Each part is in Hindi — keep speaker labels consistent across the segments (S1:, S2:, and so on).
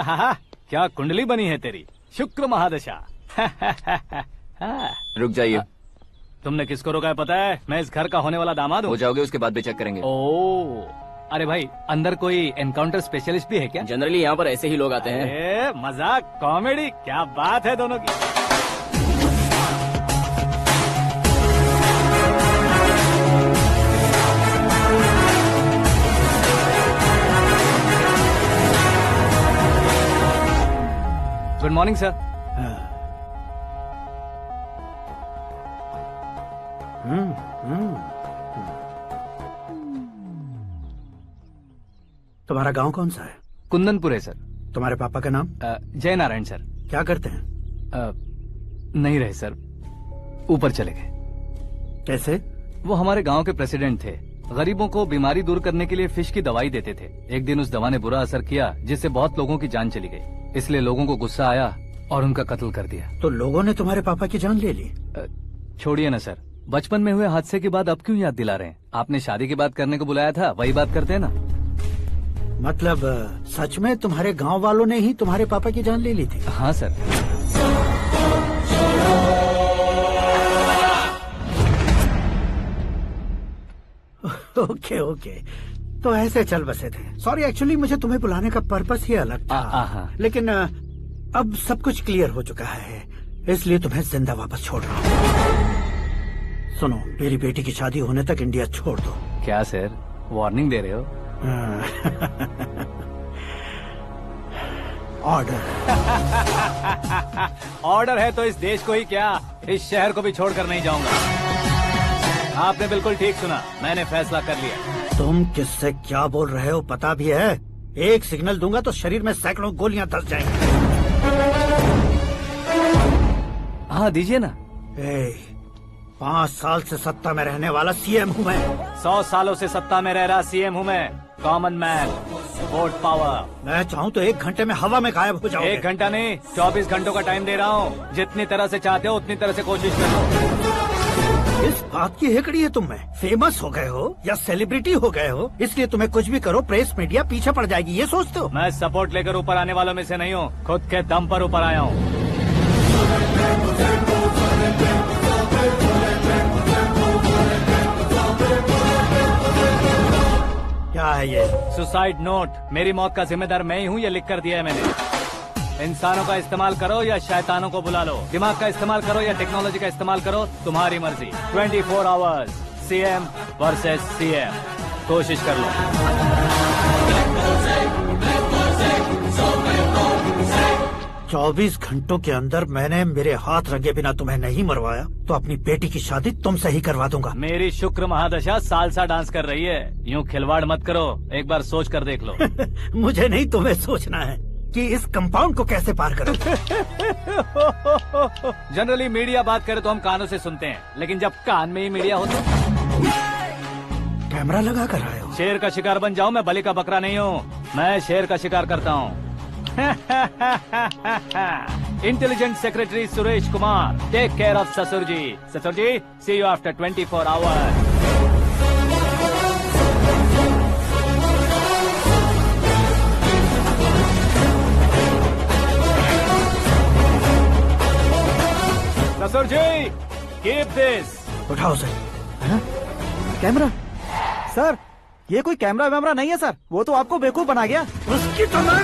S1: क्या कुंडली बनी है तेरी, शुक्र महादशा।
S2: रुक जाइए।
S1: तुमने किसको रोका है पता है? मैं इस घर का होने वाला दामाद हूँ।
S2: हो जाओगे उसके बाद भी चेक करेंगे।
S1: ओ, अरे भाई अंदर कोई एनकाउंटर स्पेशलिस्ट भी है क्या?
S2: जनरली यहाँ पर ऐसे ही लोग आते हैं।
S1: मजाक कॉमेडी, क्या बात है दोनों की। Good morning sir.
S3: तुम्हारा गांव कौन सा है?
S1: कुंदनपुर है सर।
S3: तुम्हारे पापा का नाम?
S1: जय नारायण सर।
S3: क्या करते हैं?
S1: नहीं रहे सर, ऊपर चले गए।
S3: कैसे?
S1: वो हमारे गांव के प्रेसिडेंट थे। गरीबों को बीमारी दूर करने के लिए फिश की दवाई देते थे। एक दिन उस दवा ने बुरा असर किया जिससे बहुत लोगों की जान चली गई। इसलिए लोगों को गुस्सा आया और उनका कत्ल कर दिया।
S3: तो लोगों ने तुम्हारे पापा की जान ले ली?
S1: छोड़िए ना सर, बचपन में हुए हादसे के बाद अब क्यों याद दिला रहे हैं? आपने शादी की बात करने को बुलाया था, वही बात करते हैं ना।
S3: मतलब सच में तुम्हारे गांव वालों ने ही तुम्हारे पापा की जान ले ली थी?
S1: हाँ सर।
S3: ओके ओके, तो ऐसे चल बसे थे। सॉरी, एक्चुअली मुझे तुम्हें बुलाने का पर्पस ही अलग था। लेकिन अब सब कुछ क्लियर हो चुका है, इसलिए तुम्हें जिंदा वापस छोड़ रहा हूँ। सुनो, मेरी बेटी की शादी होने तक इंडिया छोड़ दो।
S1: क्या सर, वार्निंग दे रहे हो?
S3: ऑर्डर।
S1: ऑर्डर है तो इस देश को ही क्या, इस शहर को भी छोड़कर नहीं जाऊंगा। आपने बिल्कुल ठीक सुना, मैंने फैसला कर लिया।
S3: तुम किससे क्या बोल रहे हो पता भी है? एक सिग्नल दूंगा तो शरीर में सैकड़ों गोलियां धस जाएंगी।
S1: हाँ दीजिए ना।
S3: 5 साल से सत्ता में रहने वाला सीएम हूँ मैं।
S1: 100 सालों से सत्ता में रह रहा सीएम हूँ मैं। Common man, vote power.
S3: मैं चाहूँ तो 1 घंटे में हवा में गायब हो जाओगे।
S1: 1 घंटा नहीं, 24 घंटों का टाइम दे रहा हूँ। जितनी तरह से चाहते हो उतनी तरह से कोशिश करो।
S3: इस बात की हेकड़ी है तुम में? फेमस हो गए हो या सेलिब्रिटी हो गए हो, इसलिए तुम्हें कुछ भी करो प्रेस मीडिया पीछे पड़ जाएगी, ये सोचते हो?
S1: मैं सपोर्ट लेकर ऊपर आने वालों में से नहीं हूँ, खुद के दम पर ऊपर आया हूँ।
S3: क्या है ये?
S1: Suicide note. मेरी मौत का जिम्मेदार मैं ही हूँ, ये लिख कर दिया है मैंने। इंसानों का इस्तेमाल करो या शैतानों को बुला लो, दिमाग का इस्तेमाल करो या टेक्नोलॉजी का इस्तेमाल करो, तुम्हारी मर्जी। 24 आवर्स, सीएम वर्सेस सीएम, कोशिश कर लो।
S3: 24 घंटों के अंदर मैंने मेरे हाथ रंगे बिना तुम्हें नहीं मरवाया तो अपनी बेटी की शादी तुमसे ही करवा दूंगा।
S1: मेरी शुक्र महादशा सालसा डांस कर रही है, यूँ खिलवाड़ मत करो, एक बार सोच कर देख लो।
S3: मुझे नहीं, तुम्हें सोचना है कि इस कंपाउंड को कैसे पार करो।
S1: जनरली मीडिया बात करे तो हम कानों से सुनते हैं, लेकिन जब कान में ही मीडिया हो तो
S3: कैमरा लगा कर आए हो।
S1: शेर का शिकार बन जाऊं, मैं बलि का बकरा नहीं हूँ, मैं शेर का शिकार करता हूँ। Intelligent secretary Suresh Kumar, take care of ससुर जी। ससुर जी, सी यू आफ्टर 24 आवर्स। ससुर जी, कीप दिस।
S3: उठाओ सर।
S4: कैमरा? सर, ये कोई कैमरा वैमरा नहीं है सर, वो तो आपको बेवकूफ बना गया।
S3: उसकी तो मैं...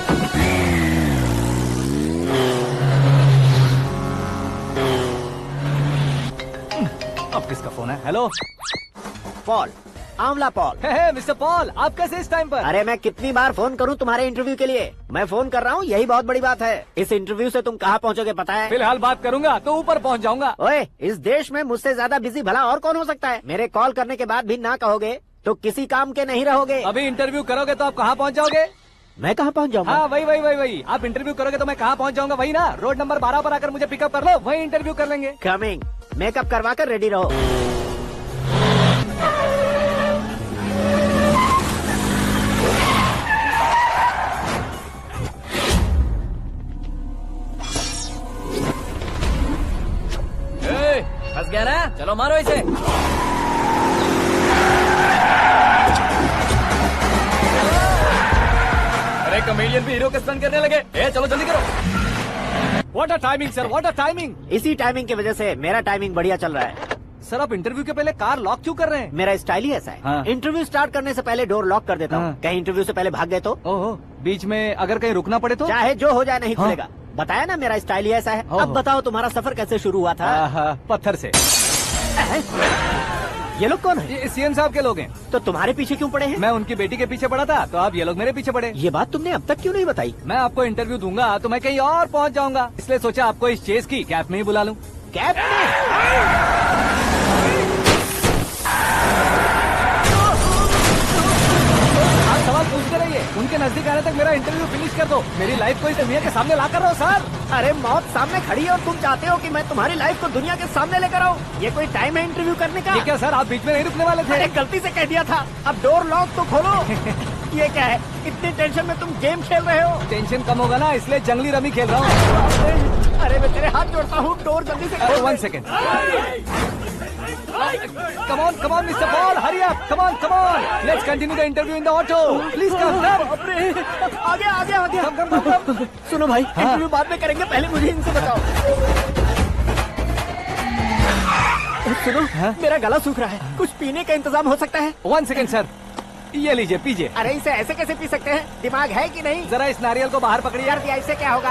S1: अब किसका फोन है? हेलो
S4: पॉल, आंवला पॉल।
S1: मिस्टर पॉल, आप कैसे इस टाइम पर?
S4: अरे मैं कितनी बार फोन करूं तुम्हारे इंटरव्यू के लिए? मैं फोन कर रहा हूं, यही बहुत बड़ी बात है। इस इंटरव्यू से तुम कहां पहुंचोगे पता है?
S1: फिलहाल बात करूंगा तो ऊपर पहुंच जाऊंगा।
S4: ओए, इस देश में मुझसे ज्यादा बिजी भला और कौन हो सकता है? मेरे कॉल करने के बाद भी ना कहोगे तो किसी काम के नहीं रहोगे।
S1: अभी इंटरव्यू करोगे तो आप कहाँ पहुँच जाओगे?
S4: मैं कहाँ पहुँच जाऊंगा?
S1: हाँ वही। आप इंटरव्यू करोगे तो मैं कहाँ पहुँच जाऊंगा? वही ना, रोड नंबर 12 पर आकर मुझे पिकअप कर लो, वही इंटरव्यू कर लेंगे।
S4: कमिंग। मेकअप करवा कर रेडी रहो।
S2: फंस गया ना, चलो मारो इसे।
S1: अरे
S2: कॉमेडियन भी हीरो के स्टंट करने लगे। ए चलो जल्दी करो।
S1: What a timing sir, what a timing.
S4: इसी टाइमिंग की वजह से मेरा टाइमिंग बढ़िया चल रहा है।
S1: सर आप इंटरव्यू के पहले कार लॉक क्यों कर रहे हैं?
S4: मेरा स्टाइल ही ऐसा है।
S1: हाँ।
S4: इंटरव्यू स्टार्ट करने से पहले डोर लॉक कर देता हूँ।
S1: हाँ।
S4: कहीं इंटरव्यू से पहले भाग गए तो
S1: ओहो, बीच में अगर कहीं रुकना पड़े तो?
S4: चाहे जो हो जाए नहीं
S1: हाँ।
S4: खुलेगा। बताया ना मेरा स्टाइल ही ऐसा है।
S1: ओहो।
S4: अब बताओ तुम्हारा सफर कैसे शुरू हुआ था?
S1: पत्थर से।
S4: ये लोग कौन है?
S1: ये सीएम साहब के लोग हैं।
S4: तो तुम्हारे पीछे क्यों पड़े हैं?
S1: मैं उनकी बेटी के पीछे पड़ा था, तो अब ये लोग मेरे पीछे पड़े।
S4: ये बात तुमने अब तक क्यों नहीं बताई?
S1: मैं आपको इंटरव्यू दूंगा तो मैं कहीं और पहुंच जाऊंगा, इसलिए सोचा आपको इस चेस की कैप में ही बुला लूं।
S4: कैब में?
S1: आप सवाल पूछते रहिए, उनके नजदीक आने तक मेरा इंटरव्यू फिनिश कर दो। मेरी लाइफ को इस दुनिया के सामने ला कर रहो सर।
S4: अरे मौत सामने खड़ी है और तुम चाहते हो कि मैं तुम्हारी लाइफ को दुनिया के सामने लेकर आऊं? ये कोई टाइम है इंटरव्यू करने का?
S1: ये क्या सर, आप बीच में नहीं रुकने वाले थे?
S4: मैंने गलती से कह दिया था। अब डोर लॉक तो खोलो। ये क्या है? इतनी टेंशन में तुम गेम खेल रहे हो?
S1: टेंशन कम होगा ना, इसलिए जंगली रमी खेल रहा हूँ।
S4: अरे मैं तेरे हाथ जोड़ता हूँ, डोर जल्दी से खोल।
S1: 1 second. Come on, Mr. Paul, hurry up. Come on. Let's continue the interview in the auto. Please come.
S4: बाप रे, आ गया।
S1: Come.
S4: सुनो भाई,
S1: हाँ।
S4: इंटरव्यू बाद में करेंगे, पहले मुझे इनसे बताओ। सुनो, मेरा गला सूख रहा है, कुछ पीने का इंतजाम हो सकता है?
S1: 1 सेकेंड सर, ये लीजिए पीजिए।
S4: अरे इसे ऐसे कैसे पी सकते हैं? दिमाग है कि नहीं?
S1: जरा इस नारियल को बाहर पकड़िए।
S4: यार दिया, इससे क्या होगा?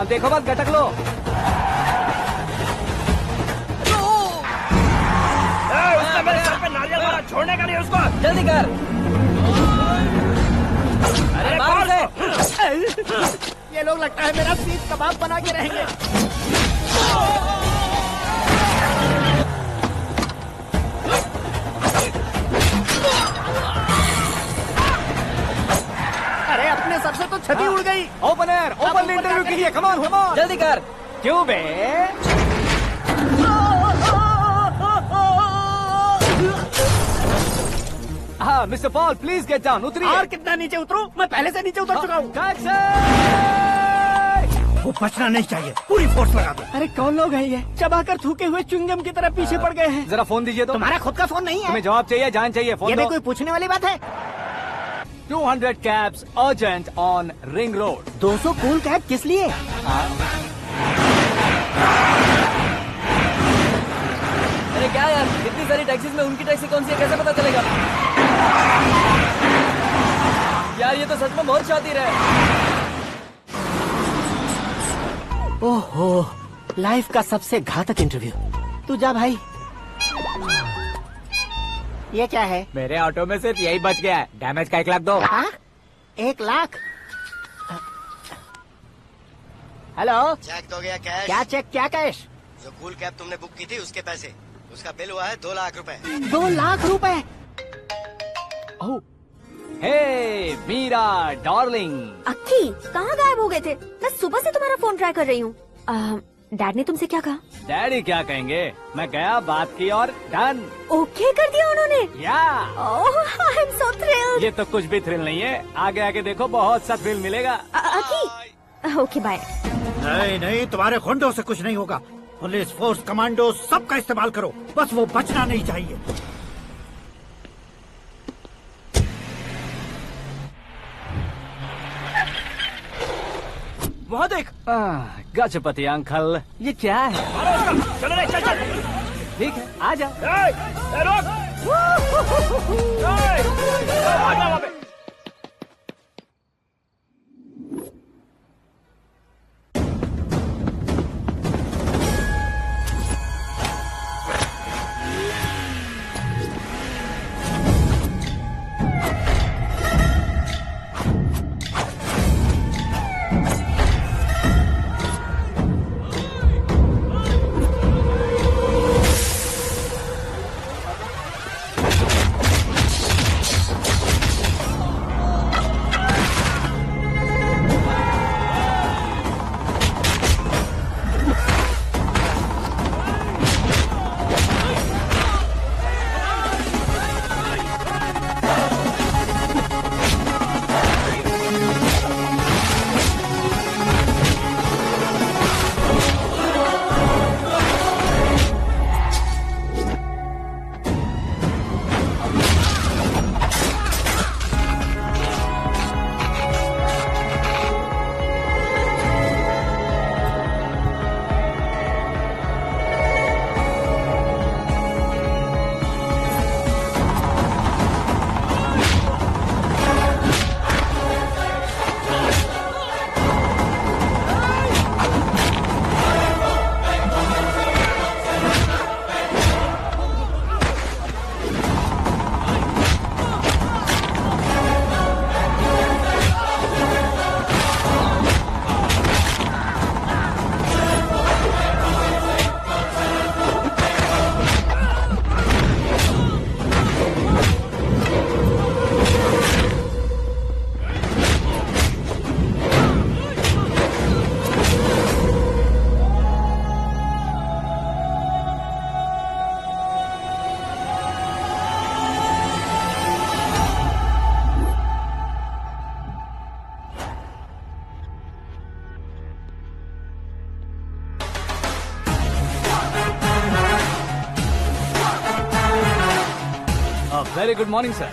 S1: अब देखो मत, गटक लो।
S2: छोड़ने का नहीं उसको, जल्दी कर। अरे मार उसे।
S4: ये लोग लगता है मेरा सीख कबाब बना के रहेंगे। अरे अपने सबसे तो छती उड़ गई।
S1: ओपन एयर, ओपन इंटरव्यू कीजिए। Come on.
S2: जल्दी कर।
S1: क्यों बे? हाँ mister Paul, please get down. उतरिए।
S4: और कितना नीचे उतरूं? मैं पहले से नीचे उतर चुका हूँ।
S1: टैक्सी!
S3: वो बचना नहीं चाहिए, पूरी फोर्स लगा दो।
S4: अरे कौन लोग हैं ये? चबाकर थूके हुए च्युइंगम की तरह पीछे पड़ गए हैं।
S1: जरा फोन दीजिए तो।
S4: तुम्हारा खुद का फोन नहीं है?
S1: तुम्हें जवाब चाहिए, जान चाहिए, फोन
S4: ये भी
S1: दो।
S4: कोई पूछने वाली बात है?
S1: 200 cabs urgent on Ring Road.
S4: 200 cool cab किस लिए?
S2: अरे क्या यार, इतनी सारी टैक्सीज में उनकी टैक्सी कौन सी है, कैसे पता चलेगा? यार ये तो सच में बहुत शातिर है।
S4: ओहो, लाइफ का सबसे घातक इंटरव्यू। तू जा भाई। ये क्या है?
S2: मेरे ऑटो में सिर्फ यही बच गया है, डैमेज का 1 लाख दो।
S4: हाँ? 1 लाख? हेलो,
S5: चेक तो गया कैश।
S4: क्या चेक, क्या कैश?
S5: जो कूल कैब तुमने बुक की थी उसके पैसे, उसका बिल हुआ है 2 लाख रुपए।
S4: 2 लाख रुपए?
S1: Hey, Meera darling.
S6: अक्की, कहाँ गायब हो गए थे? मैं सुबह से तुम्हारा फोन ट्राई कर रही हूँ। डैड ने तुमसे क्या कहा?
S1: डैडी क्या कहेंगे, मैं गया, बात की और डन।
S6: ओके कर दिया उन्होंने?
S1: या
S6: ओह, आई एम सो थ्रिल्ड।
S1: ये तो कुछ भी थ्रिल नहीं है, आगे आगे देखो बहुत सा थ्रिल मिलेगा।
S6: अक्की, ओके बाय।
S3: नहीं, तुम्हारे गुंडों से कुछ नहीं होगा। पुलिस फोर्स, कमांडो, सबका इस्तेमाल करो, बस वो बचना नहीं चाहिए।
S1: वहाँ देख। गजपति अंकल, ये क्या है?
S2: चलो रे, चल।
S1: ठीक है, आ जा। Very good morning sir.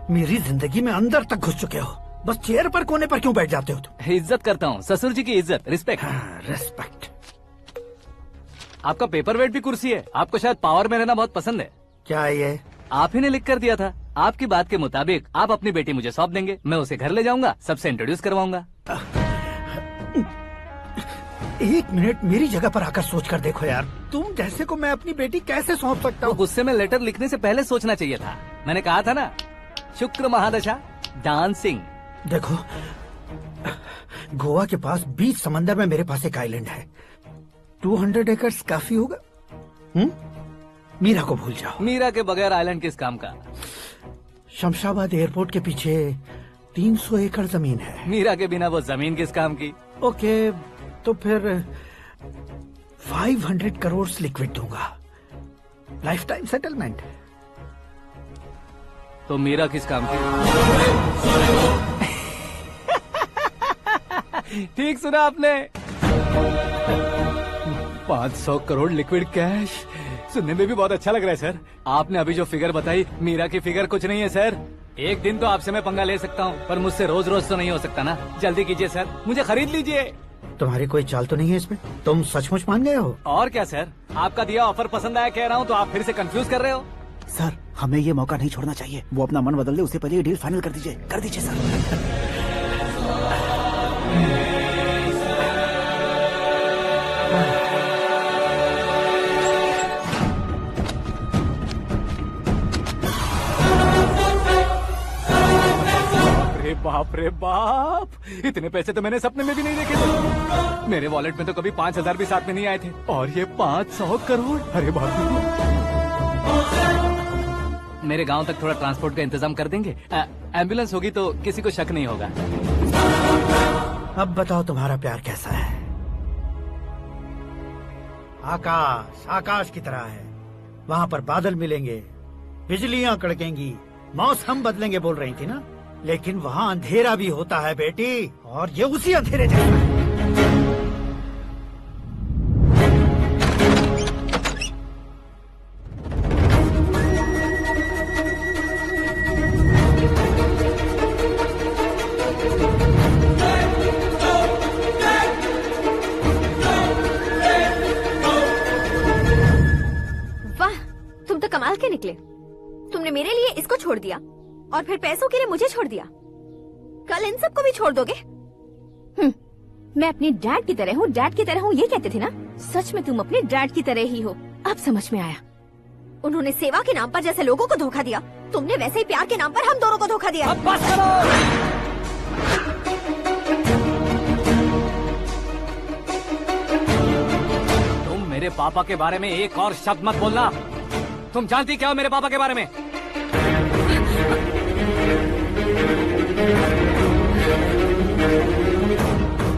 S3: मेरी जिंदगी में अंदर तक घुस चुके हो, बस चेयर पर कोने पर क्यों बैठ जाते हो तुम?
S1: इज्जत करता हूँ, ससुर जी की इज्जत, रिस्पेक्ट।
S3: रेस्पेक्ट।
S1: आपका पेपर वेट भी कुर्सी है। आपको शायद पावर में रहना बहुत पसंद है।
S3: क्या है ये?
S1: आप ही ने लिख कर दिया था। आपकी बात के मुताबिक आप अपनी बेटी मुझे सौंप देंगे, मैं उसे घर ले जाऊंगा, सबसे इंट्रोड्यूस करवाऊंगा।
S3: एक मिनट मेरी जगह पर आकर सोच कर देखो यार, तुम जैसे को मैं अपनी बेटी कैसे सौंप सकता
S1: तो
S3: हूँ?
S1: गुस्से में लेटर लिखने से पहले सोचना चाहिए था। मैंने कहा था ना, शुक्र महादशा डांसिंग।
S3: देखो, गोवा के पास बीच समंदर में मेरे पास एक आइलैंड है। 200 एकर्स काफी होगा। मीरा को भूल जाओ।
S1: मीरा के बगैर आइलैंड किस काम का?
S3: शमशाबाद एयरपोर्ट के पीछे 300 एकड़ जमीन है।
S1: मीरा के बिना वो जमीन किस काम की?
S3: ओके, तो फिर 500 करोड़ लिक्विड दूंगा, लाइफ टाइम सेटलमेंट।
S1: तो मीरा किस काम की? ठीक सुना आपने, 500 करोड़ लिक्विड कैश। सुनने में भी बहुत अच्छा लग रहा है सर। आपने अभी जो फिगर बताई, मीरा की फिगर कुछ नहीं है सर। एक दिन तो आपसे मैं पंगा ले सकता हूँ, पर मुझसे रोज रोज तो नहीं हो सकता ना। जल्दी कीजिए सर, मुझे खरीद लीजिए।
S3: तुम्हारी कोई चाल तो नहीं है इसमें? तुम सचमुच मान गए हो?
S1: और क्या सर, आपका दिया ऑफर पसंद आया कह रहा हूँ, तो आप फिर से कंफ्यूज कर रहे हो।
S4: सर, हमें ये मौका नहीं छोड़ना चाहिए। वो अपना मन बदल दे, उससे पहले ये डील फाइनल कर दीजिए। कर दीजिए सर।
S1: बाप रे बाप, इतने पैसे तो मैंने सपने में भी नहीं देखे थे। मेरे वॉलेट में तो कभी 5,000 भी साथ में नहीं आए थे, और ये 500 करोड़। अरे बाप रे। मेरे गांव तक थोड़ा ट्रांसपोर्ट का इंतजाम कर देंगे? एम्बुलेंस होगी तो किसी को शक नहीं होगा।
S3: अब बताओ तुम्हारा प्यार कैसा है? आकाश आकाश की तरह है, वहाँ पर बादल मिलेंगे, बिजलियाँ कड़केंगी, मौसम बदलेंगे बोल रही थी ना। लेकिन वहाँ अंधेरा भी होता है बेटी, और ये उसी अंधेरे जैसा है।
S6: वाह, तुम तो कमाल के निकले। तुमने मेरे लिए इसको छोड़ दिया और फिर पैसों के लिए मुझे छोड़ दिया। कल इन सबको भी छोड़ दोगे? मैं अपने डैड की तरह हूँ, डैड की तरह हूँ, ये कहते थे ना। सच में तुम अपने डैड की तरह ही हो। अब समझ में आया। उन्होंने सेवा के नाम पर जैसे लोगों को धोखा दिया, तुमने वैसे ही प्यार के नाम पर हम दोनों को धोखा दिया।
S1: अब बस करो। तुम मेरे पापा के बारे में एक और शब्द मत बोलना। तुम जानती क्या हो मेरे पापा के बारे में?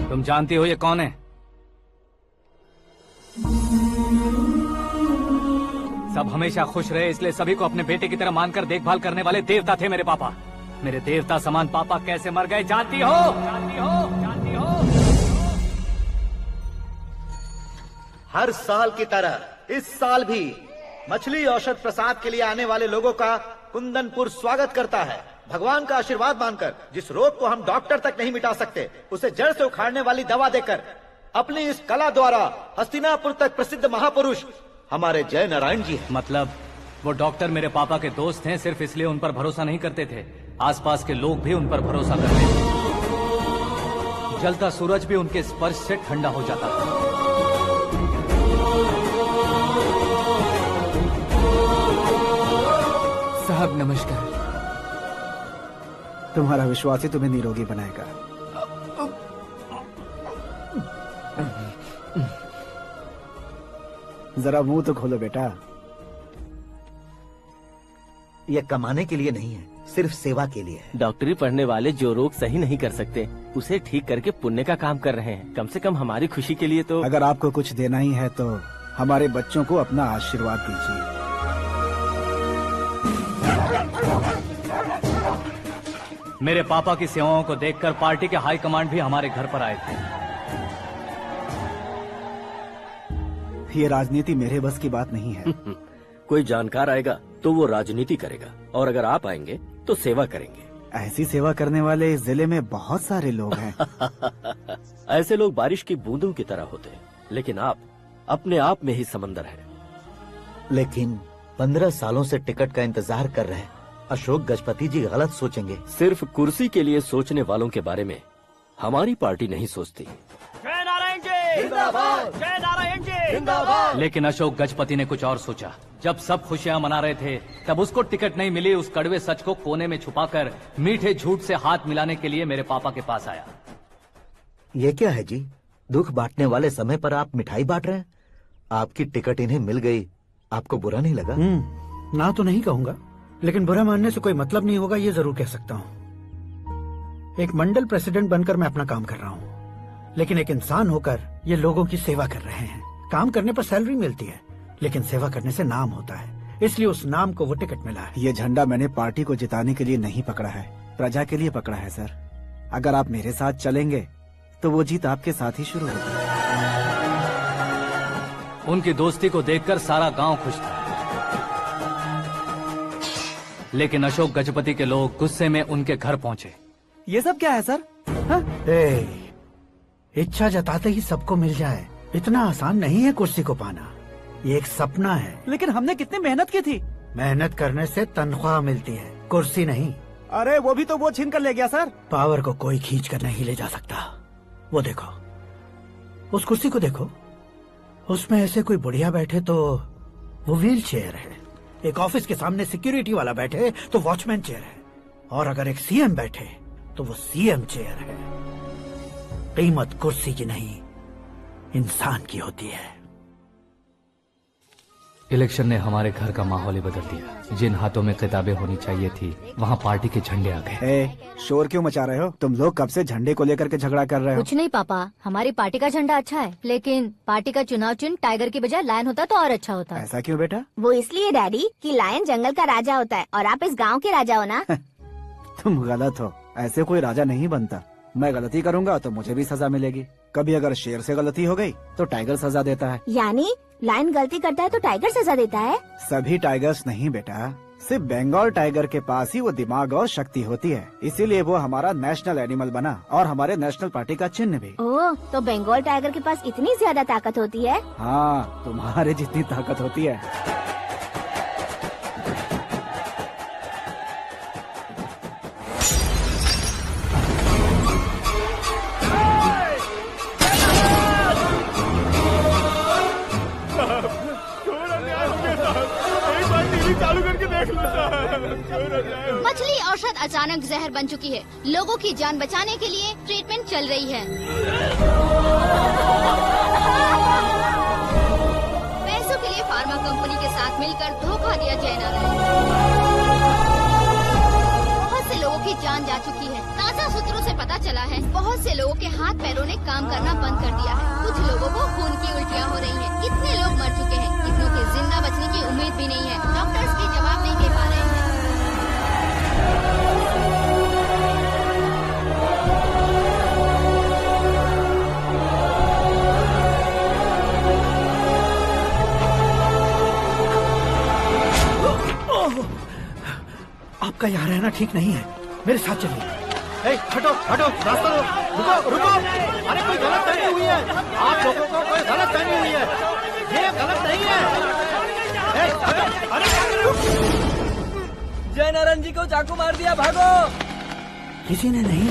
S1: तुम जानती हो ये कौन है? सब हमेशा खुश रहे, इसलिए सभी को अपने बेटे की तरह मानकर देखभाल करने वाले देवता थे मेरे पापा। मेरे देवता समान पापा कैसे मर गए जानती हो? जानती हो? जानती हो?
S7: हर साल की तरह इस साल भी मछली औषध प्रसाद के लिए आने वाले लोगों का कुंदनपुर स्वागत करता है। भगवान का आशीर्वाद मानकर जिस रोग को हम डॉक्टर तक नहीं मिटा सकते, उसे जड़ से उखाड़ने वाली दवा देकर अपनी इस कला द्वारा हस्तिनापुर तक प्रसिद्ध महापुरुष हमारे जय नारायण जी हैं।
S1: मतलब वो डॉक्टर मेरे पापा के दोस्त हैं, सिर्फ इसलिए उन पर भरोसा नहीं करते थे, आसपास के लोग भी उन पर भरोसा करते थे। जलता सूरज भी उनके स्पर्श से ठंडा हो जाता था।
S8: साहब नमस्कार। तुम्हारा विश्वास ही तुम्हें निरोगी बनाएगा। जरा मुंह तो खोलो बेटा।
S7: यह कमाने के लिए नहीं है, सिर्फ सेवा के लिए है।
S2: डॉक्टरी पढ़ने वाले जो रोग सही नहीं कर सकते, उसे ठीक करके पुण्य का काम कर रहे हैं। कम से कम हमारी खुशी के लिए तो।
S8: अगर आपको कुछ देना ही है तो हमारे बच्चों को अपना आशीर्वाद दीजिए।
S1: मेरे पापा की सेवाओं को देखकर पार्टी के हाई कमांड भी हमारे घर पर आए थे।
S8: ये राजनीति मेरे बस की बात नहीं है।
S9: कोई जानकार आएगा तो वो राजनीति करेगा, और अगर आप आएंगे तो सेवा करेंगे।
S8: ऐसी सेवा करने वाले इस जिले में बहुत सारे लोग हैं।
S9: ऐसे लोग बारिश की बूंदों की तरह होते हैं, लेकिन आप अपने आप में ही समंदर हैं।
S7: लेकिन 15 सालों से टिकट का इंतजार कर रहे हैं। अशोक गजपति जी गलत सोचेंगे।
S9: सिर्फ कुर्सी के लिए सोचने वालों के बारे में हमारी पार्टी नहीं सोचती।
S1: जय नारायण जी जिंदाबाद, जय नारायण जी जिंदाबाद। लेकिन अशोक गजपति ने कुछ और सोचा। जब सब खुशियां मना रहे थे तब उसको टिकट नहीं मिली। उस कड़वे सच को कोने में छुपाकर मीठे झूठ से हाथ मिलाने के लिए मेरे पापा के पास आया।
S7: ये क्या है जी? दुख बांटने वाले समय पर आप मिठाई बांट रहे हैं। आपकी टिकट इन्हें मिल गई, आपको बुरा नहीं लगा?
S3: ना तो नहीं कहूंगा, लेकिन बुरा मानने से कोई मतलब नहीं होगा, ये जरूर कह सकता हूँ। एक मंडल प्रेसिडेंट बनकर मैं अपना काम कर रहा हूँ, लेकिन एक इंसान होकर ये लोगों की सेवा कर रहे हैं। काम करने पर सैलरी मिलती है, लेकिन सेवा करने से नाम होता है, इसलिए उस नाम को वो टिकट मिला है।
S8: ये झंडा मैंने पार्टी को जिताने के लिए नहीं पकड़ा है, प्रजा के लिए पकड़ा है सर। अगर आप मेरे साथ चलेंगे तो वो जीत आपके साथ ही शुरू होगी।
S1: उनकी दोस्ती को देखकर सारा गांव खुश था, लेकिन अशोक गजपति के लोग गुस्से में उनके घर पहुंचे।
S8: ये सब क्या है सर?
S3: इच्छा जताते ही सबको मिल जाए, इतना आसान नहीं है कुर्सी को पाना। ये एक सपना है।
S8: लेकिन हमने कितनी मेहनत की थी।
S3: मेहनत करने से तनख्वाह मिलती है, कुर्सी नहीं।
S8: अरे वो भी तो वो छीन कर ले गया सर।
S3: पावर को कोई खींच कर नहीं ले जा सकता। वो देखो, उस कुर्सी को देखो, उसमें ऐसे कोई बुढ़िया बैठे तो वो व्हील चेयर है, एक ऑफिस के सामने सिक्योरिटी वाला बैठे तो वॉचमैन चेयर है, और अगर एक सीएम बैठे तो वो सीएम चेयर है। कीमत कुर्सी की नहीं, इंसान की होती है।
S1: इलेक्शन ने हमारे घर का माहौल ही बदल दिया। जिन हाथों में किताबें होनी चाहिए थी, वहाँ पार्टी के झंडे आ गए।
S8: शोर क्यों मचा रहे हो? तुम लोग कब से झंडे को लेकर के झगड़ा कर रहे हो?
S10: कुछ नहीं पापा, हमारी पार्टी का झंडा अच्छा है, लेकिन पार्टी का चुनाव चिन्ह टाइगर की बजाय लायन होता तो और अच्छा होता।
S8: ऐसा क्यों बेटा?
S6: वो इसलिए डैडी कि लायन जंगल का राजा होता है और आप इस गांव के राजा हो ना।
S8: तुम गलत हो, ऐसे कोई राजा नहीं बनता। मैं गलती करूंगा तो मुझे भी सजा मिलेगी। कभी अगर शेर से गलती हो गई तो टाइगर सजा देता है।
S6: यानी लायन गलती करता है तो टाइगर सजा देता है?
S8: सभी टाइगर्स नहीं बेटा, सिर्फ बंगाल टाइगर के पास ही वो दिमाग और शक्ति होती है, इसीलिए वो हमारा नेशनल एनिमल बना और हमारे नेशनल पार्टी का चिन्ह भी।
S6: ओह, तो बंगाल टाइगर के पास इतनी ज्यादा ताकत होती है?
S8: हाँ, तुम्हारे जितनी ताकत होती है।
S10: मछली औषध अचानक जहर बन चुकी है। लोगों की जान बचाने के लिए ट्रीटमेंट चल रही है। पैसों के लिए फार्मा कंपनी के साथ मिलकर धोखा दिया जय नारायण। बहुत से लोगों की जान जा चुकी है। ताजा सूत्रों से पता चला है बहुत से लोगों के हाथ पैरों ने काम करना बंद कर दिया है। कुछ लोगों को खून की उल्टियाँ हो रही हैं। कितने लोग मर चुके हैं, कितनों के जिंदा बचने की उम्मीद भी नहीं है। डॉक्टर्स भी जवाब नहीं दे पा रहे हैं।
S3: आपका यहाँ रहना ठीक नहीं है, मेरे साथ चलिए।
S7: हटो हटो, रास्ता दो। रुको रुको, अरे कोई गलत फहमी हुई है। आप लोगों को कोई गलत फहमी हुई है, ये गलत नहीं है। हटो, अरे
S2: जय नारायण जी को चाकू मार दिया, भागो।
S3: किसी ने नहीं,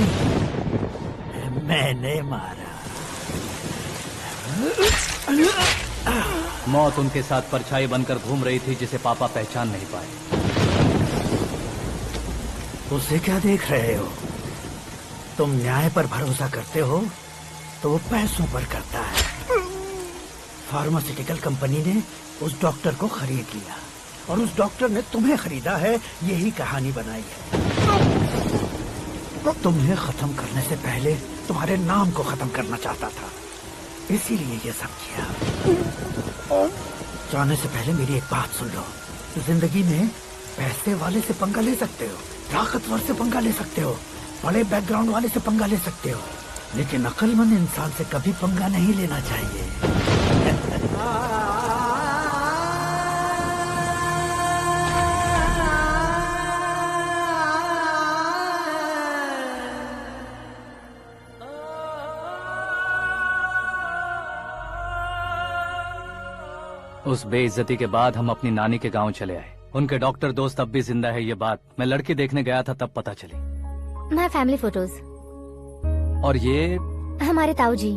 S3: मैंने मारा।
S1: मौत उनके साथ परछाई बनकर घूम रही थी, जिसे पापा पहचान नहीं पाए।
S3: उसे क्या देख रहे हो? तुम न्याय पर भरोसा करते हो तो वो पैसों पर करता है। फार्मास्यूटिकल कंपनी ने उस डॉक्टर को खरीद लिया और उस डॉक्टर ने तुम्हें खरीदा है, यही कहानी बनाई है। तुम्हें खत्म करने से पहले तुम्हारे नाम को खत्म करना चाहता था, इसीलिए ये सब किया। जाने से पहले मेरी एक बात सुन लो। जिंदगी में पैसे वाले से पंगा ले सकते हो, ताकतवर से पंगा ले सकते हो, बड़े बैकग्राउंड वाले से पंगा ले सकते हो, लेकिन अक्लमंद इंसान से कभी पंगा नहीं लेना चाहिए।
S1: उस बेइज्जती के बाद हम अपनी नानी के गांव चले आए। उनके डॉक्टर दोस्त अब भी जिंदा है, ये बात मैं लड़की देखने गया था तब पता चली।
S6: My family photos.
S1: और ये
S6: हमारे ताऊ जी।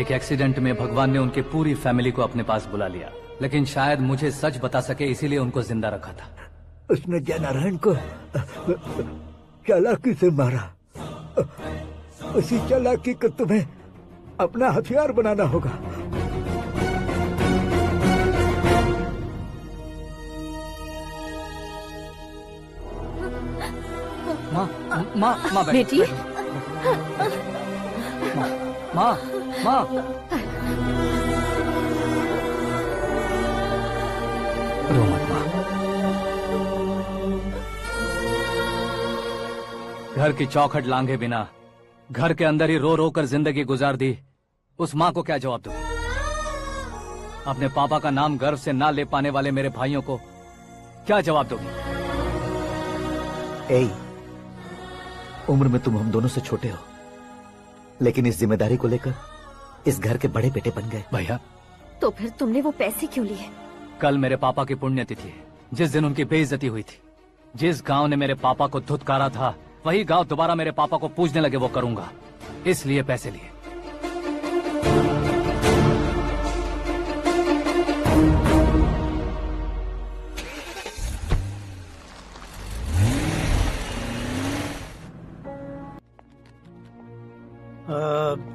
S1: एक एक्सीडेंट में भगवान ने उनकी पूरी फैमिली को अपने पास बुला लिया, लेकिन शायद मुझे सच बता सके इसीलिए उनको जिंदा रखा था।
S3: उसने जयनारायण को चालाकी से मारा। उसी चालाकी को तुम्हें अपना हथियार बनाना होगा।
S1: माँ माँ माँ
S6: बेटी।
S1: माँ माँ रो मत माँ। घर की चौखट लांघे बिना घर के अंदर ही रो रो कर जिंदगी गुजार दी उस माँ को क्या जवाब दूं? अपने पापा का नाम गर्व से ना ले पाने वाले मेरे भाइयों को क्या जवाब दोगी?
S7: उम्र में तुम हम दोनों से छोटे हो, लेकिन इस जिम्मेदारी को लेकर इस घर के बड़े बेटे बन गए।
S1: भैया,
S6: तो फिर तुमने वो पैसे क्यों लिए?
S1: कल मेरे पापा की पुण्यतिथि है, जिस दिन उनकी बेइज्जती हुई थी। जिस गांव ने मेरे पापा को धुतकारा था वही गांव दोबारा मेरे पापा को पूजने लगे वो करूंगा, इसलिए पैसे लिए।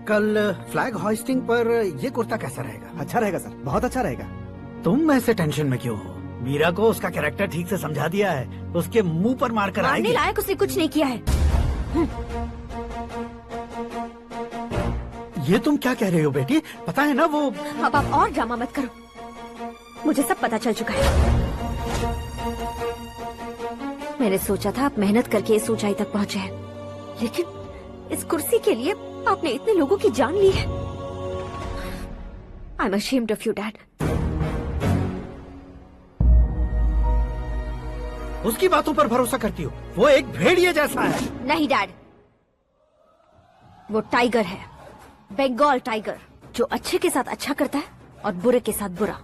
S3: कल फ्लैग होइस्टिंग पर ये कुर्ता कैसा रहेगा?
S8: अच्छा रहेगा सर, बहुत अच्छा रहेगा।
S3: तुम ऐसे टेंशन में क्यों हो? मीरा को उसका कैरेक्टर ठीक से समझा दिया है, उसके मुंह पर मारकर
S6: मारने
S3: आएगी।
S6: लायक उसने कुछ नहीं किया है।
S3: ये तुम क्या कह रहे हो बेटी? पता है ना वो।
S6: अब आप और ड्रामा मत करो, मुझे सब पता चल चुका है। मैंने सोचा था आप मेहनत करके इस ऊंचाई तक पहुंचे हैं, लेकिन इस कुर्सी के लिए आपने इतने लोगों की जान ली है। I am ashamed of you dad.
S3: उसकी बातों पर भरोसा करती हो? वो एक भेड़िए जैसा है।
S6: नहीं डैड, वो टाइगर है, बंगाल टाइगर, जो अच्छे के साथ अच्छा करता है और बुरे के साथ बुरा।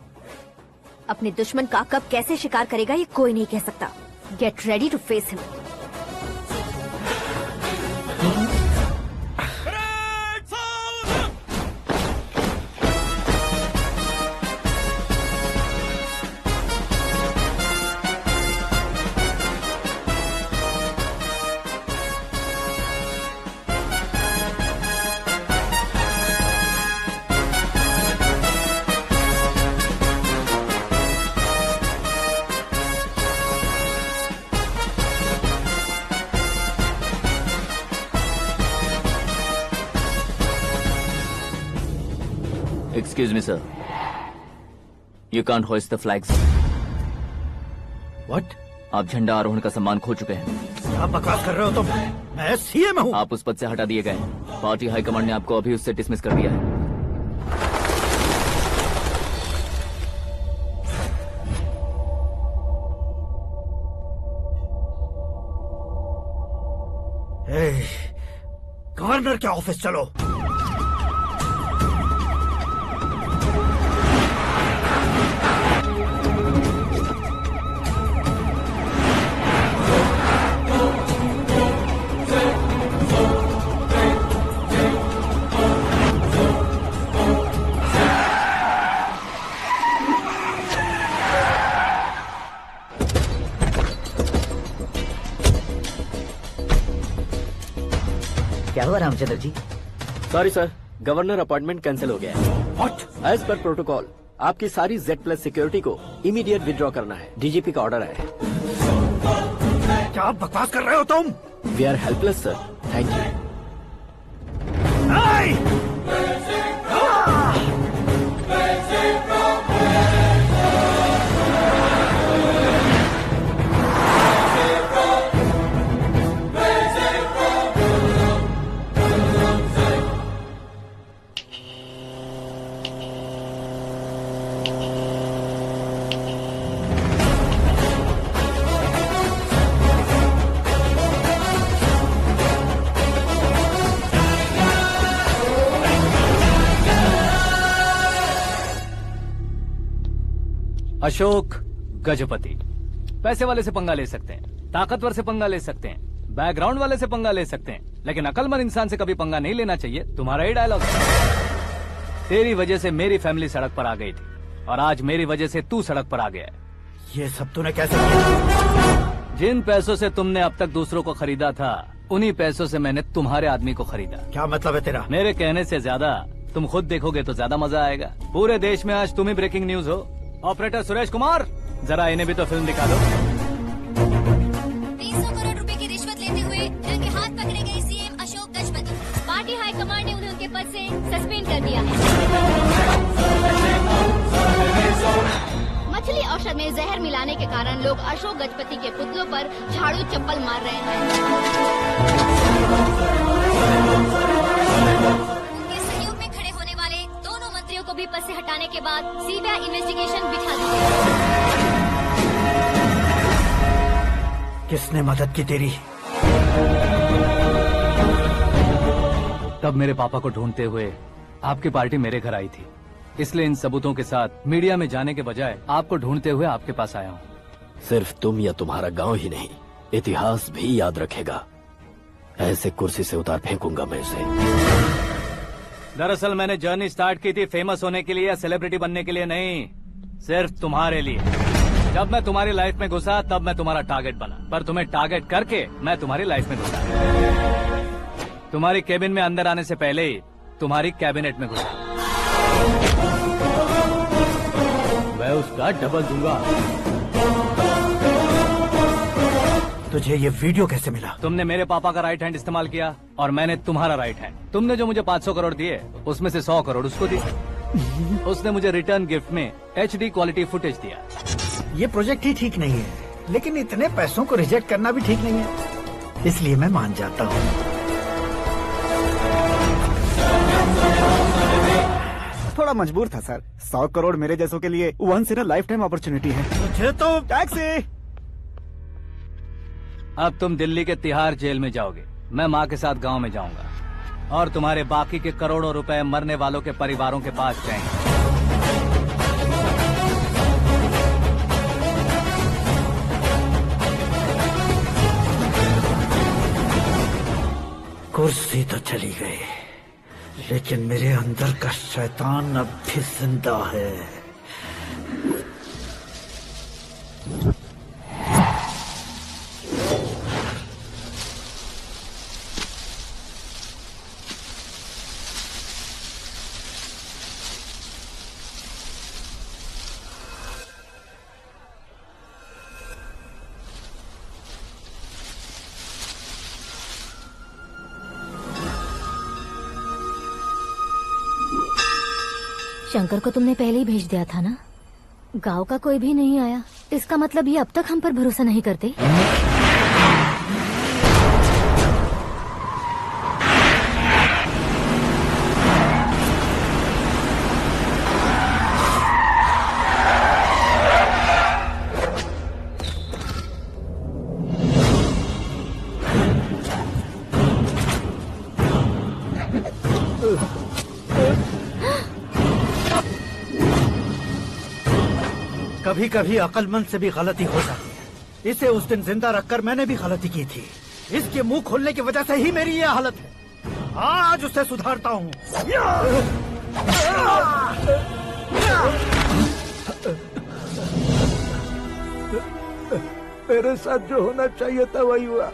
S6: अपने दुश्मन का कब कैसे शिकार करेगा ये कोई नहीं कह सकता। Get ready to face him.
S11: Excuse me, sir. You can't hoist the flags.
S3: What?
S11: आप झंडा आरोहण का सम्मान खो चुके हैं।
S3: आप बकवास कर रहे हो तुम? मैं सीएम हूँ।
S11: आप उस पद से हटा दिए गए। पार्टी हाईकमांड ने आपको अभी उससे डिसमिस कर दिया है।
S3: गवर्नर के ऑफिस चलो।
S4: क्या हुआ Ramachandra ji?
S9: Sorry sir, governor appointment cancel हो गया है।
S3: What?
S9: एज पर प्रोटोकॉल आपकी सारी Z+ सिक्योरिटी को इमीडिएट विड्रॉ करना है। डीजीपी का ऑर्डर है।
S3: क्या आप बकवास कर रहे हो तुम?
S9: We are helpless sir. Thank you.
S1: Ashok Gajapati. पैसे वाले से पंगा ले सकते हैं, ताकतवर से पंगा ले सकते हैं, बैकग्राउंड वाले से पंगा ले सकते हैं, लेकिन अकलमंद इंसान से कभी पंगा नहीं लेना चाहिए। तुम्हारा ही डायलॉग। तेरी वजह से मेरी फैमिली सड़क पर आ गई थी और आज मेरी वजह से तू सड़क पर आ गया है।
S3: ये सब तूने कैसे किया?
S1: जिन पैसों से तुमने अब तक दूसरों को खरीदा था, उन्हीं पैसों से मैंने तुम्हारे आदमी को खरीदा।
S3: क्या मतलब है तेरा?
S1: मेरे कहने से ज्यादा तुम खुद देखोगे तो ज्यादा मजा आएगा। पूरे देश में आज तुम ही ब्रेकिंग न्यूज हो। ऑपरेटर सुरेश कुमार, जरा इन्हें भी तो फिल्म दिखा दो।
S10: 300 करोड़ रुपए की रिश्वत लेते हुए जिनके हाथ पकड़े गए CM Ashok Gajapati. Party high command ने उन्हें उनके पद से सस्पेंड कर दिया है। मछली औषध में जहर मिलाने के कारण लोग अशोक गजपति के पुतलों पर झाड़ू चप्पल मार रहे हैं। उनके सहयोग में खड़े होने वाले दोनों मंत्रियों को भी पद से हटाने के बाद सीबीआई इन्वेस्टिगेशन बिठा दी गई।
S3: किसने मदद की तेरी?
S1: तब मेरे पापा को ढूंढते हुए आपकी पार्टी मेरे घर आई थी, इसलिए इन सबूतों के साथ मीडिया में जाने के बजाय आपको ढूंढते हुए आपके पास आया हूँ।
S9: सिर्फ तुम या तुम्हारा गांव ही नहीं, इतिहास भी याद रखेगा। ऐसे कुर्सी से उतार फेंकूंगा मैं उसे।
S1: दरअसल मैंने जर्नी स्टार्ट की थी फेमस होने के लिए या सेलिब्रिटी बनने के लिए नहीं, सिर्फ तुम्हारे लिए। जब मैं तुम्हारी लाइफ में घुसा तब मैं तुम्हारा टारगेट बना, पर तुम्हें टारगेट करके मैं तुम्हारी लाइफ में घुसा। तुम्हारी केबिन में अंदर आने से पहले ही तुम्हारी कैबिनेट में घुसा। मैं उसका डबल दूंगा।
S3: तुझे ये वीडियो कैसे मिला?
S1: तुमने मेरे पापा का राइट हैंड इस्तेमाल किया और मैंने तुम्हारा राइट हैंड। तुमने जो मुझे 500 करोड़ दिए उसमें से 100 करोड़ उसको दिए। उसने मुझे रिटर्न गिफ्ट में HD क्वालिटी फुटेज दिया।
S3: ये प्रोजेक्ट ही ठीक नहीं है, लेकिन इतने पैसों को रिजेक्ट करना भी ठीक नहीं है, इसलिए मैं मान जाता हूँ।
S8: थोड़ा मजबूर था सर। 100 करोड़ मेरे जैसों के लिए once in a lifetime opportunity है।
S3: मुझे तो
S8: टैक्सी।
S1: अब तुम दिल्ली के तिहाड़ जेल में जाओगे, मैं माँ के साथ गांव में जाऊंगा और तुम्हारे बाकी के करोड़ों रुपए मरने वालों के परिवारों के पास जाएंगे।
S3: कुर्सी तो चली गई, लेकिन मेरे अंदर का शैतान अब भी जिंदा है।
S6: शंकर को तुमने पहले ही भेज दिया था ना? गांव का कोई भी नहीं आया, इसका मतलब ये अब तक हम पर भरोसा नहीं करते।
S3: कभी कभी अक्लमंद से भी गलती हो जाती है। इसे उस दिन जिंदा रखकर मैंने भी गलती की थी। इसके मुंह खोलने की वजह से ही मेरी ये हालत है। आज उसे सुधारता हूँ। मेरे साथ जो होना चाहिए था वही हुआ।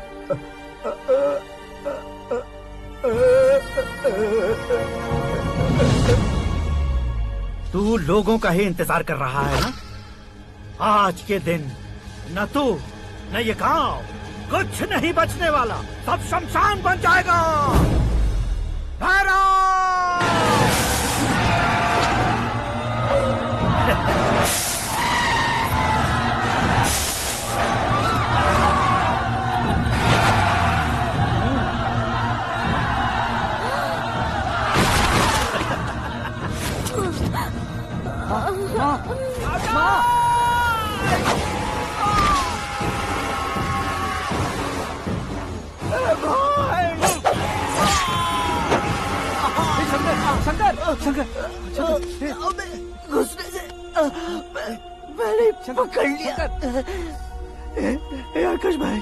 S3: तू लोगों का ही इंतजार कर रहा है ना? आज के दिन न तू न ये गांव कुछ नहीं बचने वाला, सब शमशान बन जाएगा।
S12: मैंने पकड़ लिया।
S3: आकाश भाई,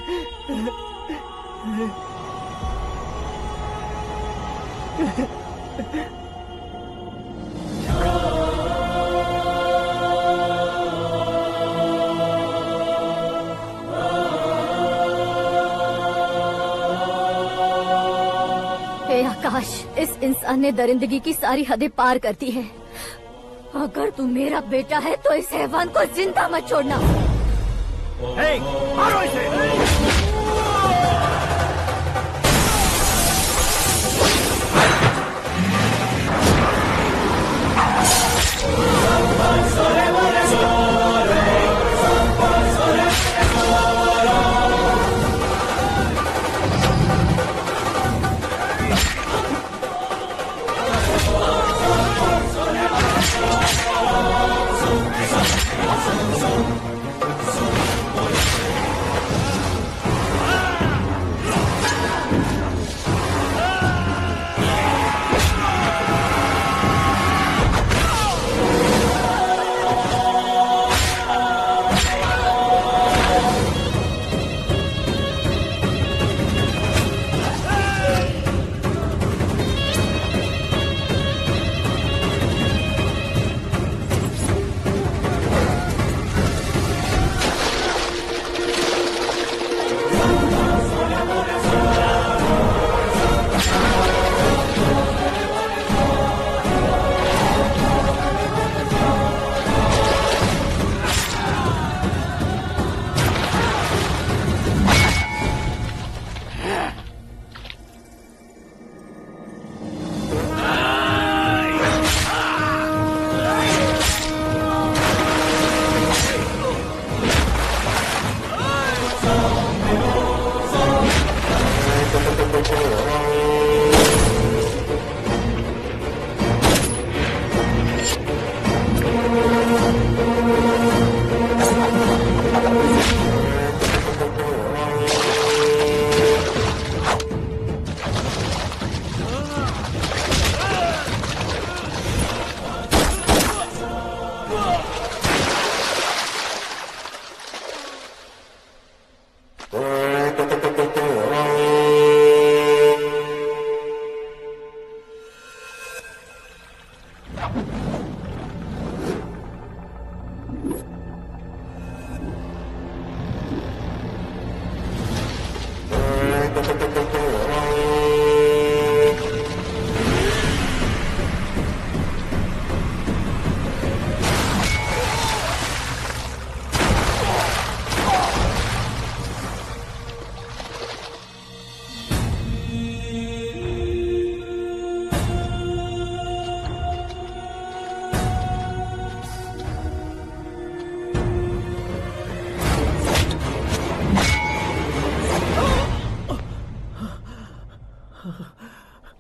S6: हे आकाश, इस इंसान ने दरिंदगी की सारी हदें पार कर दी है। अगर तू मेरा बेटा है तो इस हैवान को जिंदा मत छोड़ना।
S3: मारो इसे।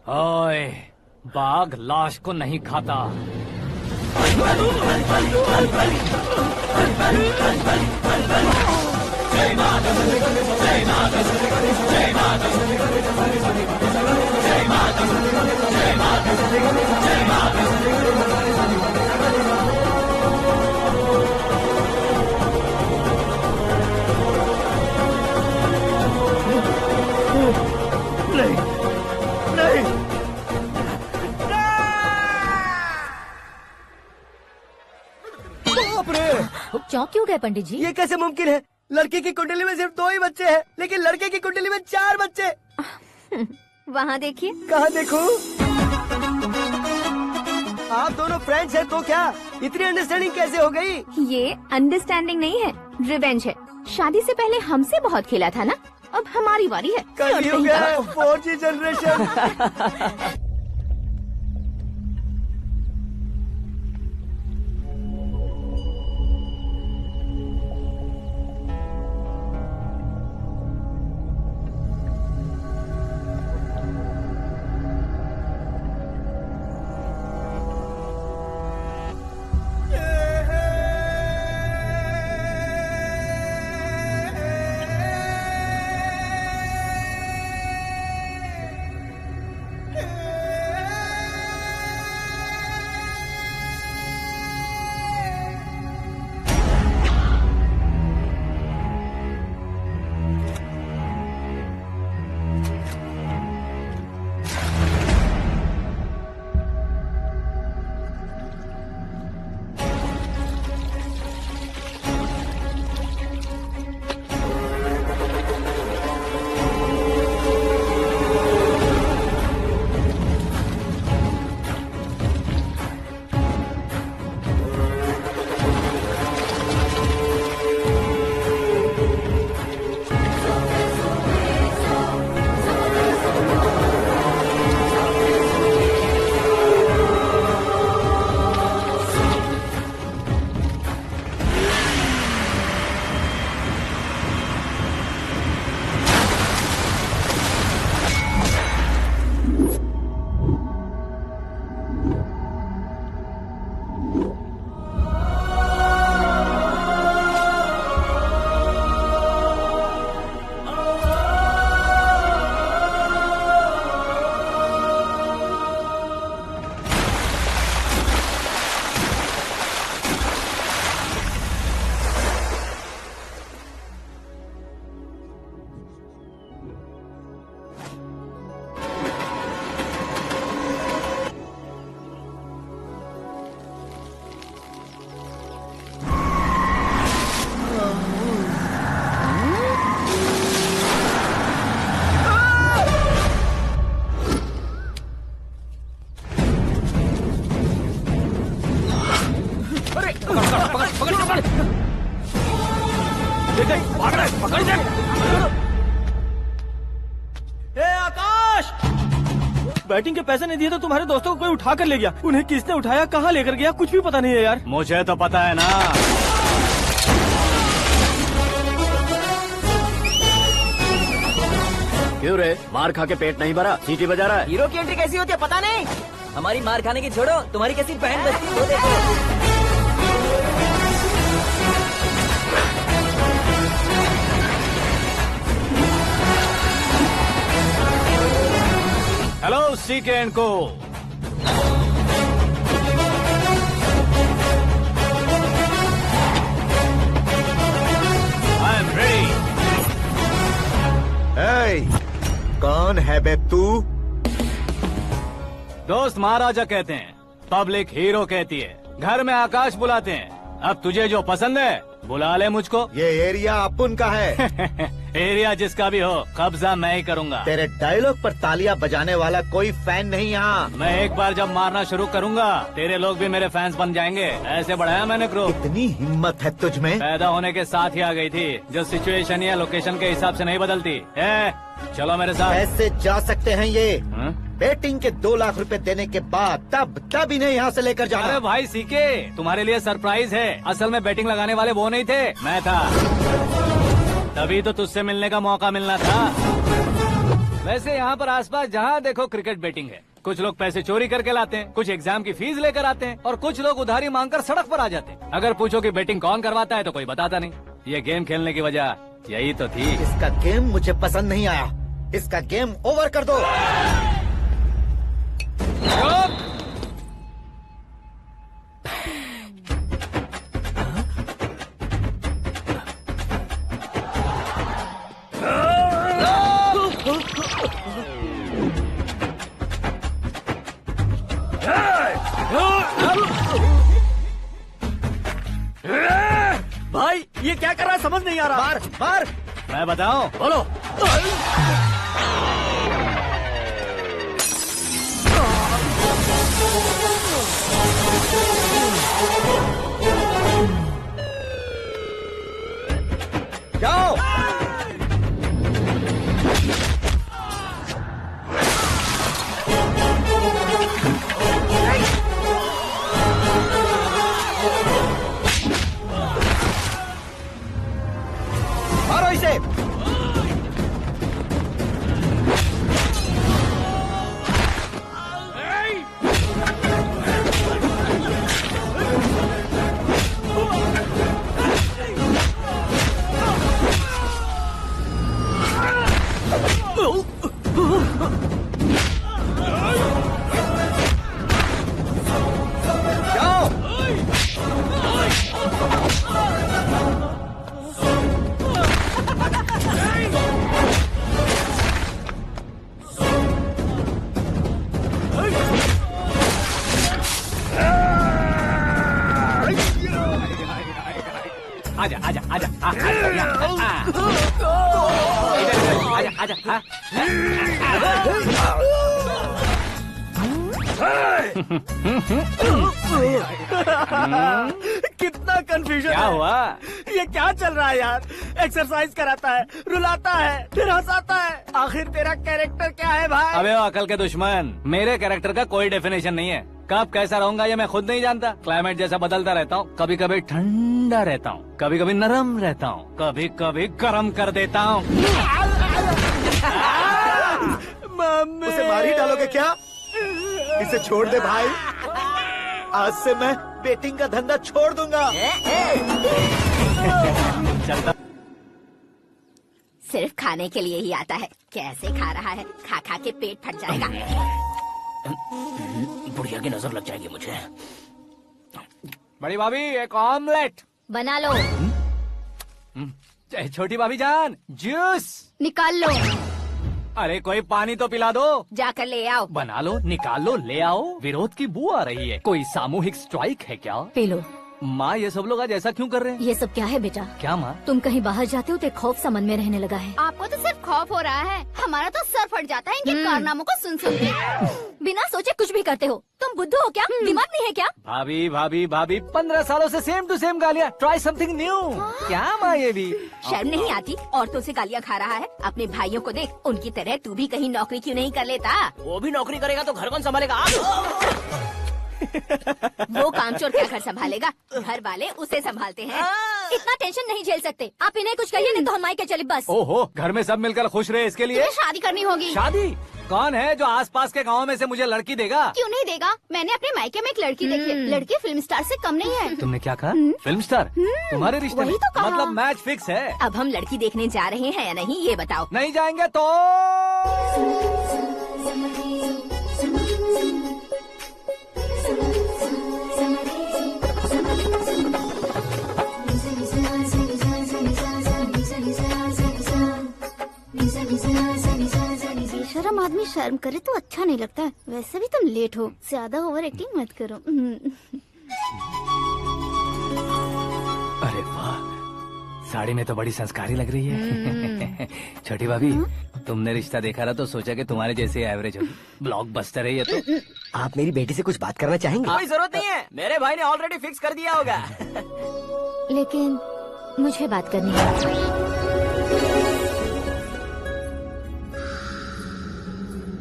S1: ओए, बाघ लाश को नहीं खाता।
S6: चौंक क्यों गए पंडित जी?
S12: ये कैसे मुमकिन है? लड़की की कुंडली में सिर्फ 2 ही बच्चे हैं, लेकिन लड़के की कुंडली में 4 बच्चे।
S6: वहाँ देखिए।
S12: कहाँ देखूं? आप दोनों फ्रेंड्स हैं तो क्या? इतनी अंडरस्टैंडिंग कैसे हो गई?
S6: ये अंडरस्टैंडिंग नहीं है, रिवेंज है। शादी से पहले हमसे बहुत खेला था ना, अब हमारी बारी है।
S12: कलयुग है, 4G जनरेशन।
S2: बैटिंग के पैसे नहीं दिए तो तुम्हारे दोस्तों को कोई उठा कर ले गया। उन्हें किसने उठाया, कहाँ लेकर गया, कुछ भी पता नहीं है यार।
S1: मुझे तो पता है ना।
S9: क्यों रे, मार खा के पेट नहीं भरा, सीटी बजा रहा है?
S12: हीरो की एंट्री कैसी होती है पता नहीं। हमारी मार खाने की छोड़ो, तुम्हारी कैसी बहन बजती है वो देखो।
S1: हेलो सीके एंड को। I am ready.
S7: कौन है बे तू?
S1: दोस्त महाराजा कहते हैं, पब्लिक हीरो कहती है, घर में आकाश बुलाते हैं। अब तुझे जो पसंद है बुला ले मुझको।
S7: ये एरिया अपुन का है।
S1: एरिया जिसका भी हो, कब्जा मैं ही करूंगा।
S7: तेरे डायलॉग पर तालियां बजाने वाला कोई फैन नहीं यहाँ।
S1: मैं एक बार जब मारना शुरू करूंगा, तेरे लोग भी मेरे फैंस बन जाएंगे। ऐसे बढ़ाया मैंने क्रू।
S7: इतनी हिम्मत है तुझ में?
S1: पैदा होने के साथ ही आ गई थी, जो सिचुएशन या लोकेशन के हिसाब से नहीं बदलती है। चलो मेरे साथ।
S7: ऐसे जा सकते हैं ये? बेटिंग के 2 लाख रुपए देने के बाद तब इन्हें यहाँ से लेकर जाना।
S1: अरे भाई सीके, तुम्हारे लिए सरप्राइज है। असल में बैटिंग लगाने वाले वो नहीं थे, मैं था। तभी तो तुझसे मिलने का मौका मिलना था। वैसे यहाँ पर आसपास जहाँ देखो क्रिकेट बैटिंग है। कुछ लोग पैसे चोरी करके लाते हैं, कुछ एग्जाम की फीस लेकर आते हैं, और कुछ लोग उधारी मांगकर सड़क पर आ जाते हैं। अगर पूछो कि बैटिंग कौन करवाता है तो कोई बताता नहीं। ये गेम खेलने की वजह यही तो थी।
S7: इसका गेम मुझे पसंद नहीं आया। इसका गेम ओवर कर दो।
S12: भाई ये क्या कर रहा है समझ नहीं आ रहा।
S7: मार मार।
S1: मैं बताऊं?
S9: बोलो।
S7: जाओ। मारो इसे।
S1: आजा आजा आजा आजा आजा।
S12: कितना कंफ्यूजन
S1: क्या हुआ?
S12: ये क्या चल रहा है यार? एक्सरसाइज कराता है, रुलाता है, फिर हंसाता है। आखिर तेरा कैरेक्टर क्या है भाई?
S1: अबे वो अकल के दुश्मन, मेरे कैरेक्टर का कोई डेफिनेशन नहीं है। कब कैसा रहूंगा ये मैं खुद नहीं जानता। क्लाइमेट जैसा बदलता रहता हूँ। कभी कभी ठंडा रहता हूँ, कभी कभी नरम रहता हूँ, कभी कभी गर्म कर देता हूँ।
S7: उसे मार ही डालोगे क्या? इसे छोड़ दे भाई। आज से मैं बेटिंग का धंधा छोड़ दूंगा।
S1: चलता
S6: सिर्फ खाने के लिए ही आता है। कैसे खा रहा है, खा खा के पेट फट जाएगा।
S9: बुढ़िया की नजर लग जाएगी मुझे।
S1: बड़ी भाभी एक ऑमलेट
S10: बना लो।
S1: छोटी भाभी जान जूस
S10: निकाल लो।
S1: अरे कोई पानी तो पिला दो।
S6: जाकर ले आओ।
S1: बना लो, निकाल लो, ले आओ। विरोध की बू आ रही है। कोई सामूहिक स्ट्राइक है क्या?
S6: P low.
S1: माँ ये सब लोग आज ऐसा क्यों कर रहे हैं?
S13: ये सब क्या है बेटा?
S1: क्या माँ?
S13: तुम कहीं बाहर जाते हो तो एक खौफ सा मन में रहने लगा है।
S10: आपको तो सिर्फ खौफ हो रहा है, हमारा तो सर फट जाता है इनके कारनामों को सुन सुन के।
S13: बिना सोचे कुछ भी करते हो। तुम बुद्धू हो क्या? दिमाग नहीं है क्या?
S1: भाभी भाभी भाभी 15 सालों से सेम टू सेम गालियाँ। Try something new. क्या माँ ये भी?
S6: शर्म नहीं आती? औरतों से गालियाँ खा रहा है। अपने भाइयों को देख, उनकी तरह तू भी कहीं नौकरी क्यों नहीं कर लेता?
S2: वो भी नौकरी करेगा तो घर कौन संभालेगा?
S6: वो कामचोर क्या घर संभालेगा? घर वाले उसे संभालते हैं।
S13: इतना टेंशन नहीं झेल सकते। आप इन्हें कुछ कहिए नहीं तो हम मायके चले बस।
S1: ओहो, घर में सब मिलकर खुश रहे इसके लिए।
S10: तुम्हें शादी करनी होगी।
S1: शादी? कौन है जो आसपास के गाँव में से मुझे लड़की देगा?
S10: क्यों नहीं देगा? मैंने अपने मायके में एक लड़की देखी है। लड़की फिल्म स्टार से कम नहीं है।
S1: तुमने क्या कहा? Film star? तुम्हारे रिश्ते में?
S6: वही तो कहा।
S1: मतलब मैच फिक्स है।
S6: अब हम लड़की देखने जा रहे हैं या नहीं ये बताओ।
S1: नहीं जाएंगे तो
S10: बेशरम आदमी शर्म करे तो अच्छा नहीं लगता है। वैसे भी तुम लेट हो, ज्यादा ओवर एक्टिंग मत करो।
S1: अरे वाह, साड़ी में तो बड़ी संस्कारी लग रही है। छोटी भाभी, तुमने रिश्ता देखा ना तो सोचा कि तुम्हारे जैसे एवरेज होगी। ब्लॉकबस्टर है ये तो।
S4: आप मेरी बेटी से कुछ बात करना चाहेंगे?
S2: कोई जरूरत नहीं है, मेरे भाई ने ऑलरेडी फिक्स कर दिया होगा।
S13: लेकिन मुझे बात करनी है।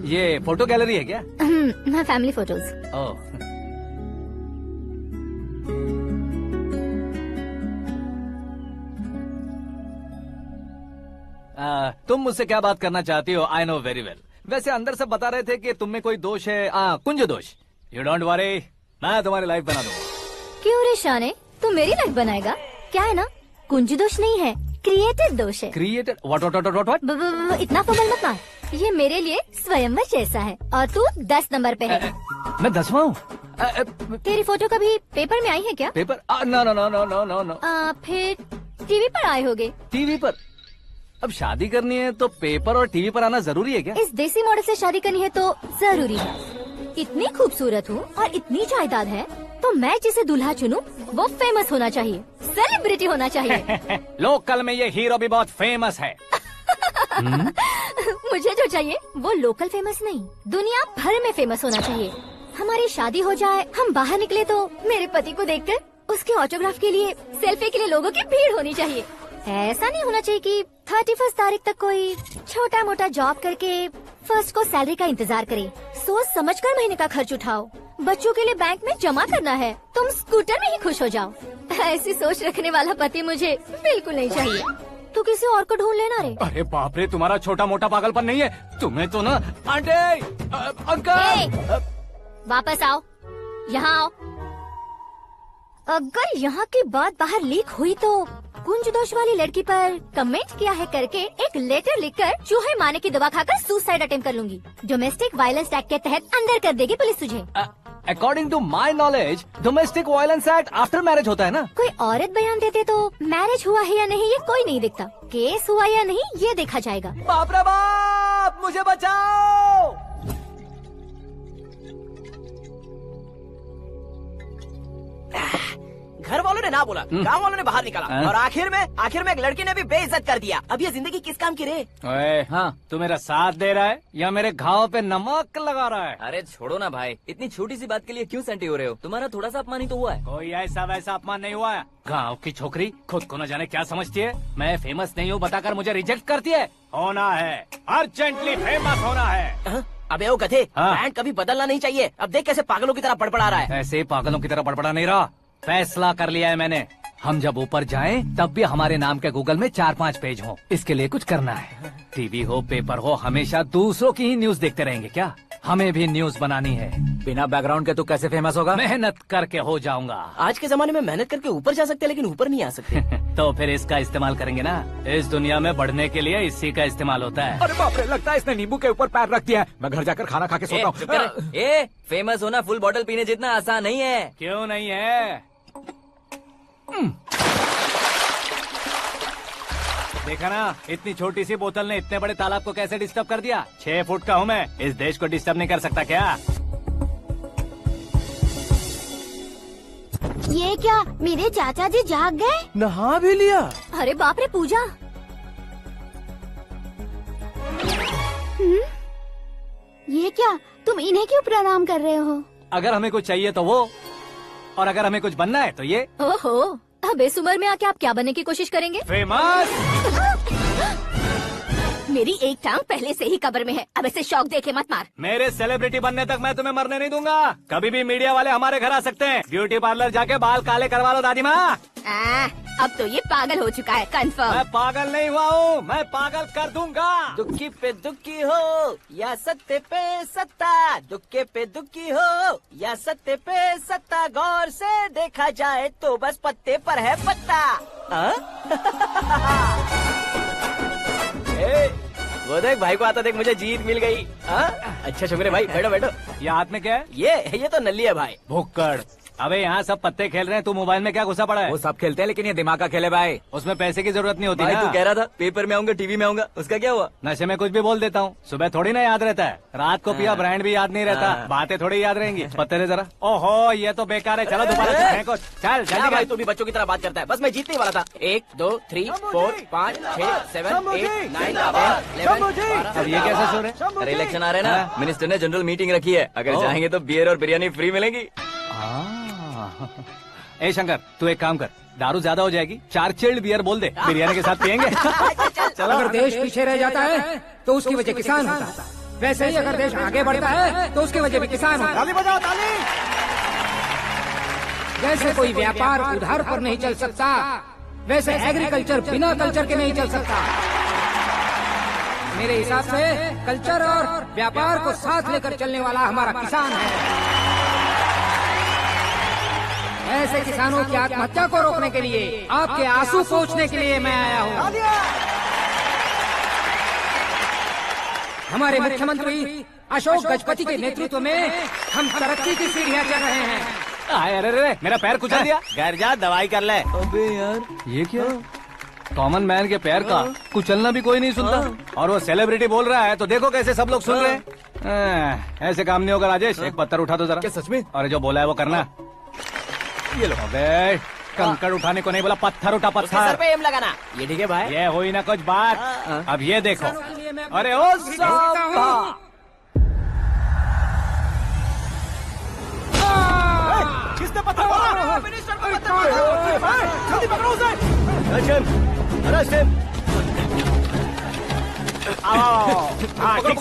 S1: ये फोटो गैलरी है क्या?
S13: मैं फैमिली फोटोज।
S1: ओह, तुम मुझसे क्या बात करना चाहती हो? I know very well. वैसे अंदर से बता रहे थे कि तुम में कोई दोष है, कुंज दोष। यू डोंट वरी, मैं तुम्हारी लाइफ बना दूंगा।
S13: क्यों रे शाने, तू मेरी लाइफ बनाएगा? क्या है ना, कुंज दोष नहीं है, क्रिएटेड दोष है।
S1: क्रिएटेड? व्हाट?
S13: इतना फबल मत मार। ये मेरे लिए स्वयंवर जैसा है और तू 10 नंबर पे है।
S1: मैं 10वां हूँ?
S13: तेरी फोटो कभी पेपर में आई है क्या?
S1: Paper? No no no no no no no.
S13: फिर टीवी पर आए होगे।
S1: टीवी पर? अब शादी करनी है तो पेपर और टीवी पर आना जरूरी है क्या?
S13: इस देसी मॉडल से शादी करनी है तो जरूरी है। इतनी खूबसूरत हूँ और इतनी जायदाद है तो मैं जिसे दूल्हा चुनूं वो फेमस होना चाहिए, सेलिब्रिटी होना चाहिए।
S1: लोकल में ये हीरो भी बहुत फेमस है।
S13: मुझे जो चाहिए वो लोकल फेमस नहीं, दुनिया भर में फेमस होना चाहिए। हमारी शादी हो जाए, हम बाहर निकले तो मेरे पति को देखकर उसके ऑटोग्राफ के लिए, सेल्फी के लिए लोगों की भीड़ होनी चाहिए। ऐसा नहीं होना चाहिए कि 31 तारीख तक कोई छोटा मोटा जॉब करके फर्स्ट को सैलरी का इंतजार करे। सोच समझकर महीने का खर्च उठाओ। बच्चों के लिए बैंक में जमा करना है, तुम स्कूटर में ही खुश हो जाओ। ऐसी सोच रखने वाला पति मुझे बिल्कुल नहीं चाहिए। तू किसी और को ढूंढ लेना रे।
S1: अरे बाप रे, तुम्हारा छोटा मोटा पागलपन नहीं है। तुम्हें तो ना आंटी, अंकल।
S13: वापस आओ, यहाँ आओ। अगर यहाँ की बात बाहर लीक हुई तो कुंज दोष वाली लड़की पर कमेंट किया है करके एक लेटर लिखकर चूहे मारने की दवा खाकर सुसाइड अटेम्प्ट कर लूंगी। डोमेस्टिक वायलेंस एक्ट के तहत अंदर कर देगी पुलिस तुझे।
S1: According to my knowledge domestic violence act after marriage होता है ना?
S13: कोई औरत बयान देते तो मैरिज हुआ है या नहीं ये कोई नहीं दिखता, केस हुआ या नहीं ये देखा जाएगा।
S1: बाप रे बाप, मुझे बचाओ।
S2: घर वालों ने ना बोला, गांव वालों ने बाहर निकाला और आखिर में एक लड़की ने भी बेइज्जत कर दिया। अब ये जिंदगी किस काम की रे?
S1: ओए, हाँ, तू मेरा साथ दे रहा है या मेरे घाव पे नमक लगा रहा है?
S11: अरे छोड़ो ना भाई, इतनी छोटी सी बात के लिए क्यों सेंटी हो रहे हो? तुम्हारा थोड़ा सा अपमान ही तो हुआ है।
S1: कोई ऐसा वैसा अपमान नहीं हुआ है। गाँव की छोकरी खुद को न जाने क्या समझती है। मैं फेमस नहीं हूँ बताकर मुझे रिजेक्ट करती है। होना है, अर्जेंटली फेमस होना है।
S2: अबे ओ गधे, ब्रांड कभी बदलना नहीं चाहिए। अब देख कैसे पागलों की तरह बड़बड़ा रहा है।
S1: ऐसे पागलों की तरह बड़बड़ा नहीं रहा, फैसला कर लिया है मैंने। हम जब ऊपर जाएं तब भी हमारे नाम के गूगल में 4-5 पेज हो। इसके लिए कुछ करना है। टीवी हो, पेपर हो, हमेशा दूसरों की ही न्यूज देखते रहेंगे क्या? हमें भी न्यूज बनानी है।
S11: बिना बैकग्राउंड के तू कैसे फेमस होगा?
S1: मेहनत करके हो जाऊंगा।
S2: आज के जमाने में मेहनत करके ऊपर जा सकते हैं लेकिन ऊपर नहीं आ सकते।
S1: तो फिर इसका इस्तेमाल करेंगे ना। इस दुनिया में बढ़ने के लिए इसी का इस्तेमाल होता है।
S11: अरे बाप रे, लगता है इसने नींबू के ऊपर पैर रख दिया है। मैं घर जाकर खाना खा के सोता हूँ।
S2: फेमस होना फुल बॉटल पीने जितना आसान नहीं है।
S1: क्यों नहीं है? देखा ना, इतनी छोटी सी बोतल ने इतने बड़े तालाब को कैसे डिस्टर्ब कर दिया। 6 फुट का हूँ मैं, इस देश को डिस्टर्ब नहीं कर सकता क्या?
S13: ये क्या, मेरे चाचा जी जाग गए?
S2: नहा भी लिया?
S13: अरे बाप रे पूजा। ये क्या, तुम इन्हें क्यों प्रणाम कर रहे हो?
S1: अगर हमें कुछ चाहिए तो वो, और अगर हमें कुछ बनना है तो ये।
S13: ओहो, अब इस उम्र में आके आप क्या बनने की कोशिश करेंगे?
S1: फेमस।
S13: मेरी एक टांग पहले से ही कब्र में है, अब ऐसे शौक देखे मत मार।
S1: मेरे सेलिब्रिटी बनने तक मैं तुम्हें मरने नहीं दूंगा। कभी भी मीडिया वाले हमारे घर आ सकते हैं। ब्यूटी पार्लर जाके बाल काले करवा लो दादी माँ।
S13: अब तो ये पागल हो चुका है, कंफर्म।
S1: मैं पागल नहीं हुआ हूँ, मैं पागल कर दूंगा।
S2: दुखी पे दुखी हो या सत्य पे सत्ता, दुखे पे दुखी हो या सत्य पे सत्ता, गौर से देखा जाए तो बस पत्ते पर है पत्ता। वो देख भाई को आता देख, मुझे जीत मिल गई। अच्छा शुक्र है भाई, बैठो बैठो।
S1: ये हाथ में क्या है?
S2: ये तो नल्ली है भाई।
S1: भुक्कड़। अबे यहाँ सब पत्ते खेल रहे हैं, तू मोबाइल में क्या घुसा पड़ा है?
S11: वो सब खेलते हैं लेकिन ये दिमाग का खेल है भाई।
S1: उसमें पैसे की जरूरत नहीं होती
S11: भाई
S1: ना।
S11: तू कह रहा था पेपर में आऊंगा, टीवी में आऊंगा, उसका क्या हुआ?
S1: नशे में कुछ भी बोल देता हूँ, सुबह थोड़ी ना याद रहता है। रात को पिया ब्रांड भी याद नहीं रहता, बातें थोड़ी याद रहेंगी। पत्ते दे जरा। ओहो ये तो बेकार है, चलो दोबारा फेंको। चल जल्दी
S2: भाई, तू भी बच्चों की तरह बात करता है। बस मैं जीतने वाला था। 1 2 3 4 5 6 7 8 9 10 11
S1: अब ये कैसे सो रहे?
S11: अरे इलेक्शन आ रहे हैं ना, मिनिस्टर ने जनरल मीटिंग रखी है, अगर जाएंगे तो बियर और बिरयानी फ्री मिलेगी।
S1: ए शंकर, तू एक काम कर, दारू ज्यादा हो जाएगी, 4 चिल्ड बियर बोल दे, बिरयानी के साथ पियेंगे।
S12: चलो। अगर देश पीछे रह जाता है तो उसकी वजह किसान होता है, वैसे ही अगर देश आगे बढ़ता है तो उसकी वजह भी किसान होता है। ताली बजाओ ताली। जैसे कोई व्यापार उधार पर नहीं चल सकता, वैसे एग्रीकल्चर बिना कल्चर के नहीं चल सकता। मेरे हिसाब से कल्चर और व्यापार को साथ लेकर चलने वाला हमारा किसान है। ऐसे किसानों की आत्महत्या को रोकने के लिए, आपके आंसू पोंछने के लिए मैं आया हूँ। हमारे मुख्यमंत्री अशोक गजपति के नेतृत्व में हम तरक्की की सीढ़ियाँ चढ़ रहे हैं।
S1: अरे अरे मेरा पैर कुचल दिया।
S2: घर जा दवाई कर ले।
S11: अबे यार
S1: ये क्या? कॉमन मैन के पैर का कुचलना भी कोई नहीं सुनता, और वो सेलिब्रिटी बोल रहा है तो देखो कैसे सब लोग सुन रहे हैं। ऐसे काम नहीं होगा राजेश, एक पत्थर उठा दो जरा।
S11: क्या सच में?
S1: और जो बोला है वो करना। ये लो। अबे कंकड़ उठाने को नहीं बोला, पत्थर उठा,
S2: सर
S1: पत्थर।
S2: पे एम लगाना। ये ठीक है भाई।
S1: ये हुई ना कुछ बात। अब ये देखो। अरे ओ साहब,
S12: किसने पत्थर मारा? मिनिस्टर को पत्थर मारा। जल्दी पकड़ो उसे।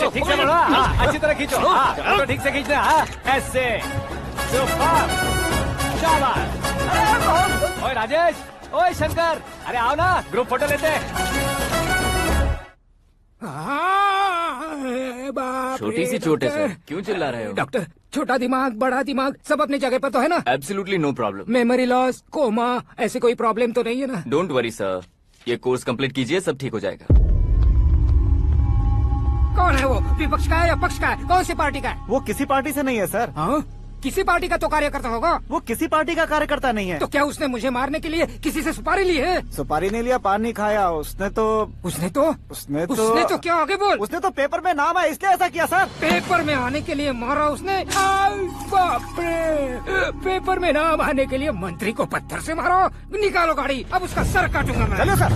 S1: ठीक से बढ़ो, अच्छी तरह खींचो। तो ठीक से खींचना, ऐसे। सुपर, शाबाश। ओए राजेश, ओए शंकर, अरे आओ ना, ग्रुप फोटो लेते हैं।
S11: छोटी सी चोट है सर, क्यों चिल्ला रहे हो?
S12: डॉक्टर, छोटा दिमाग बड़ा दिमाग सब अपनी जगह पर तो है ना?
S11: Absolutely no problem.
S12: Memory loss, coma, ऐसी कोई प्रॉब्लम तो नहीं है ना?
S11: डोंट वरी सर, ये कोर्स कंप्लीट कीजिए, सब ठीक हो जाएगा।
S12: कौन है वो? विपक्ष का है या पक्ष का है? कौन सी पार्टी का है?
S8: वो किसी पार्टी से नहीं है सर।
S12: हाँ? किसी पार्टी का तो कार्यकर्ता होगा।
S8: वो किसी पार्टी का कार्यकर्ता नहीं है।
S12: तो क्या उसने मुझे मारने के लिए किसी से सुपारी ली है?
S8: सुपारी नहीं लिया, पान नहीं खाया। उसने तो
S12: क्या आगे बोल?
S8: उसने तो पेपर में नाम है इसलिए ऐसा किया सर।
S12: पेपर में आने के लिए मारा उसने? बाप रे, पेपर में नाम आने के लिए मंत्री को पत्थर से मारो? निकालो गाड़ी, अब उसका सर काटूंगा मैं।
S8: चलो सर।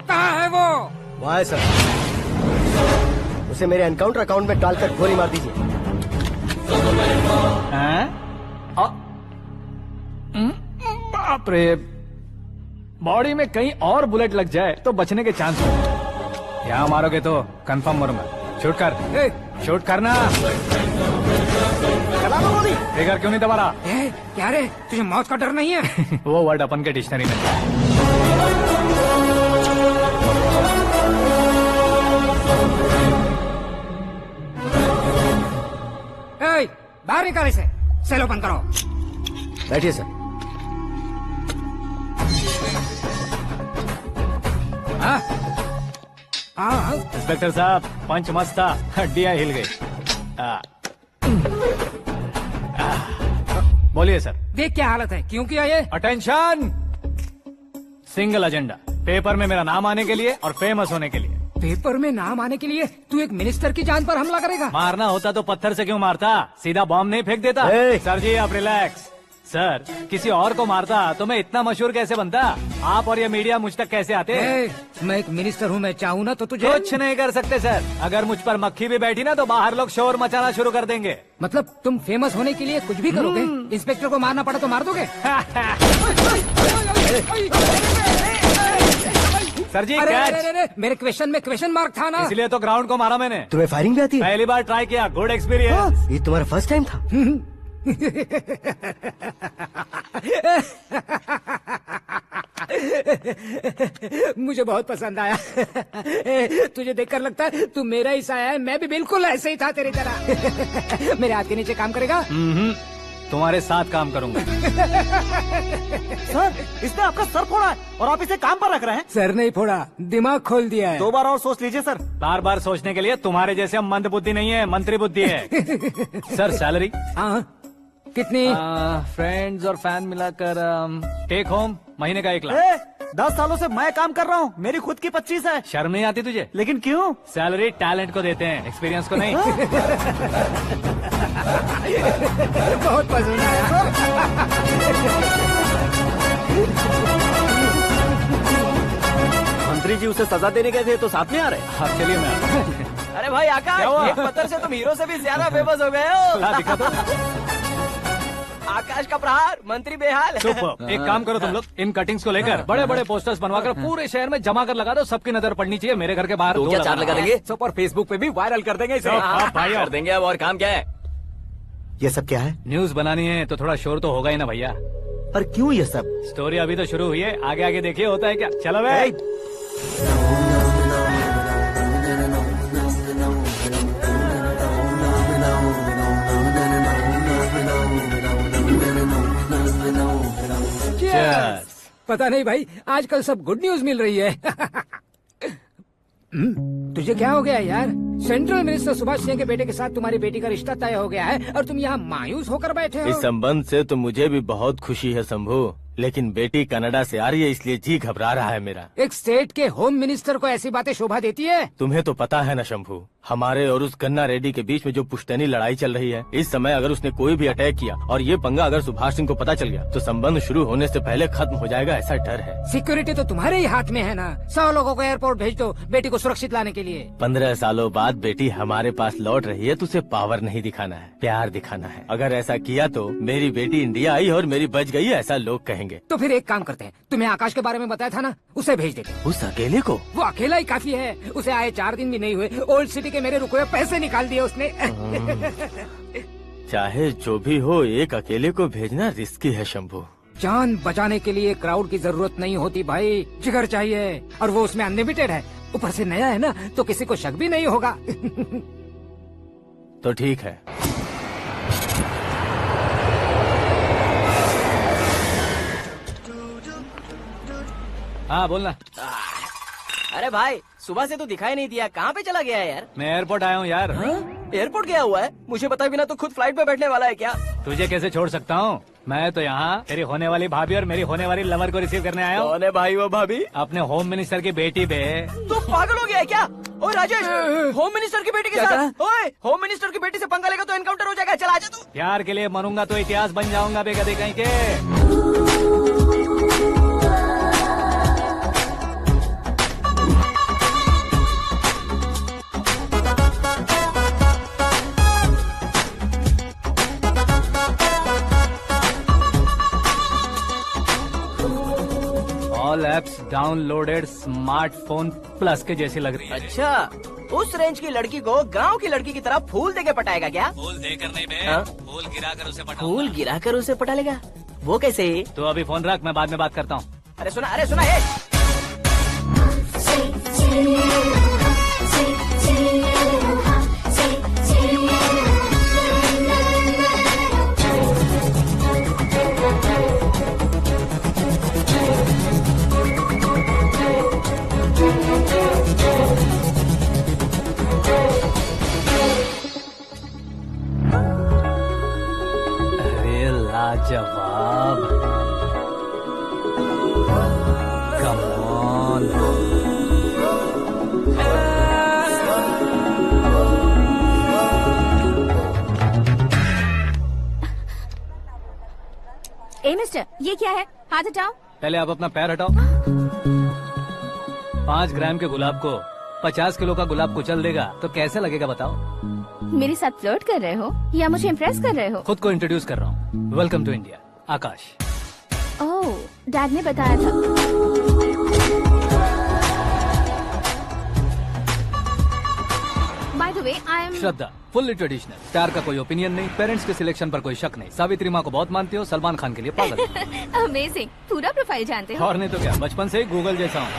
S12: कहाँ है वो?
S5: वहाँ है सर, उसे मेरे एनकाउंटर अकाउंट में डालकर गोली मार दीजिए।
S1: बाप रे, बॉडी में कहीं और बुलेट लग जाए तो बचने के चांस हो। यहाँ मारोगे तो कंफर्म मरूंगा। शूट कर, शूट करना। फिगर क्यों नहीं दबा रहा?
S12: क्या रे, तुझे मौत का डर नहीं है?
S1: वो वर्ड अपन के डिक्शनरी में।
S12: बाहर निकाल इसे, सेल ओपन करो।
S5: बैठिए सर।
S1: इंस्पेक्टर साहब, पंच मस्त था, हड्डियां हिल गई। बोलिए सर।
S12: देख क्या हालत है, क्यों किया ये?
S1: अटेंशन, सिंगल एजेंडा, पेपर में मेरा नाम आने के लिए और फेमस होने के लिए।
S12: पेपर में नाम आने के लिए तू एक मिनिस्टर की जान पर हमला करेगा?
S1: मारना होता तो पत्थर से क्यों मारता, सीधा बॉम्ब नहीं फेंक देता। सर जी आप रिलैक्स। सर किसी और को मारता तो मैं इतना मशहूर कैसे बनता? आप और ये मीडिया मुझ तक कैसे आते?
S12: मैं एक मिनिस्टर हूँ, मैं चाहूँ ना तो तुझे
S1: कुछ नहीं कर सकते सर। अगर मुझ पर मक्खी भी बैठी ना तो बाहर लोग शोर मचाना शुरू कर देंगे।
S12: मतलब तुम फेमस होने के लिए कुछ भी करोगे? इंस्पेक्टर को मारना पड़ा तो मार दोगे?
S1: सर जी
S12: अरे, मेरे क्वेश्चन में क्वेश्चन मार्क था ना,
S1: इसलिए तो ग्राउंड को मारा मैंने।
S5: तुम्हें फायरिंग भी आती है?
S1: पहली बार ट्राई किया, गुड एक्सपीरियंस।
S5: ये तुम्हारा फर्स्ट टाइम था?
S12: मुझे बहुत पसंद आया। तुझे देखकर लगता है तू मेरा ही साया है। मैं भी बिल्कुल ऐसे ही था तेरी तरह। मेरे हाथ के नीचे काम करेगा?
S1: तुम्हारे साथ काम करूंगा।
S8: सर इसने आपका सर फोड़ा है और आप इसे काम पर रख रहे हैं।
S12: सर नहीं फोड़ा, दिमाग खोल दिया है।
S8: 2 बार और सोच लीजिए सर।
S1: बार बार सोचने के लिए तुम्हारे जैसे मंद बुद्धि नहीं है, मंत्री बुद्धि है। सर सैलरी
S12: कितनी?
S1: फ्रेंड्स और फैन मिलाकर टेक होम महीने का 1 लाख।
S8: 10 सालों से मैं काम कर रहा हूँ, मेरी खुद की 25 है।
S1: शर्म नहीं आती तुझे?
S8: लेकिन क्यों?
S1: सैलरी टैलेंट को देते हैं, एक्सपीरियंस को नहीं।
S12: बहुत पसंद आया।
S9: मंत्री जी उसे सजा देने गए थे तो साथ में आ रहे।
S1: हाँ चलिए मैं।
S2: अरे भाई आकाश, एक पत्थर से तुम हीरो से भी ज्यादा फेमस हो गए हो।
S1: दिखा दो।
S2: आकाश का प्रहार, मंत्री बेहाल।
S1: सुपर। एक काम करो तुम लोग, इन कटिंग्स को लेकर बड़े बड़े पोस्टर्स बनवाकर पूरे शहर में जमा कर लगा दो। सबकी नजर पड़नी चाहिए। मेरे घर के बाहर
S11: तो क्या 4 लगा देंगे?
S1: सब और फेसबुक पे भी वायरल कर देंगे इसे।
S11: भाई कर देंगे। अब और काम क्या है?
S7: ये सब क्या है?
S1: न्यूज बनानी है तो थोड़ा शोर तो होगा ही ना भैया।
S7: पर क्यों ये सब?
S1: स्टोरी अभी तो शुरू हुई है, आगे आगे देखिए होता है क्या। चलो भाई।
S12: पता नहीं भाई, आजकल सब गुड न्यूज मिल रही है। तुझे क्या हो गया यार? सेंट्रल मिनिस्टर सुभाष सिंह के बेटे के साथ तुम्हारी बेटी का रिश्ता तय हो गया है और तुम यहाँ मायूस होकर बैठे हो।
S9: इस संबंध से तो मुझे भी बहुत खुशी है शंभू, लेकिन बेटी कनाडा से आ रही है इसलिए जी घबरा रहा है मेरा।
S12: एक स्टेट के होम मिनिस्टर को ऐसी बातें शोभा देती है?
S9: तुम्हें तो पता है ना शंभू, हमारे और उस गन्ना रेड्डी के बीच में जो पुश्तैनी लड़ाई चल रही है। इस समय अगर उसने कोई भी अटैक किया और ये पंगा अगर सुभाष सिंह को पता चल गया तो संबंध शुरू होने से पहले खत्म हो जाएगा, ऐसा डर है।
S12: सिक्योरिटी तो तुम्हारे ही हाथ में है ना। 100 लोगों को एयरपोर्ट भेज दो बेटी को सुरक्षित लाने के लिए।
S9: 15 सालों बाद बेटी हमारे पास लौट रही है तो उसे पावर नहीं दिखाना है, प्यार दिखाना है। अगर ऐसा किया तो मेरी बेटी इंडिया आई और मेरी बच गई, ऐसा लोग कहेंगे।
S12: तो फिर एक काम करते हैं, तुम्हें आकाश के बारे में बताया था ना, उसे भेज देते।
S9: उस अकेले को?
S12: वो अकेला ही काफी है। उसे आए 4 दिन भी नहीं हुए, ओल्ड सिटी के मेरे रुके हुए पैसे निकाल दिए उसने।
S9: चाहे जो भी हो, एक अकेले को भेजना रिस्की है शंभू।
S12: जान बचाने के लिए क्राउड की जरूरत नहीं होती भाई, जिगर चाहिए, और वो उसमें अनलिमिटेड है। ऊपर से नया है ना तो किसी को शक भी नहीं होगा।
S9: तो ठीक है।
S1: हाँ बोलना।
S2: अरे भाई सुबह से तो दिखाई नहीं दिया, कहाँ पे चला गया है यार?
S1: मैं एयरपोर्ट आया हूँ यार।
S2: एयरपोर्ट गया हुआ है? मुझे बताए बिना तो खुद फ्लाइट पे बैठने वाला है क्या?
S1: तुझे कैसे छोड़ सकता हूँ? मैं तो यहाँ तेरी होने वाली भाभी और मेरी होने वाली लवर को रिसीव करने आया हूँ।
S11: कौन है भाई वो भाभी?
S1: अपने होम मिनिस्टर की बेटी पे।
S2: तो पागल हो गया है क्या? ओए राजेश, होम मिनिस्टर की बेटी के साथ? ओए होम मिनिस्टर की बेटी से पंगा लेगा तो एनकाउंटर हो जाएगा। चल आजा तू।
S1: प्यार के लिए मरूंगा तो इतिहास बन जाऊंगा बेगदे कहीं के। All apps downloaded smartphone plus के जैसी लग रही है।
S2: अच्छा, उस रेंज की लड़की को गांव की लड़की की तरह फूल देके पटाएगा क्या?
S1: फूल देकर नहीं बे,
S2: हाँ?
S1: फूल गिराकर उसे पटा।
S2: फूल गिराकर उसे पटा लेगा? वो कैसे?
S1: तो अभी फोन रख, मैं बाद में बात करता हूँ।
S2: अरे सुना है।
S1: लाजवाब, कम ऑन,
S6: ए मिस्टर, ये क्या है? हाथ हटाओ।
S1: पहले आप अपना पैर हटाओ। 5 ग्राम के गुलाब को 50 किलो का गुलाब कुचल देगा तो कैसे लगेगा बताओ?
S6: मेरे साथ फ्लर्ट कर रहे हो या मुझे इम्प्रेस कर रहे हो?
S1: खुद को इंट्रोड्यूस कर रहा हूँ। Welcome to India, Akash.
S6: Oh, dad ने बताया था। By the way, I am
S1: Shraddha, fully traditional. प्यार का कोई ओपिनियन नहीं, पेरेंट्स के सिलेक्शन पर कोई शक नहीं। सावित्री माँ को बहुत मानती हो, सलमान खान के लिए पागल।
S6: अमेजिंग, पूरा प्रोफाइल जानते हो।
S1: और नहीं तो क्या, बचपन से ही गूगल जैसा हूँ।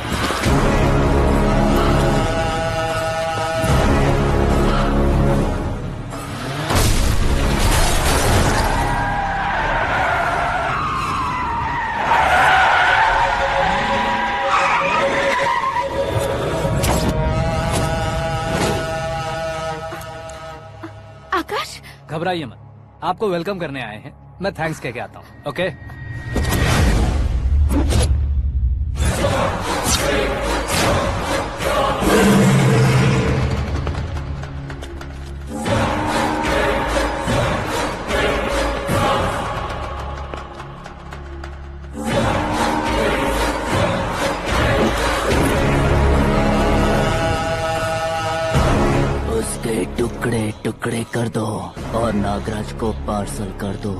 S6: आकाश,
S1: घबराइए मत, आपको वेलकम करने आए हैं। मैं थैंक्स कह के आता हूँ। ओके?
S11: उसके टुकड़े टुकड़े कर दो और नागराज को पार्सल कर दो।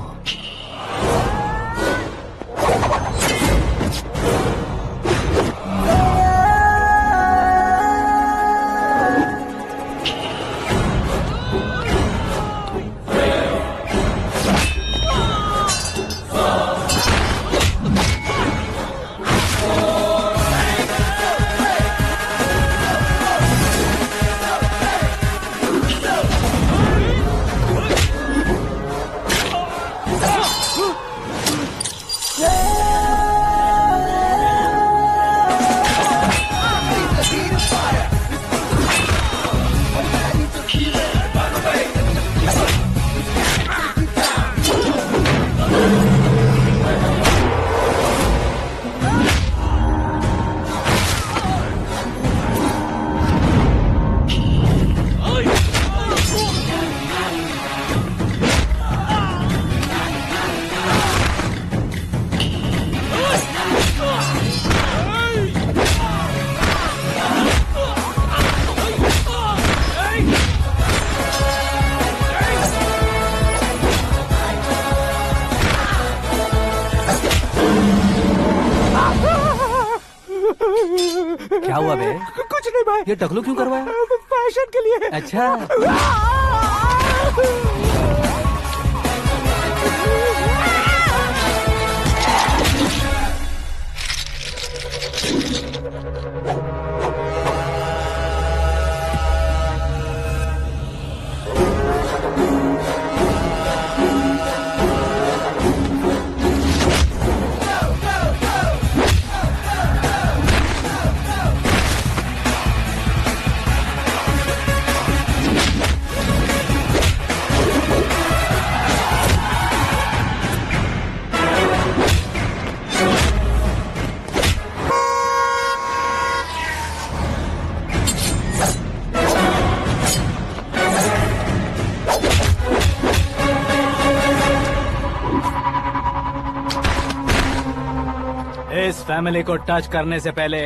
S1: क्या हुआ बे?
S3: कुछ नहीं भाई।
S1: ये टकलू क्यों करवाया?
S3: फैशन के लिए।
S1: अच्छा। इस फैमिली को टच करने से पहले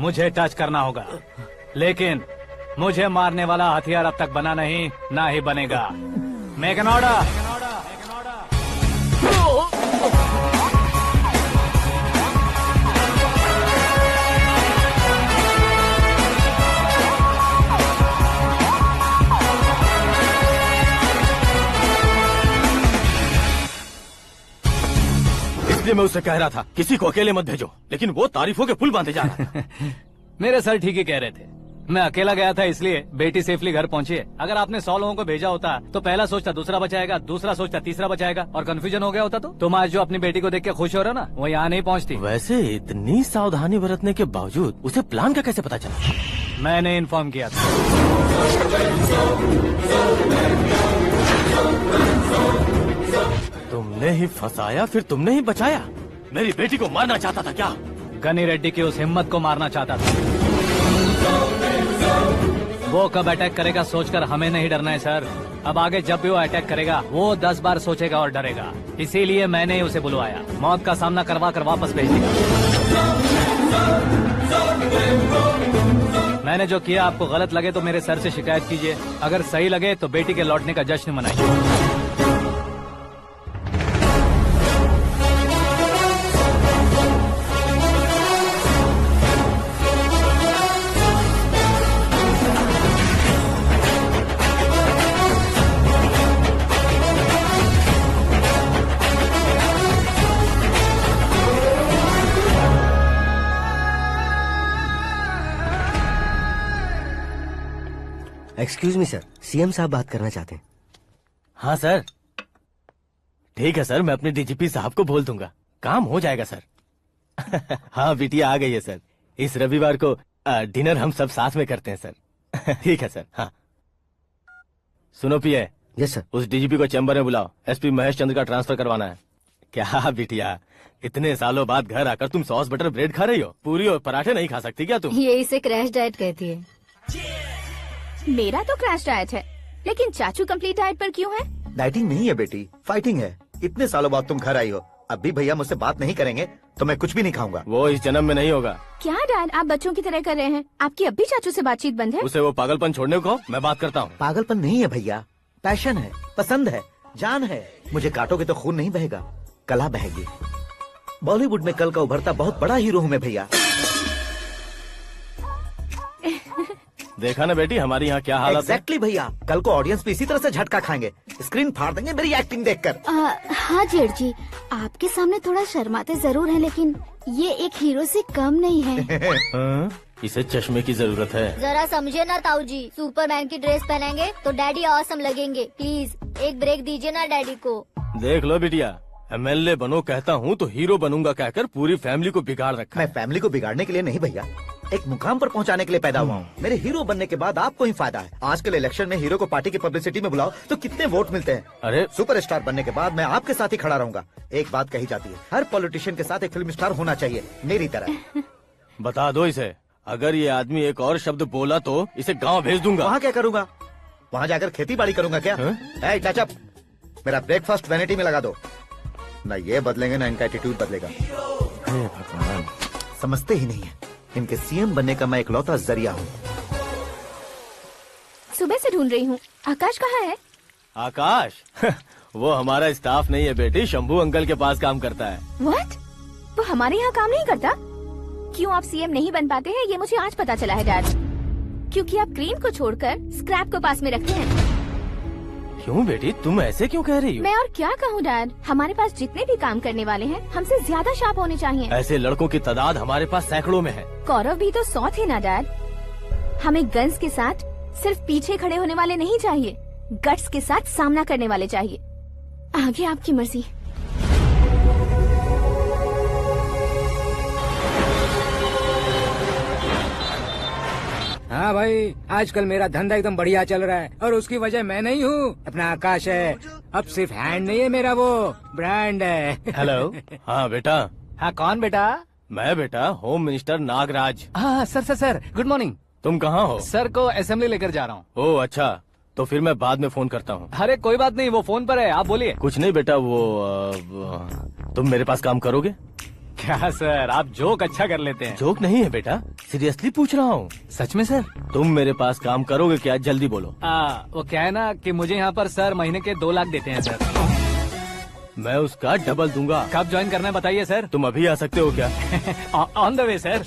S1: मुझे टच करना होगा, लेकिन मुझे मारने वाला हथियार अब तक बना नहीं, ना ही बनेगा। Make an order.
S9: इसलिए मैं उससे कह रहा था किसी को अकेले मत भेजो, लेकिन वो तारीफों के पुल बांधे जा रहा था।
S1: मेरे सर ठीक ही कह रहे थे। मैं अकेला गया था इसलिए बेटी सेफली घर पहुंची है। अगर आपने 100 लोगों को भेजा होता तो पहला सोचता दूसरा बचाएगा, दूसरा सोचता तीसरा बचाएगा, और कंफ्यूजन हो गया होता। तो तुम आज जो अपनी बेटी को देख के खुश हो रहे हो ना, वो यहाँ नहीं पहुँचती।
S9: वैसे इतनी सावधानी बरतने के बावजूद उसे प्लान का कैसे पता चला?
S1: मैंने इन्फॉर्म किया था।
S9: तुमने ही फंसाया, फिर तुमने ही बचाया। मेरी बेटी को मारना चाहता था क्या?
S1: गनी रेड्डी की उस हिम्मत को मारना चाहता था। वो कब अटैक करेगा सोचकर हमें नहीं डरना है सर। अब आगे जब भी वो अटैक करेगा वो 10 बार सोचेगा और डरेगा। इसीलिए मैंने उसे बुलवाया। मौत का सामना करवा कर वापस भेज दिया। मैंने जो किया आपको गलत लगे तो मेरे सर से शिकायत कीजिए, अगर सही लगे तो बेटी के लौटने का जश्न मनाइए।
S5: एक्सक्यूज मी सर, सीएम साहब बात करना चाहते हैं।
S9: हाँ सर, ठीक है सर, मैं अपने डीजीपी साहब को बोल दूंगा, काम हो जाएगा सर। हाँ बिटिया आ गई है सर। इस रविवार को डिनर हम सब साथ में करते हैं सर। ठीक है सर। हाँ सुनो पिए।
S5: Yes sir.
S9: उस डीजीपी को चैम्बर में बुलाओ, एसपी महेश चंद्र का ट्रांसफर करवाना है। क्या बिटिया, इतने सालों बाद घर आकर तुम सॉस बटर ब्रेड खा रही हो? पूरी और पराठे नहीं खा सकती क्या तुम?
S6: ये इसे क्रैश डाइट कहती है। मेरा तो क्रैश डाइट है, लेकिन चाचू कंप्लीट डाइट पर क्यों है?
S7: डाइटिंग नहीं है बेटी, फाइटिंग है। इतने सालों बाद तुम घर आई हो, अब भी भैया मुझसे बात नहीं करेंगे तो मैं कुछ भी नहीं खाऊंगा।
S9: वो इस जन्म में नहीं होगा।
S6: क्या डैड, आप बच्चों की तरह कर रहे हैं? आपकी अब भी चाचू से बातचीत बंद है?
S9: उसे वो पागलपन छोड़ने को, मैं बात करता हूँ।
S7: पागलपन नहीं है भैया, पैशन है, पसंद है, जान है। मुझे काटोगे तो खून नहीं बहेगा, कला बहेगी। बॉलीवुड में कल का उभरता बहुत बड़ा हीरो हूँ मैं भैया।
S9: देखा ना बेटी हमारी यहाँ क्या हालत है।
S7: एग्जैक्टली भैया, कल को ऑडियंस भी इसी तरह से झटका खाएंगे, स्क्रीन फाड़ देंगे मेरी एक्टिंग देखकर।
S13: हाँ जेठ जी, आपके सामने थोड़ा शर्माते जरूर हैं, लेकिन ये एक हीरो से कम नहीं है।
S9: इसे चश्मे की जरूरत है।
S13: जरा समझे ना ताऊ जी, सुपरमैन की ड्रेस पहनेंगे तो डैडी ऑसम लगेंगे। प्लीज एक ब्रेक दीजिए ना डैडी को।
S9: देख लो बिटिया, एमएलए बनो कहता हूँ तो हीरो बनूंगा कहकर पूरी फैमिली को बिगाड़ रखा।
S7: मैं फैमिली को बिगाड़ने के लिए नहीं भैया, एक मुकाम पर पहुंचाने के लिए पैदा हुआ हूँ। मेरे हीरो बनने के बाद आपको ही फायदा है। आजकल इलेक्शन में हीरो को पार्टी की पब्लिसिटी में बुलाओ तो कितने वोट मिलते हैं।
S9: अरे
S7: सुपरस्टार बनने के बाद मैं आपके साथ ही खड़ा रहूंगा। एक बात कही जाती है, हर पॉलिटिशियन के साथ एक फिल्म स्टार होना चाहिए, मेरी तरह।
S9: बता दो इसे, अगर ये आदमी एक और शब्द बोला तो इसे गाँव भेज दूंगा।
S7: वहाँ क्या करूंगा? वहाँ जाकर खेती बाड़ी करूंगा क्या? टचअप, मेरा ब्रेकफास्ट वैनिटी में लगा दो। न ये बदलेंगे न इनका एटीट्यूड बदलेगा।
S9: भगवान,
S7: समझते ही नहीं है, इनके सीएम बनने का मैं इकलौता जरिया हूँ।
S6: सुबह से ढूंढ रही हूँ, आकाश कहाँ है?
S9: आकाश? वो हमारा स्टाफ नहीं है बेटी, शंभू अंकल के पास काम करता है।
S6: व्हाट? वो हमारे यहाँ काम नहीं करता? क्यों आप सीएम नहीं बन पाते हैं ये मुझे आज पता चला है डैड। क्योंकि आप क्रीम को छोड़कर स्क्रैप को पास में रखते हैं।
S9: क्यों बेटी, तुम ऐसे क्यों कह रही हो?
S6: मैं और क्या कहूँ डैड, हमारे पास जितने भी काम करने वाले हैं हमसे ज्यादा शार्प होने चाहिए।
S9: ऐसे लड़कों की तादाद हमारे पास सैकड़ों में है।
S6: कौरव भी तो 100 थे ना डैड। हमें गन्स के साथ सिर्फ पीछे खड़े होने वाले नहीं चाहिए, गट्स के साथ सामना करने वाले चाहिए। आगे आपकी मर्जी।
S12: हाँ भाई, आजकल मेरा धंधा एकदम बढ़िया चल रहा है और उसकी वजह मैं नहीं हूँ, अपना आकाश है। अब सिर्फ हैंड नहीं है मेरा, वो ब्रांड है।
S9: हेलो। हाँ बेटा।
S1: हाँ कौन बेटा?
S9: मैं बेटा होम मिनिस्टर नागराज।
S1: हाँ सर गुड मॉर्निंग।
S9: तुम कहाँ हो?
S1: सर को असेंबली लेकर जा रहा हूँ।
S9: ओह अच्छा, तो फिर मैं बाद में फोन करता हूँ।
S1: अरे कोई बात नहीं, वो फोन पर है, आप बोलिए।
S9: कुछ नहीं बेटा, तुम मेरे पास काम करोगे?
S1: क्या सर, आप जोक अच्छा कर लेते हैं।
S9: जोक नहीं है बेटा, सीरियसली पूछ रहा हूँ।
S1: सच में सर?
S9: तुम मेरे पास काम करोगे क्या? जल्दी बोलो।
S1: वो क्या है ना कि मुझे यहाँ पर सर महीने के 2 लाख देते हैं सर।
S9: मैं उसका डबल दूंगा।
S1: कब ज्वाइन करना है बताइए सर।
S9: तुम अभी आ सकते हो क्या?
S1: On the way sir.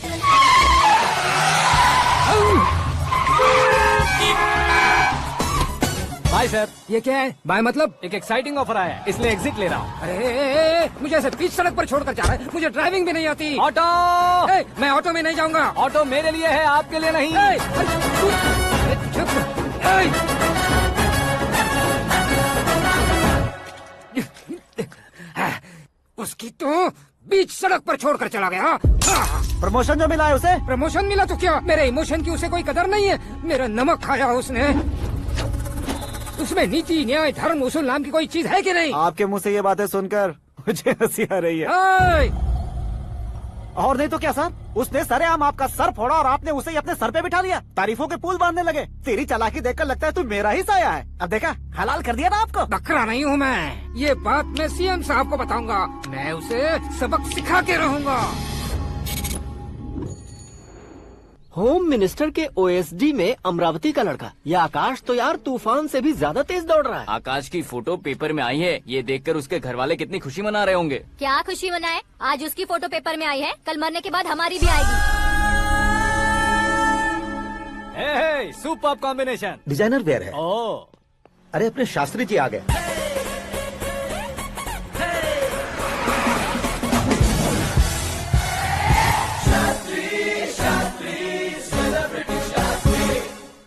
S1: Bye sir.
S12: ये क्या है? बाय मतलब?
S1: एक एक्साइटिंग ऑफर आया है, इसलिए एग्जिट ले रहा हूँ।
S12: अरे मुझे ऐसे बीच सड़क पर छोड़कर जा रहा है, मुझे ड्राइविंग भी नहीं आती।
S1: ऑटो!
S12: मैं ऑटो में नहीं जाऊंगा।
S1: ऑटो मेरे लिए है, आपके लिए नहीं।
S12: उसकी तो बीच सड़क पर छोड़कर चला गया।
S8: प्रमोशन जो मिला है उसे?
S12: प्रमोशन मिला तो क्या, मेरे इमोशन की उसे कोई कदर नहीं है। मेरा नमक खाया उसने। उसमें नीति न्याय धर्म उसूल नाम की कोई चीज है कि नहीं?
S8: आपके मुंह से ये बातें सुनकर मुझे हंसी आ रही है। और नहीं तो क्या सर, उसने सरेआम आपका सर फोड़ा और आपने उसे ही अपने सर पे बिठा लिया। तारीफों के पुल बांधने लगे। तेरी चालाकी देखकर लगता है तू मेरा ही साया है। अब देखा, हलाल कर दिया ना आपको।
S12: बकरा नहीं हूँ मैं, ये बात मैं सीएम साहब को बताऊंगा। मैं उसे सबक सिखा के रहूंगा।
S14: होम मिनिस्टर के ओएसडी में अमरावती का लड़का, ये आकाश तो यार तूफान से भी ज्यादा तेज दौड़ रहा है।
S11: आकाश की फोटो पेपर में आई है, ये देखकर उसके घर वाले कितनी खुशी मना रहे होंगे।
S13: क्या खुशी मनाए? आज उसकी फोटो पेपर में आई है, कल मरने के बाद हमारी भी आएगी।
S1: Super combination.
S7: डिजाइनर वेयर है।
S1: ओह,
S7: अरे अपने शास्त्री जी आ गए।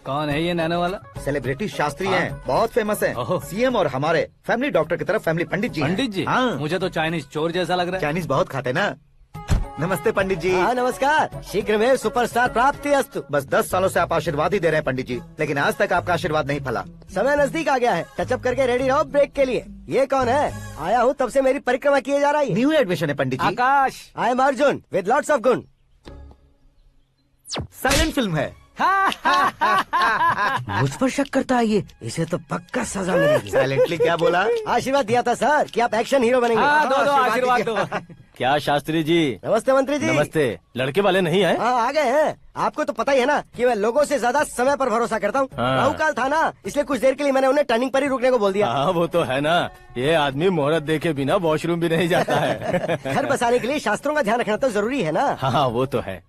S1: कौन है ये नैनो वाला?
S7: सेलिब्रिटी शास्त्री हैं, बहुत फेमस हैं। सीएम और हमारे फैमिली डॉक्टर की तरफ फैमिली पंडित जी हैं।
S1: पंडित जी?
S7: हाँ।
S1: मुझे तो चाइनीज चोर जैसा लग रहा है।
S7: चाइनीज बहुत खाते ना। नमस्ते पंडित जी।
S4: हाँ नमस्कार, शीघ्र में सुपरस्टार प्राप्ति अस्तु।
S7: बस 10 सालों से आप आशीर्वाद ही दे रहे हैं पंडित जी, लेकिन आज तक आपका आशीर्वाद नहीं फला।
S4: समय नजदीक आ गया है, टचअप करके रेडी रहो ब्रेक के लिए। ये कौन है? आया हूँ तब से मेरी परिक्रमा किए जा रही है।
S7: न्यू एडमिशन है Pandit ji.
S1: Akash.
S4: I am Arjun with lots of gun.
S7: Silent film है।
S4: मुझ पर शक करता है ये, इसे तो पक्का सजा मिलेगी।
S7: साइलेंटली क्या बोला?
S4: आशीर्वाद दिया था सर कि आप एक्शन हीरो बनेंगे।
S1: दो आशीर्वाद दो।
S9: क्या शास्त्री जी?
S4: नमस्ते मंत्री जी।
S9: नमस्ते। लड़के वाले नहीं आए?
S4: हाँ आ गए हैं। आपको तो पता ही है ना कि मैं लोगों से ज्यादा समय पर भरोसा करता हूँ।
S9: हाँ।
S4: राहु काल था ना, इसलिए कुछ देर के लिए मैंने उन्हें टर्निंग पर ही रुकने को बोल दिया।
S9: हाँ वो तो है ना, ये आदमी मुहूर्त देखे बिना वॉशरूम भी नहीं जाता है।
S4: घर बसाने के लिए शास्त्रों का ध्यान रखना तो जरूरी है ना।
S9: हाँ वो तो है।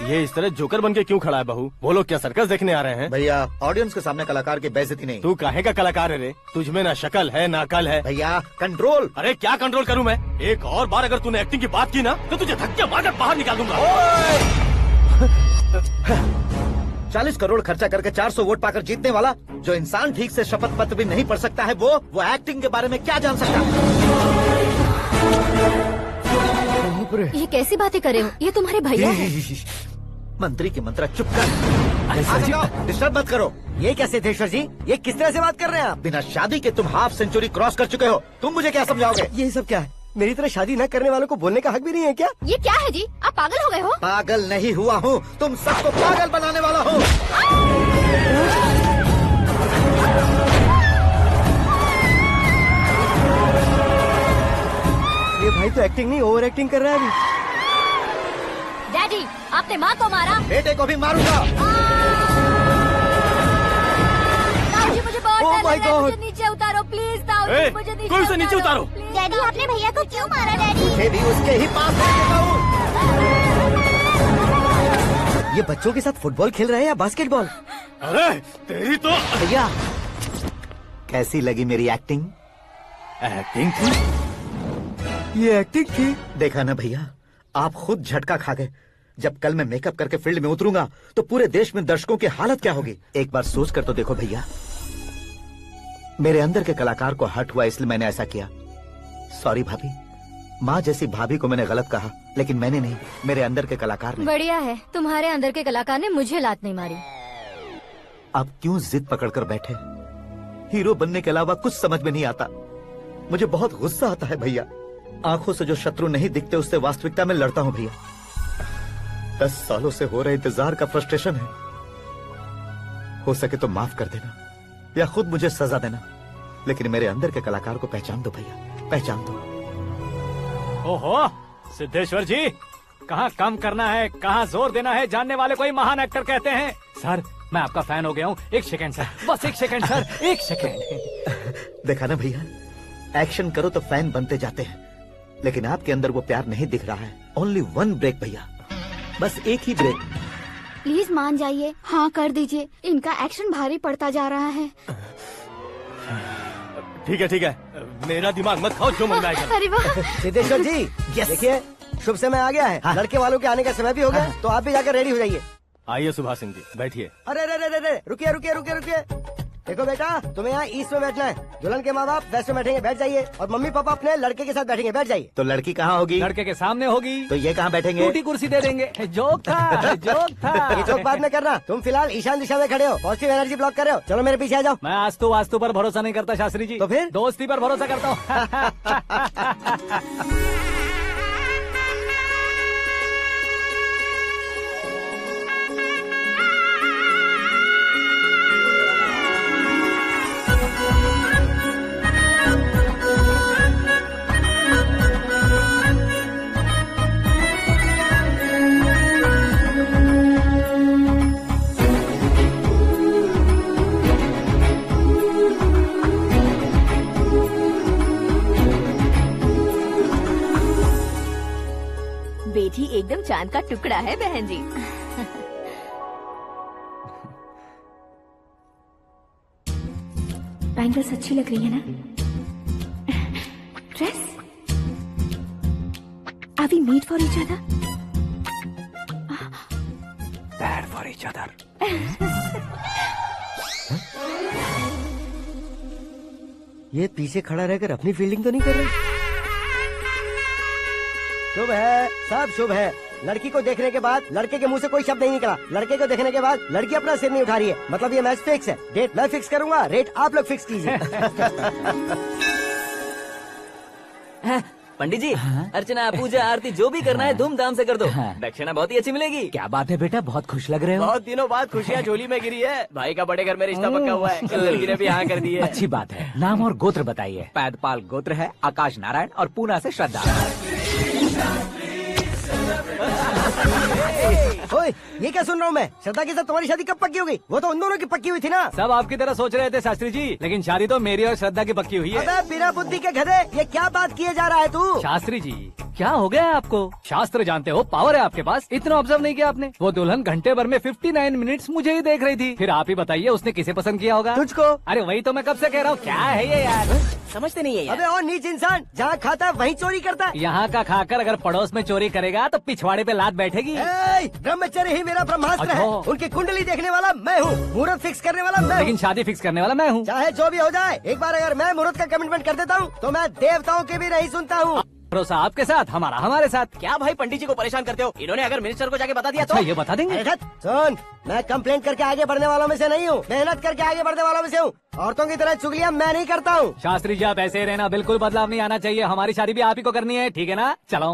S9: ये इस तरह जोकर बन के क्यों खड़ा है बहू? वो लोग क्या सर्कस देखने आ रहे हैं?
S7: भैया ऑडियंस के सामने कलाकार की बेइज्जती नहीं।
S9: तू काहे का कलाकार है रे? तुझमें ना शक्ल है ना अकल है।
S7: भैया कंट्रोल।
S9: अरे क्या कंट्रोल करूं मैं? एक और बार अगर तूने एक्टिंग की बात की ना तो तुझे धक्के मारकर बाहर निकाल दूंगा।
S7: 40 करोड़ खर्चा करके 400 वोट पाकर जीतने वाला जो इंसान ठीक से शपथ पत्र भी नहीं पढ़ सकता है, वो एक्टिंग के बारे में क्या जान सकता है?
S13: ये कैसी बातें कर रहे हो? ये तुम्हारे भैया हैं।
S7: मंत्री की मंत्रा चुप कर। डिस्टर्ब मत करो।
S4: ये क्या सिद्धेश्वर जी, ये किस तरह से बात कर रहे हैं आप?
S7: बिना शादी के तुम हाफ सेंचुरी क्रॉस कर चुके हो, तुम मुझे क्या समझाओगे?
S4: ये सब क्या है? मेरी तरह शादी न करने वालों को बोलने का हक भी नहीं है क्या?
S13: ये क्या है जी? आप पागल हो गए हो?
S7: पागल नहीं हुआ हूँ, तुम सबको पागल बनाने वाला हूँ।
S4: ये भाई तो एक्टिंग नहीं ओवर एक्टिंग कर रहा है अभी।
S13: डैडी, आपने माँ को मारा।
S7: बेटे को भी मारूंगा।
S13: ताऊजी मुझे बहुत
S4: Oh
S13: डर
S4: my
S13: लग रहा है,
S4: God.
S13: मुझे नीचे उतारो प्लीज। ताऊजी मुझे
S9: कोई उसे नीचे उतारो।
S13: डैडी आपने भैया को क्यों मारा? डैडी
S7: मुझे भी उसके ही पास भेजेगा हूँ।
S4: ये बच्चों के साथ फुटबॉल खेल रहे हैं या बास्केटबॉल?
S9: अरे तेरी तो
S7: भैया कैसी लगी मेरी एक्टिंग?
S9: एक्टिंग थी?
S4: ये एक्टिंग थी?
S7: देखा ना भैया, आप खुद झटका खा गए। जब कल मैं मेकअप करके फील्ड में उतरूंगा तो पूरे देश में दर्शकों की हालत क्या होगी? एक बार सोच कर तो देखो भैया। मेरे अंदर के कलाकार को हर्ट हुआ इसलिए मैंने ऐसा किया। सॉरी भाभी। माँ जैसी भाभी को मैंने गलत कहा, लेकिन मैंने नहीं, मेरे अंदर के कलाकार ने।
S13: बढ़िया है, तुम्हारे अंदर के कलाकार ने मुझे लात नहीं मारी।
S7: आप क्यों जिद पकड़कर बैठे? हीरो बनने के अलावा कुछ समझ में नहीं आता। मुझे बहुत गुस्सा आता है भैया। आंखों से जो शत्रु नहीं दिखते उससे वास्तविकता में लड़ता हूँ भैया। 10 सालों से हो रहे इंतजार का फ्रस्ट्रेशन है। हो सके तो माफ कर देना या खुद मुझे सजा देना, लेकिन मेरे अंदर के कलाकार को पहचान दो भैया, पहचान दो।
S1: ओहो सिद्धेश्वर जी, कहाँ कम करना है, कहाँ जोर देना है, जानने वाले को ही महान एक्टर कहते हैं। सर मैं आपका फैन हो गया हूँ। एक सेकंड सर, बस एक सेकंड सर, एक सेकंड।
S7: देखा ना भैया, एक्शन करो तो फैन बनते जाते हैं, लेकिन आपके अंदर वो प्यार नहीं दिख रहा है। ओनली 1 ब्रेक भैया, बस एक ही ब्रेक।
S6: प्लीज मान जाइए, हाँ कर दीजिए। इनका एक्शन भारी पड़ता जा रहा है।
S9: ठीक है, मेरा दिमाग मत खाओ, जो मन में आएगा।
S6: अरे वाह
S4: सिद्धेश्वर जी, देखिए शुभ समय आ गया है।
S7: हाँ।
S4: लड़के वालों के आने का समय भी हो गया, तो आप भी जाकर रेडी हो जाइए।
S9: आइए सुभाष सिंह जी, बैठिए।
S4: अरे रे, रुकिए। देखो बेटा, तुम्हें यहाँ ईस्ट में बैठना है। दुल्हन के माँ बाप वेस्ट में बैठेंगे, बैठ जाइए। और मम्मी पापा अपने लड़के के साथ बैठेंगे, बैठ जाइए।
S7: तो लड़की कहाँ होगी?
S1: लड़के के सामने होगी।
S7: तो ये कहाँ बैठेंगे?
S1: टूटी कुर्सी दे देंगे। जोक था, जोक था।
S4: ये जोक बाद में करना। तुम फिलहाल ईशान दिशा में खड़े हो, पॉजिटिव एनर्जी ब्लॉक कर रहे हो। चलो मेरे पीछे आ जाओ।
S1: मैं वास्तु पर भरोसा नहीं करता शास्त्री जी।
S4: तो फिर?
S1: दोस्ती पर भरोसा करता हूँ।
S6: एकदम चांद का टुकड़ा है बहन जी। बैंगल्स अच्छी लग रही है ना? Dress? Are we made for each other?
S3: Bad for each other.
S4: ये पीछे खड़ा रहकर अपनी फील्डिंग तो नहीं कर रहा? शुभ है, सब शुभ है। लड़की को देखने के बाद लड़के के मुंह से कोई शब्द नहीं निकला। लड़के को देखने के बाद लड़की अपना सिर नहीं उठा रही है। मतलब ये मैच फिक्स है। डेट मैं फिक्स करूंगा, रेट आप लोग फिक्स कीजिए।
S11: पंडित जी, अर्चना, पूजा, आरती जो भी करना है धूमधाम से कर दो। दक्षिणा बहुत ही अच्छी मिलेगी।
S1: क्या बात है बेटा, बहुत खुश लग रहे हो।
S11: बहुत दिनों बाद खुशियाँ झोली में गिरी है। भाई का बड़े घर में रिश्ता पक्का हुआ है। कल लड़की ने भी हाँ कर दी है।
S1: अच्छी बात है। नाम और गोत्र बताइए। पैदपाल गोत्र है, आकाश नारायण और पूना से श्रद्धा।
S4: ओए, ये क्या सुन रहा हूँ मैं? श्रद्धा के साथ तुम्हारी शादी कब पक्की हो गई? वो तो उन दोनों की पक्की हुई थी ना।
S1: सब आपकी तरह सोच रहे थे शास्त्री जी, लेकिन शादी तो मेरी और श्रद्धा की पक्की हुई है।
S4: अबे बिना बुद्धि के गधे, ये क्या बात किए जा रहा है तू?
S1: शास्त्री जी, क्या हो गया है आपको? शास्त्र जानते हो, पावर है आपके पास। इतना ऑब्जर्व नहीं किया आपने? वो दुल्हन घंटे भर में 59 मिनट्स मुझे ही देख रही थी। फिर आप ही बताइए उसने किसे पसंद किया होगा?
S4: तुझको।
S1: अरे वही तो मैं कब से कह रहा हूँ, क्या है ये यार?
S2: समझते नहीं है यार।
S4: अबे और नीच इंसान, जहाँ खाता है वहीं चोरी करता है।
S1: यहाँ का खाकर अगर पड़ोस में चोरी करेगा तो पिछवाड़े पे लात बैठेगी।
S4: ब्रह्मचर्य ही मेरा ब्रह्मास्त्र है।
S1: अच्छा।
S4: उनकी कुंडली देखने वाला मैं हूँ, मुहूर्त फिक्स करने वाला मैं
S1: लेकिन
S4: हूँ।
S1: शादी फिक्स करने वाला मैं हूँ।
S4: चाहे जो भी हो जाए, एक बार अगर मैं मुहूर्त का कमिटमेंट कर देता हूँ तो मैं देवताओं के भी नहीं सुनता हूँ।
S1: भरोसा आपके साथ, हमारा हमारे साथ।
S2: क्या भाई पंडित जी को परेशान करते हो? इन्होंने अगर मिनिस्टर को जाके बता दिया
S1: अच्छा,
S2: तो
S1: ये बता देंगे।
S4: अरे धत, सुन, मैं कंप्लेंट करके आगे बढ़ने वालों में से नहीं हूँ, मेहनत करके आगे बढ़ने वालों में से हूँ। औरतों की तरह चुगलियाँ मैं नहीं करता हूँ।
S1: शास्त्री जी आप ऐसे ही रहना, बिल्कुल बदलाव नहीं आना चाहिए। हमारी शादी भी आप ही को करनी है, ठीक है ना? चलो।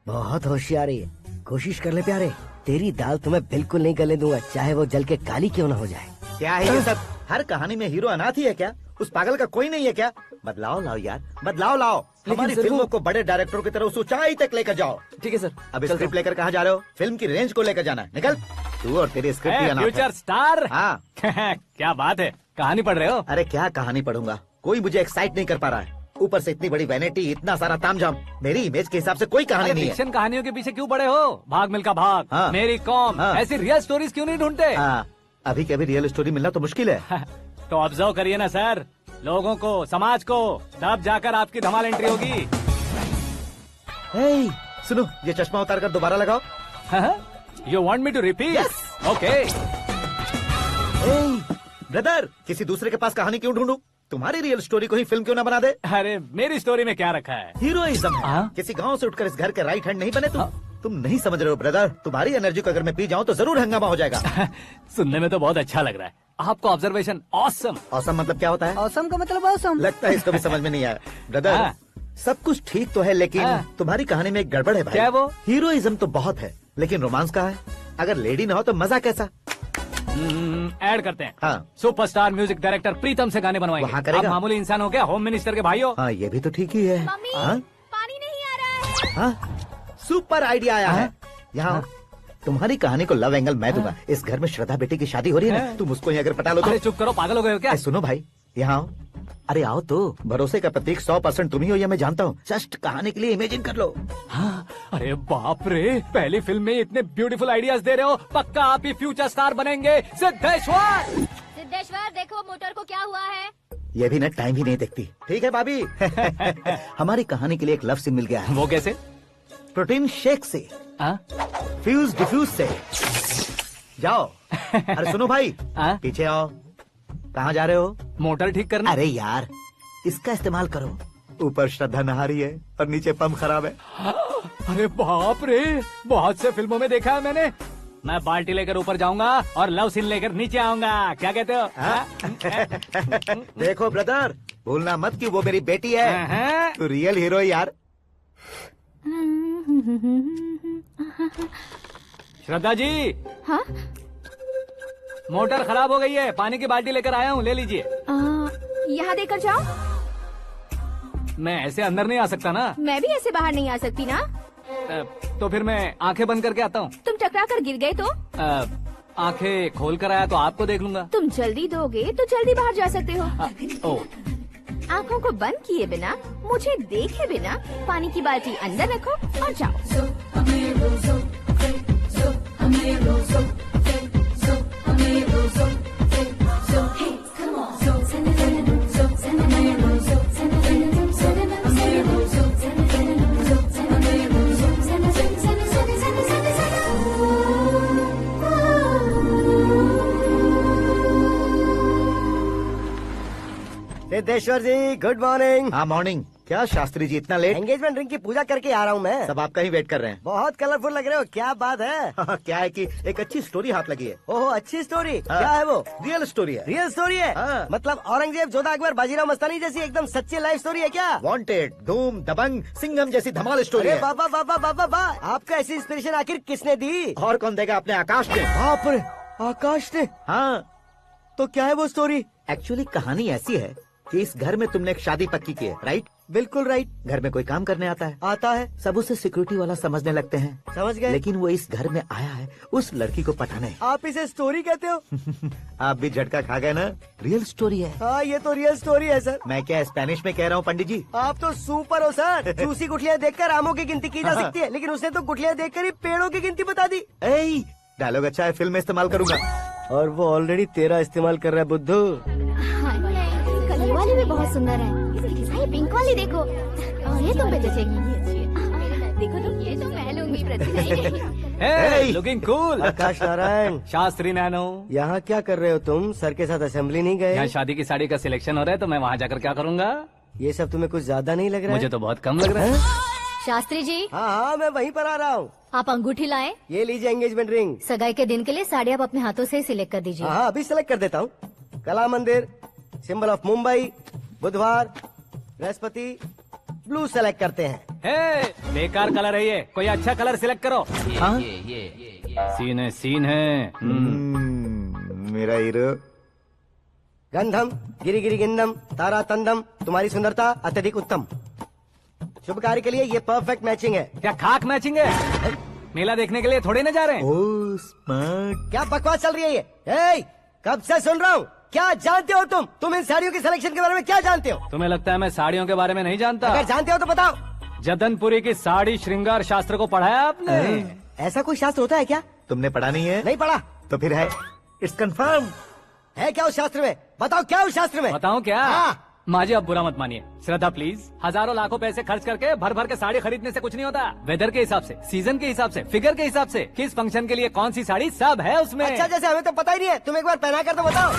S4: बहुत होशियारी है, कोशिश कर ले प्यारे। तेरी दाल तुम्हें बिल्कुल नहीं गलने दूंगा, चाहे वो जल के काली क्यों न हो जाए।
S7: क्या है ये सब? हर कहानी में हीरो अनाथ ही है क्या? उस पागल का कोई नहीं है क्या? बदलाव लाओ यार, बदलाव लाओ। हमारी फिल्मों को बड़े डायरेक्टरों की तरह उस ऊंचाई तक लेकर जाओ।
S2: ठीक है सर।
S7: अब स्क्रिप्ट लेकर कहाँ जा रहे हो? फिल्म की रेंज को लेकर जाना है। निकल तू और तेरी स्क्रिप्ट ही अनाथ है।
S1: Future star.
S7: हाँ।
S1: क्या बात है, कहानी पढ़ रहे हो?
S7: अरे क्या कहानी पढ़ूंगा, कोई मुझे एक्साइट नहीं कर पा रहा है। ऊपर से इतनी बड़ी वैनिटी, इतना सारा तामझाम। मेरी इमेज के हिसाब से कोई कहानी नहीं है।
S1: फिक्शन कहानियों के पीछे क्यों पड़े हो? भाग मिल्खा भाग,
S7: हाँ।
S1: मेरी कॉम,
S7: हाँ।
S1: ऐसी रियल स्टोरीज क्यों नहीं ढूंढते?
S7: हाँ, अभी के अभी रियल स्टोरी मिलना तो मुश्किल है।
S1: तो ऑब्जर्व करिए ना सर, लोगों को, समाज को, तब जाकर आपकी धमाल एंट्री होगी।
S7: सुनो, ये चश्मा उतार कर दोबारा लगाओ।
S1: You want me to repeat? Okay.
S7: Brother, किसी दूसरे के पास कहानी क्यों ढूंढूं? तुम्हारी रियल स्टोरी को ही फिल्म क्यों ना बना दे?
S1: अरे मेरी स्टोरी में क्या रखा है?
S7: हीरोइज्म है। किसी गांव से उठकर इस घर के राइट हैंड नहीं बने तुम नहीं समझ रहे हो ब्रदर। तुम्हारी एनर्जी को अगर मैं पी जाऊं तो जरूर हंगामा हो जाएगा।
S1: सुनने में तो बहुत अच्छा लग रहा है आपको। Observation awesome.
S7: ऑसम मतलब क्या होता है?
S4: औसम का मतलब औसम।
S7: लगता है इसको भी समझ में नहीं आया। ब्रदर, सब कुछ ठीक तो है, लेकिन तुम्हारी कहानी में एक गड़बड़ है भाई।
S1: क्या है वो?
S7: हीरोइज्म तो बहुत है, लेकिन रोमांस कहाँ है? अगर लेडी ना हो तो मजा कैसा?
S1: ऐड करते हैं।
S7: हाँ।
S1: सुपरस्टार म्यूजिक डायरेक्टर प्रीतम से गाने बनवाएंगे।
S7: वहाँ करेगा?
S1: आप मामूली इंसान हो क्या? होम मिनिस्टर के भाई हो।
S7: हाँ, ये भी तो ठीक ही है।
S13: मम्मी,
S7: हाँ?
S13: पानी नहीं आ रहा है।
S7: हाँ? सुपर आइडिया आया है। यहाँ तुम्हारी कहानी को लव एंगल मैं दूंगा। इस घर में श्रद्धा बेटी की शादी हो रही है ना, तुम उसको ही अगर पटा लो तो।
S1: अरे चुप करो, पागल हो गए हो क्या?
S7: सुनो भाई, यहाँ आओ। अरे आओ तो। भरोसे का प्रतीक 100% तुम ही हो, ये मैं जानता हूँ। जस्ट कहानी के लिए इमेजिन कर लो।
S1: हाँ, अरे बाप रे, पहली फिल्म में इतने ब्यूटीफुल आइडियाज दे रहे हो। पक्का आप ही फ्यूचर स्टार बनेंगे। सिद्धेश्वर,
S13: सिद्धेश्वर देखो मोटर को क्या हुआ है।
S7: ये भी ना टाइम ही नहीं देखती। ठीक है भाभी। हमारी कहानी के लिए एक लव सीन मिल गया है।
S1: वो कैसे?
S7: प्रोटीन शेक से, फ्यूज डिफ्यूज से। जाओ। अरे सुनो भाई, पीछे आओ। कहाँ जा रहे हो?
S1: मोटर ठीक करना।
S7: अरे यार, इसका इस्तेमाल करो। ऊपर श्रद्धा नहा रही है और नीचे पंप खराब है।
S1: अरे बाप रे, बहुत से फिल्मों में देखा है मैंने। मैं बाल्टी लेकर ऊपर जाऊंगा और लव सीन लेकर नीचे आऊंगा। क्या कहते हो?
S7: देखो ब्रदर, भूलना मत कि वो मेरी बेटी है। तू रियल हीरो यार।
S1: श्रद्धा जी।
S6: हाँ?
S1: मोटर खराब हो गई है, पानी की बाल्टी लेकर आया हूँ, ले लीजिए।
S6: यहाँ देकर जाओ।
S1: मैं ऐसे अंदर नहीं आ सकता ना।
S6: मैं भी ऐसे बाहर नहीं आ सकती ना।
S1: तो फिर मैं आंखें बंद करके आता हूँ।
S6: तुम टकरा कर गिर गए तो?
S1: आंखें खोल कर आया तो आपको देख लूंगा।
S6: तुम जल्दी दोगे तो जल्दी बाहर जा सकते हो। आँखों को बंद किए बिना, मुझे देखे बिना पानी की बाल्टी अंदर रखो और जाओ।
S4: सिद्धेश्वर जी गुड मॉर्निंग।
S7: हाँ मॉर्निंग। क्या शास्त्री जी इतना लेट?
S4: एंगेजमेंट रिंग की पूजा करके आ रहा हूँ मैं।
S7: सब आपका ही वेट कर रहे हैं।
S4: बहुत कलरफुल लग रहे हो, क्या बात है?
S7: क्या है कि एक अच्छी स्टोरी हाथ लगी है।
S4: ओहो अच्छी स्टोरी। क्या है वो?
S7: रियल स्टोरी है।
S4: रियल स्टोरी है?
S7: हाँ।
S4: मतलब औरंगजेब, जोधा अकबर, बाजीराव मस्तानी जैसी एकदम सच्ची लाइफ स्टोरी है क्या?
S7: वांटेड, धूम, दबंग, सिंघम जैसी धमाल स्टोरी है।
S4: बाबा बाबा बाबा बा, आपका ऐसी इंस्पिरेशन आखिर किसने दी?
S7: और कौन देगा? अपने आकाश ने।
S4: बाप रे, आकाश ने?
S7: हाँ।
S4: तो क्या है वो स्टोरी?
S7: एक्चुअली कहानी ऐसी है कि इस घर में तुमने एक शादी पक्की की है, राइट?
S4: बिल्कुल राइट।
S7: घर में कोई काम करने आता है?
S4: आता है।
S7: सब उसे सिक्योरिटी वाला समझने लगते हैं।
S4: समझ गए।
S7: लेकिन वो इस घर में आया है उस लड़की को पटाने।
S4: आप इसे स्टोरी कहते हो?
S7: आप भी झटका खा गए ना? रियल स्टोरी है।
S4: हाँ ये तो रियल स्टोरी है सर।
S7: मैं क्या स्पेनिश में कह रहा हूँ पंडित जी?
S4: आप तो सुपर हो सर। चूसी गुठलियाँ देखकर आमों की गिनती की जा सकती है, लेकिन उसने तो गुठलियाँ देखकर ही पेड़ों की गिनती बता दी।
S7: डायलॉग अच्छा है, फिल्म में इस्तेमाल करूंगा।
S4: और वो ऑलरेडी तेरा इस्तेमाल कर रहा है बुद्धू।
S13: कलर वाली भी बहुत सुंदर है। ये पिंक वाली देखो, ये तुम पे जचेगी। देखो तो ये तो मैं लूंगी।
S1: Looking cool.
S4: Akash Narayan.
S1: Shastri nano.
S4: यहाँ क्या कर रहे हो तुम? सर के साथ असेंबली नहीं गए?
S1: यहाँ शादी की साड़ी का सिलेक्शन हो रहा है तो मैं वहाँ जाकर क्या करूँगा?
S4: ये सब तुम्हें कुछ ज्यादा नहीं लग रहा है?
S1: मुझे तो बहुत कम लग रहा है।
S13: शास्त्री जी।
S4: हाँ हाँ मैं वहीं पर आ रहा हूँ।
S13: आप अंगूठी लाएं।
S4: ये लीजिए एंगेजमेंट रिंग।
S13: सगाई के दिन के लिए साड़ी आप अपने हाथों से सिलेक्ट कर दीजिए।
S4: हाँ अभी सिलेक्ट कर देता हूँ। कला मंदिर, सिंबल ऑफ मुंबई, बुधवार, बृहस्पति, ब्लू सेलेक्ट करते हैं।
S1: बेकार कलर है ये, कोई अच्छा कलर सिलेक्ट करो। सीन है।
S7: मेरा हीरो।
S4: गंधम गिरी गिरी गिंदम तारा तंदम, तुम्हारी सुंदरता अत्यधिक उत्तम। शुभ कार्य के लिए ये परफेक्ट मैचिंग है।
S1: क्या खाक मैचिंग है? मेला देखने के लिए थोड़े न जा रहे हैं।
S7: Oh smart.
S4: क्या बकवास चल रही है ये? कब से सुन रहा हूँ। क्या जानते हो तुम इन साड़ियों के सिलेक्शन के बारे में क्या जानते हो?
S1: तुम्हें लगता है मैं साड़ियों के बारे में नहीं जानता?
S4: अगर जानते हो तो बताओ।
S1: जदनपुरी की साड़ी श्रृंगार शास्त्र को पढ़ा है आपने?
S4: ऐसा कोई शास्त्र होता है क्या?
S7: तुमने पढ़ा नहीं है?
S4: नहीं पढ़ा।
S7: तो फिर है। It's confirm.
S4: है क्या उस शास्त्र में? बताओ क्या उस शास्त्र में?
S1: बताऊं क्या?
S4: हाँ।
S1: माँ जी अब बुरा मत मानिए। श्रद्धा प्लीज। हजारों लाखों पैसे खर्च करके भर भर के साड़ी खरीदने से कुछ नहीं होता। वेदर के हिसाब से, सीजन के हिसाब से, फिगर के हिसाब से, किस फंक्शन के लिए कौन सी साड़ी, सब है उसमें।
S4: अच्छा जैसे हमें तो पता ही नहीं है, तुम एक बार पहना कर तो बताओ।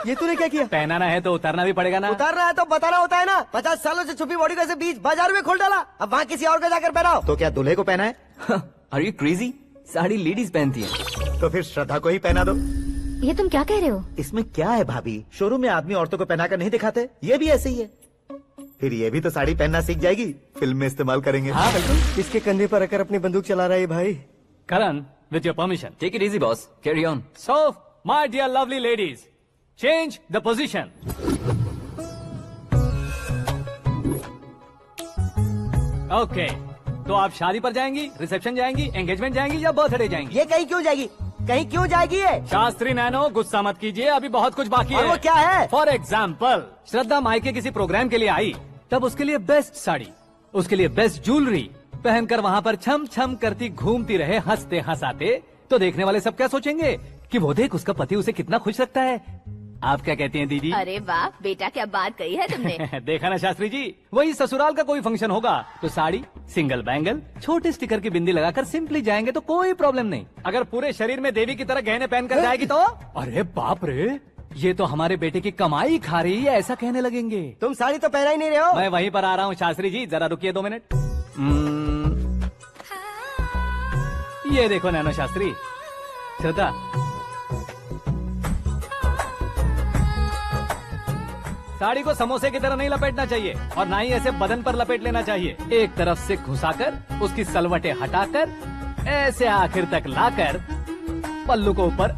S4: ये तूने क्या किया?
S1: पहनाना है तो उतारना भी पड़ेगा ना।
S4: उतारना है तो बताना होता है ना। 50 सालों से छुपी बॉडी को ऐसे बीच बाजार में खोल डाला, अब वहाँ किसी और को जाकर पहनाओ।
S7: तो क्या दूल्हे को पहना है?
S11: Are you crazy? Sari ladies पहनती है।
S7: तो फिर श्रद्धा को ही पहना दो।
S13: ये तुम क्या कह रहे हो?
S7: इसमें क्या है भाभी? शोरूम में आदमी औरतों को पहनाकर नहीं दिखाते? ये भी ऐसे ही है। फिर ये भी तो साड़ी पहनना सीख जाएगी, फिल्म में इस्तेमाल करेंगे।
S1: हाँ बिल्कुल।
S4: इसके कंधे पर रखकर अपनी बंदूक चला रहा है भाई।
S1: Karan, with your permission.
S11: Take it easy boss, carry on.
S1: So my dear lovely ladies, change the position. Okay, तो आप शादी पर जाएंगी, रिसेप्शन जाएंगी, एंगेजमेंट जाएंगी या बर्थडे जाएंगी?
S4: ये कहीं क्यों जाएगी? कहीं क्यों जाएगी ये?
S1: शास्त्री नैनो गुस्सा मत कीजिए, अभी बहुत कुछ बाकी
S4: और
S1: है।
S4: वो क्या है?
S1: फॉर एग्जाम्पल, श्रद्धा मायके किसी प्रोग्राम के लिए आई, तब उसके लिए बेस्ट साड़ी, उसके लिए बेस्ट ज्वेलरी पहनकर वहाँ पर छम छम करती घूमती रहे हंसते हंसाते, तो देखने वाले सब क्या सोचेंगे कि वो देख उसका पति उसे कितना खुश रखता है। आप क्या कहती हैं दीदी?
S6: अरे वाह बेटा, क्या बात कही है तुमने।
S1: देखा ना शास्त्री जी, वही ससुराल का कोई फंक्शन होगा तो साड़ी, सिंगल बैंगल, छोटे स्टिकर की बिंदी लगाकर सिंपली जाएंगे तो कोई प्रॉब्लम नहीं। अगर पूरे शरीर में देवी की तरह गहने पहनकर जाएगी तो अरे बाप रे, ये तो हमारे बेटे की कमाई खा रही है, ऐसा कहने लगेंगे।
S4: तुम साड़ी तो पहना ही नहीं रहे हो।
S1: मैं वहीं पर आ रहा हूँ शास्त्री जी, जरा रुकिए 2 मिनट। ये देखो नैनो शास्त्री, श्रद्धा साड़ी को समोसे की तरह नहीं लपेटना चाहिए और ना ही ऐसे बदन पर लपेट लेना चाहिए। एक तरफ से घुसाकर उसकी सलवटें हटाकर ऐसे आखिर तक लाकर पल्लू को ऊपर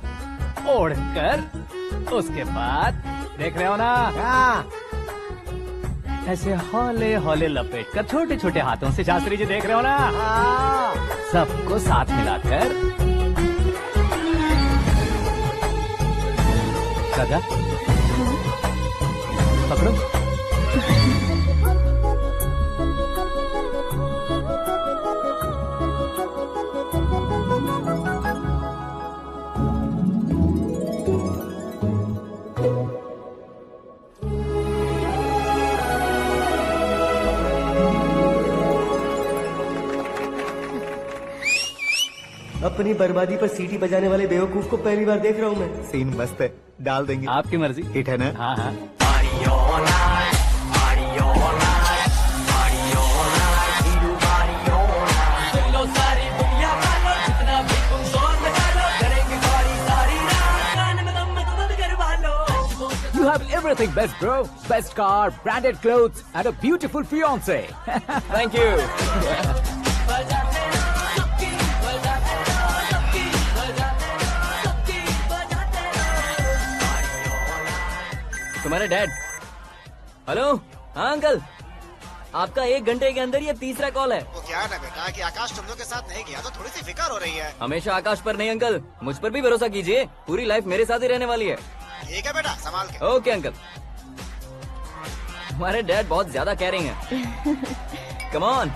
S1: ओढ़कर उसके बाद देख रहे हो ना, ऐसे हौले हौले लपेट कर छोटे छोटे हाथों से, शास्त्री जी देख रहे हो ना, सबको साथ मिलाकर सदा
S4: अपनी बर्बादी पर सीटी बजाने वाले बेवकूफ को पहली बार देख रहा हूँ मैं।
S7: सीन मस्त है, डाल देंगे।
S1: आपकी मर्जी।
S7: हिट है ना?
S1: हाँ हाँ।
S15: You have everything best, bro. Best car, branded clothes, and a beautiful fiance.
S11: Thank you. तुम्हारे डैड। हेलो। हाँ अंकल, आपका 1 घंटे के अंदर ये तीसरा कॉल है।
S5: वो क्या है ना बेटा कि आकाश तुम लोग के साथ नहीं गया तो थोड़ी सी फिक्र हो रही है।
S11: हमेशा आकाश पर नहीं अंकल, मुझ पर भी भरोसा कीजिए, पूरी लाइफ मेरे साथ ही रहने वाली है।
S5: ठीक है बेटा, संभाल के।
S11: Okay uncle. हमारे डैड बहुत ज्यादा केयरिंग है। Come on.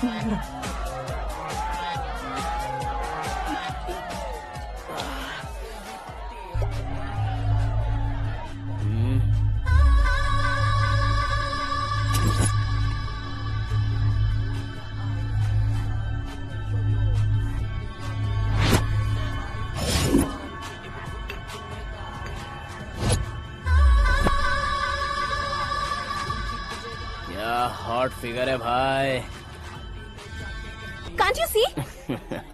S11: हॉट फिगर है भाई।
S6: Can't you see?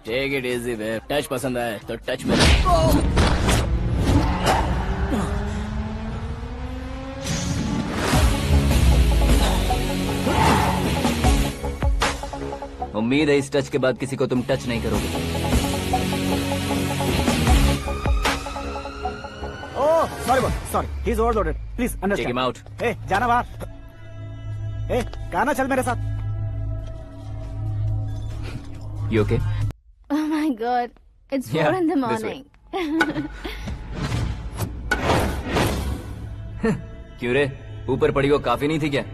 S11: Take it easy babe. Touch पसंद आए तो टच में। उम्मीद है इस टच के बाद किसी को तुम टच नहीं करोगे।
S8: Oh sorry boss, sorry, he is overloaded, please understand.
S11: Take him out.
S8: ए जाना बाहर। ए गाना चल मेरे साथ।
S11: You okay?
S6: Oh my God, it's 4 in the morning.
S11: क्यों रे, ऊपर पड़ी वो काफी नहीं थी क्या?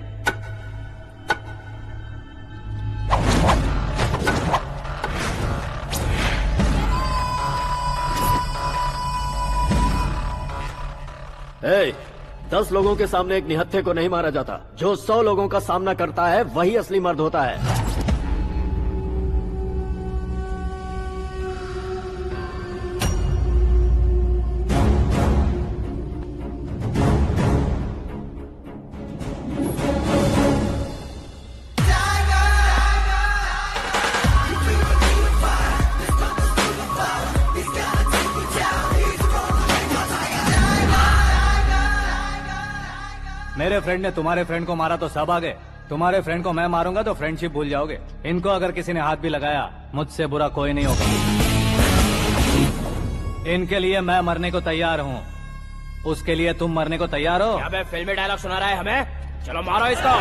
S14: Hey, 10 लोगों के सामने एक निहत्थे को नहीं मारा जाता। जो 100 लोगों का सामना करता है वही असली मर्द होता है।
S1: मेरे फ्रेंड ने तुम्हारे फ्रेंड को मारा तो सब आ गए, तुम्हारे फ्रेंड को मैं मारूंगा तो फ्रेंडशिप भूल जाओगे। इनको अगर किसी ने हाथ भी लगाया, मुझसे बुरा कोई नहीं होगा। इनके लिए मैं मरने को तैयार हूँ, उसके लिए तुम मरने को तैयार हो?
S15: अबे फिल्मी डायलॉग सुना रहा है हमें? चलो मारो इसको।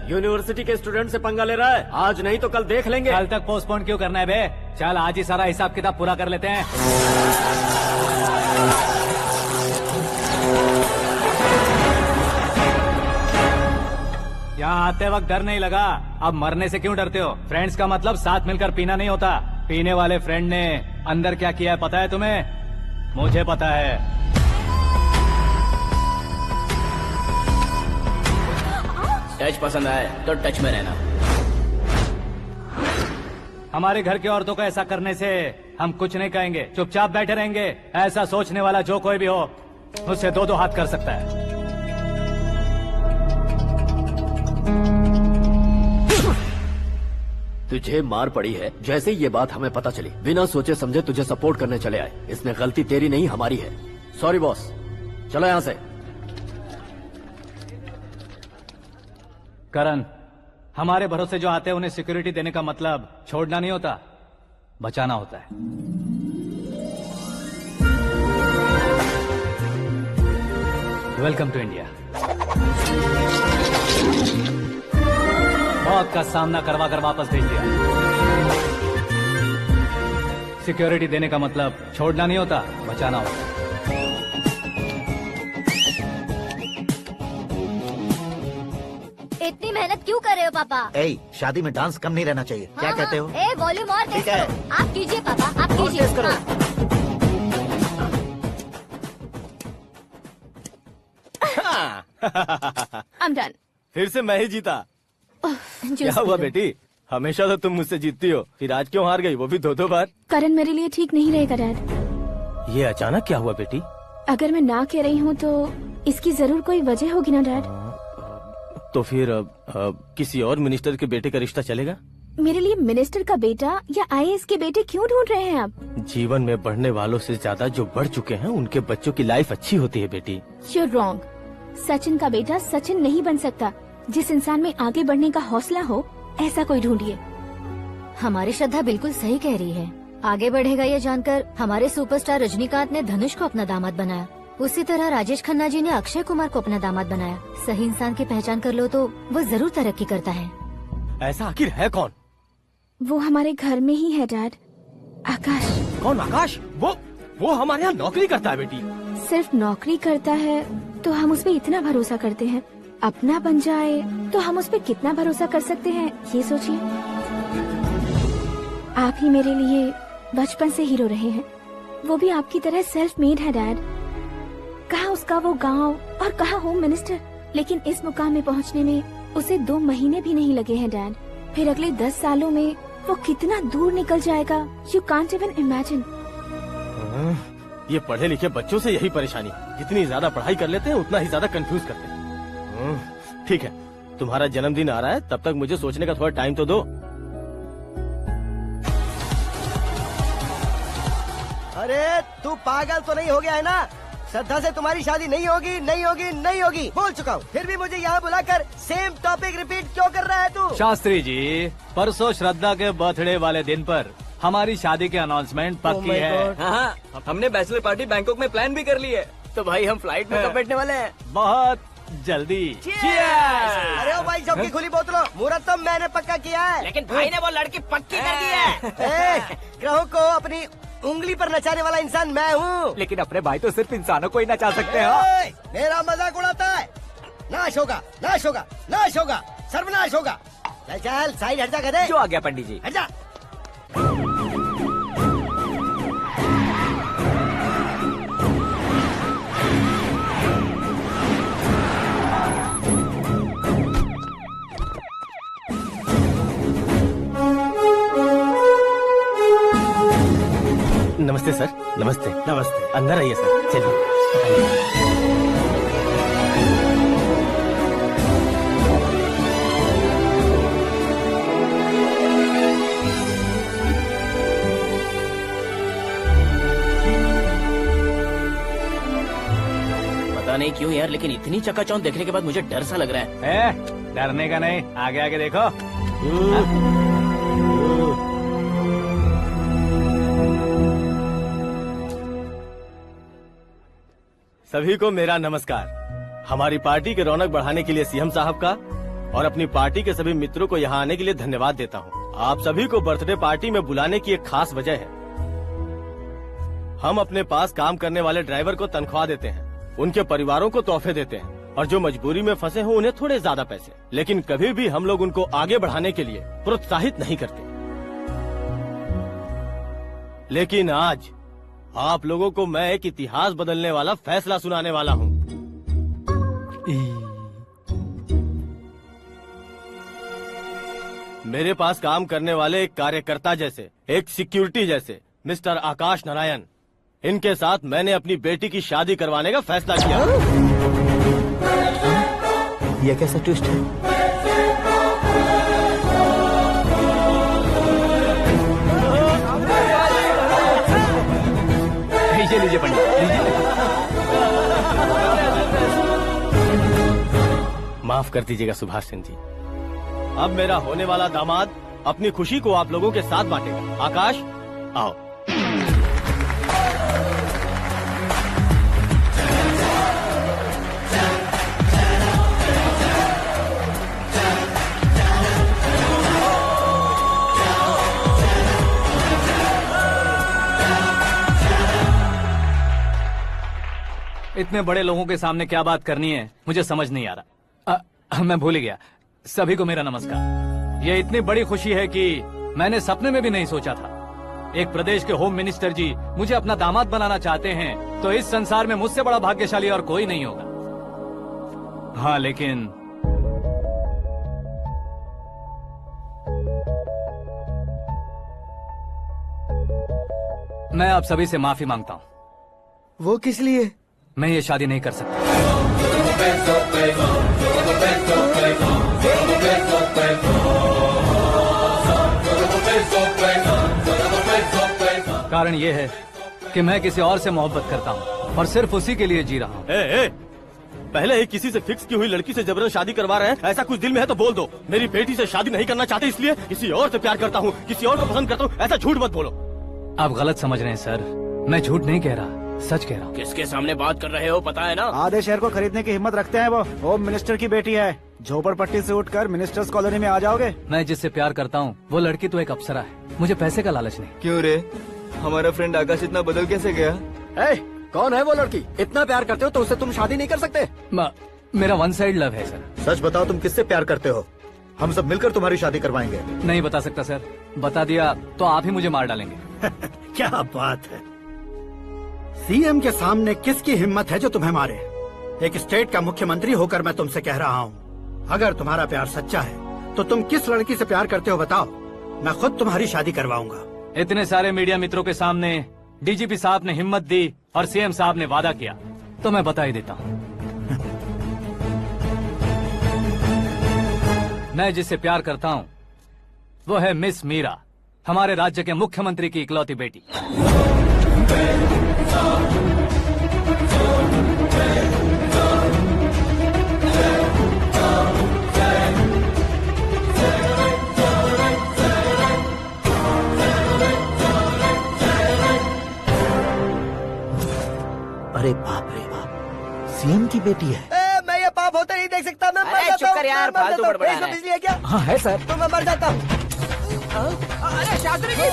S14: यूनिवर्सिटी के स्टूडेंट से पंगा ले रहा है, आज नहीं तो कल देख लेंगे।
S1: कल तक पोस्टपोन क्यों करना है बे? चल आज ही सारा हिसाब किताब पूरा कर लेते हैं। यहाँ आते वक्त डर नहीं लगा, अब मरने से क्यों डरते हो? फ्रेंड्स का मतलब साथ मिलकर पीना नहीं होता। पीने वाले फ्रेंड ने अंदर क्या किया है पता है तुम्हें? मुझे पता है।
S11: टच पसंद आए तो टच में रहना।
S1: हमारे घर की औरतों को ऐसा करने से हम कुछ नहीं कहेंगे, चुपचाप बैठे रहेंगे। ऐसा सोचने वाला जो कोई भी हो, उससे 2-2 हाथ कर सकता है।
S14: तुझे मार पड़ी है, जैसे ये बात हमें पता चली बिना सोचे समझे तुझे सपोर्ट करने चले आए। इसमें गलती तेरी नहीं हमारी है। सॉरी बॉस, चलो यहाँ से।
S1: करण, हमारे भरोसे जो आते हैं उन्हें सिक्योरिटी देने का मतलब छोड़ना नहीं होता, बचाना होता है। Welcome to India. मौत का सामना करवा कर वापस भेज दिया। सिक्योरिटी देने का मतलब छोड़ना नहीं होता, बचाना होता है।
S6: इतनी मेहनत क्यों कर रहे हो पापा?
S7: ए, शादी में डांस कम नहीं रहना चाहिए। क्या कहते हो?
S6: ए वॉल्यूम और तेज
S7: ठीक है।
S6: करो। आप कीजिए पापा, आप कीजिए।
S7: तेज करो।
S6: हाँ। I'm done.
S9: फिर से मैं ही जीता। क्या हुआ बेटी, हमेशा तो तुम मुझसे जीतती हो, फिर आज क्यों हार गई, वो भी 2-2 बार?
S6: करण मेरे लिए ठीक नहीं रहेगा डैड।
S9: ये अचानक क्या हुआ बेटी?
S6: अगर मैं ना कह रही हूँ तो इसकी जरूर कोई वजह होगी ना डैड।
S9: तो फिर किसी और मिनिस्टर के बेटे का रिश्ता चलेगा?
S6: मेरे लिए मिनिस्टर का बेटा या IAS के बेटे क्यों ढूंढ रहे हैं आप?
S9: जीवन में बढ़ने वालों से ज्यादा जो बढ़ चुके हैं उनके बच्चों की लाइफ अच्छी होती है बेटी।
S6: You're wrong. सचिन का बेटा सचिन नहीं बन सकता। जिस इंसान में आगे बढ़ने का हौसला हो ऐसा कोई ढूंढिए।
S13: हमारी श्रद्धा बिल्कुल सही कह रही है। आगे बढ़ेगा ये जानकर हमारे सुपरस्टार रजनीकांत ने धनुष को अपना दामाद बनाया, उसी तरह राजेश खन्ना जी ने अक्षय कुमार को अपना दामाद बनाया। सही इंसान की पहचान कर लो तो वो जरूर तरक्की करता है।
S9: ऐसा आखिर है कौन?
S6: वो हमारे घर में ही है डैड, आकाश।
S9: कौन आकाश? वो हमारे यहाँ नौकरी करता है बेटी।
S6: सिर्फ नौकरी करता है तो हम उस पर इतना भरोसा करते हैं, अपना बन जाए तो हम उस पर कितना भरोसा कर सकते हैं ये सोचिए। आप ही मेरे लिए बचपन से हीरो रहे हैं, वो भी आपकी तरह सेल्फ मेड है डैड। कहाँ उसका वो गांव और कहाँ होम मिनिस्टर, लेकिन इस मुकाम में पहुँचने में उसे 2 महीने भी नहीं लगे हैं डैड। फिर अगले 10 सालों में वो कितना दूर निकल जाएगा, यू कांट इवन इमेजिन।
S9: ये पढ़े लिखे बच्चों से यही परेशानी, जितनी ज्यादा पढ़ाई कर लेते हैं उतना ही ज्यादा कंफ्यूज करते हैं। ठीक है, तुम्हारा जन्मदिन आ रहा है, तब तक मुझे सोचने का थोड़ा टाइम तो दो।
S4: अरे तू पागल तो नहीं हो गया है ना? श्रद्धा से तुम्हारी शादी नहीं होगी, नहीं होगी, नहीं होगी, बोल चुका हूँ। फिर भी मुझे यहाँ बुलाकर सेम टॉपिक रिपीट क्यों कर रहा है तू?
S1: शास्त्री जी, परसों श्रद्धा के बर्थडे वाले दिन पर हमारी शादी की अनाउंसमेंट पक्की है।
S11: हाँ, हमने बैचलर पार्टी बैंकॉक में प्लान भी कर ली है। तो भाई हम फ्लाइट में कब बैठने वाले हैं?
S1: बहुत जल्दी।
S4: अरे ओ भाई साहब की खुली बोतलों, मुहूर्त तो मैंने पक्का किया है।
S2: लेकिन भाई ने वो लड़की पक्की कर दी है।
S4: ग्रहों को अपनी उंगली पर नचाने वाला इंसान मैं हूँ।
S15: लेकिन अपने भाई तो सिर्फ इंसानों को ही नचा सकते हैं।
S4: मेरा मजाक उड़ाता है। नाश होगा, नाश होगा, नाश होगा, सर्वनाश होगा। चल साइड हट जा गधे।
S15: जो आ गया पंडित जी।
S4: हट जा।
S9: नमस्ते सर। नमस्ते।
S3: नमस्ते।
S9: अंदर आइए सर, चलिए।
S11: पता नहीं क्यों यार, लेकिन इतनी चकाचौंध देखने के बाद मुझे डर सा लग रहा है।
S1: डरने का नहीं, आगे आगे देखो।
S9: सभी को मेरा नमस्कार। हमारी पार्टी के रौनक बढ़ाने के लिए सीएम साहब का और अपनी पार्टी के सभी मित्रों को यहाँ आने के लिए धन्यवाद देता हूँ। आप सभी को बर्थडे पार्टी में बुलाने की एक खास वजह है। हम अपने पास काम करने वाले ड्राइवर को तनख्वाह देते हैं, उनके परिवारों को तोहफे देते हैं और जो मजबूरी में फंसे हो उन्हें थोड़े ज्यादा पैसे। लेकिन कभी भी हम लोग उनको आगे बढ़ाने के लिए प्रोत्साहित नहीं करते। लेकिन आज आप लोगों को मैं एक इतिहास बदलने वाला फैसला सुनाने वाला हूँ। मेरे पास काम करने वाले एक कार्यकर्ता जैसे, एक सिक्योरिटी जैसे मिस्टर आकाश नारायण, इनके साथ मैंने अपनी बेटी की शादी करवाने का फैसला किया।
S15: यह कैसा ट्विस्ट है?
S1: लीजिए पंडित,
S9: माफ कर दीजिएगा सुभाष सिंह जी। अब मेरा होने वाला दामाद अपनी खुशी को आप लोगों के साथ बांटेगा। आकाश, आओ।
S1: इतने बड़े लोगों के सामने क्या बात करनी है मुझे समझ नहीं आ रहा। मैं भूल गया। सभी को मेरा नमस्कार। ये इतनी बड़ी खुशी है कि मैंने सपने में भी नहीं सोचा था। एक प्रदेश के होम मिनिस्टर जी मुझे अपना दामाद बनाना चाहते हैं तो इस संसार में मुझसे बड़ा भाग्यशाली और कोई नहीं होगा। हाँ लेकिन मैं आप सभी से माफी मांगता हूँ।
S4: वो किस लिए?
S1: मैं ये शादी नहीं कर सकता। कारण ये है कि मैं किसी और से मोहब्बत करता हूँ और सिर्फ उसी के लिए जी रहा हूँ।
S9: पहले ही किसी से फिक्स की हुई लड़की से जबरन शादी करवा रहे हैं। ऐसा कुछ दिल में है तो बोल दो। मेरी बेटी से शादी नहीं करना चाहते इसलिए किसी और से प्यार करता हूँ, किसी और को पसंद करता हूँ। ऐसा झूठ मत बोलो।
S1: आप गलत समझ रहे हैं सर, मैं झूठ नहीं कह रहा, सच कह रहा हूँ।
S14: किसके सामने बात कर रहे हो पता है ना?
S8: आधे शहर को खरीदने की हिम्मत रखते हैं वो। होम मिनिस्टर की बेटी है। झोपड़पट्टी से उठकर मिनिस्टर्स कॉलोनी में आ जाओगे।
S1: मैं जिससे प्यार करता हूँ वो लड़की तो एक अप्सरा है, मुझे पैसे का लालच नहीं।
S11: क्यों रे, हमारा फ्रेंड आकाश इतना बदल कैसे गया?
S14: कौन है वो लड़की? इतना प्यार करते हो तो उससे तुम शादी नहीं कर सकते?
S1: मेरा वन साइड लव है सर।
S7: सच बताओ, तुम किससे प्यार करते हो? हम सब मिलकर तुम्हारी शादी करवाएंगे।
S1: नहीं बता सकता सर, बता दिया तो आप ही मुझे मार डालेंगे।
S3: क्या बात है, सीएम के सामने किसकी हिम्मत है जो तुम्हें मारे? एक स्टेट का मुख्यमंत्री होकर मैं तुमसे कह रहा हूँ, अगर तुम्हारा प्यार सच्चा है तो तुम किस लड़की से प्यार करते हो बताओ, मैं खुद तुम्हारी शादी करवाऊंगा।
S1: इतने सारे मीडिया मित्रों के सामने डीजीपी साहब ने हिम्मत दी और सीएम साहब ने वादा किया तो मैं बता ही देता हूँ। मैं जिससे प्यार करता हूँ वो है मिस मीरा, हमारे राज्य के मुख्यमंत्री की इकलौती बेटी।
S7: अरे बाप रे बाप, सीएम की बेटी है।
S4: मैं ये पाप होते नहीं देख सकता। मैं मर जाता
S2: चुप कर यार, फालतू बड़बड़ा रहा है।
S4: बिजली है क्या?
S15: हाँ है सर।
S4: तो मैं मर जाता हूँ।
S2: अरे शास्त्री जी,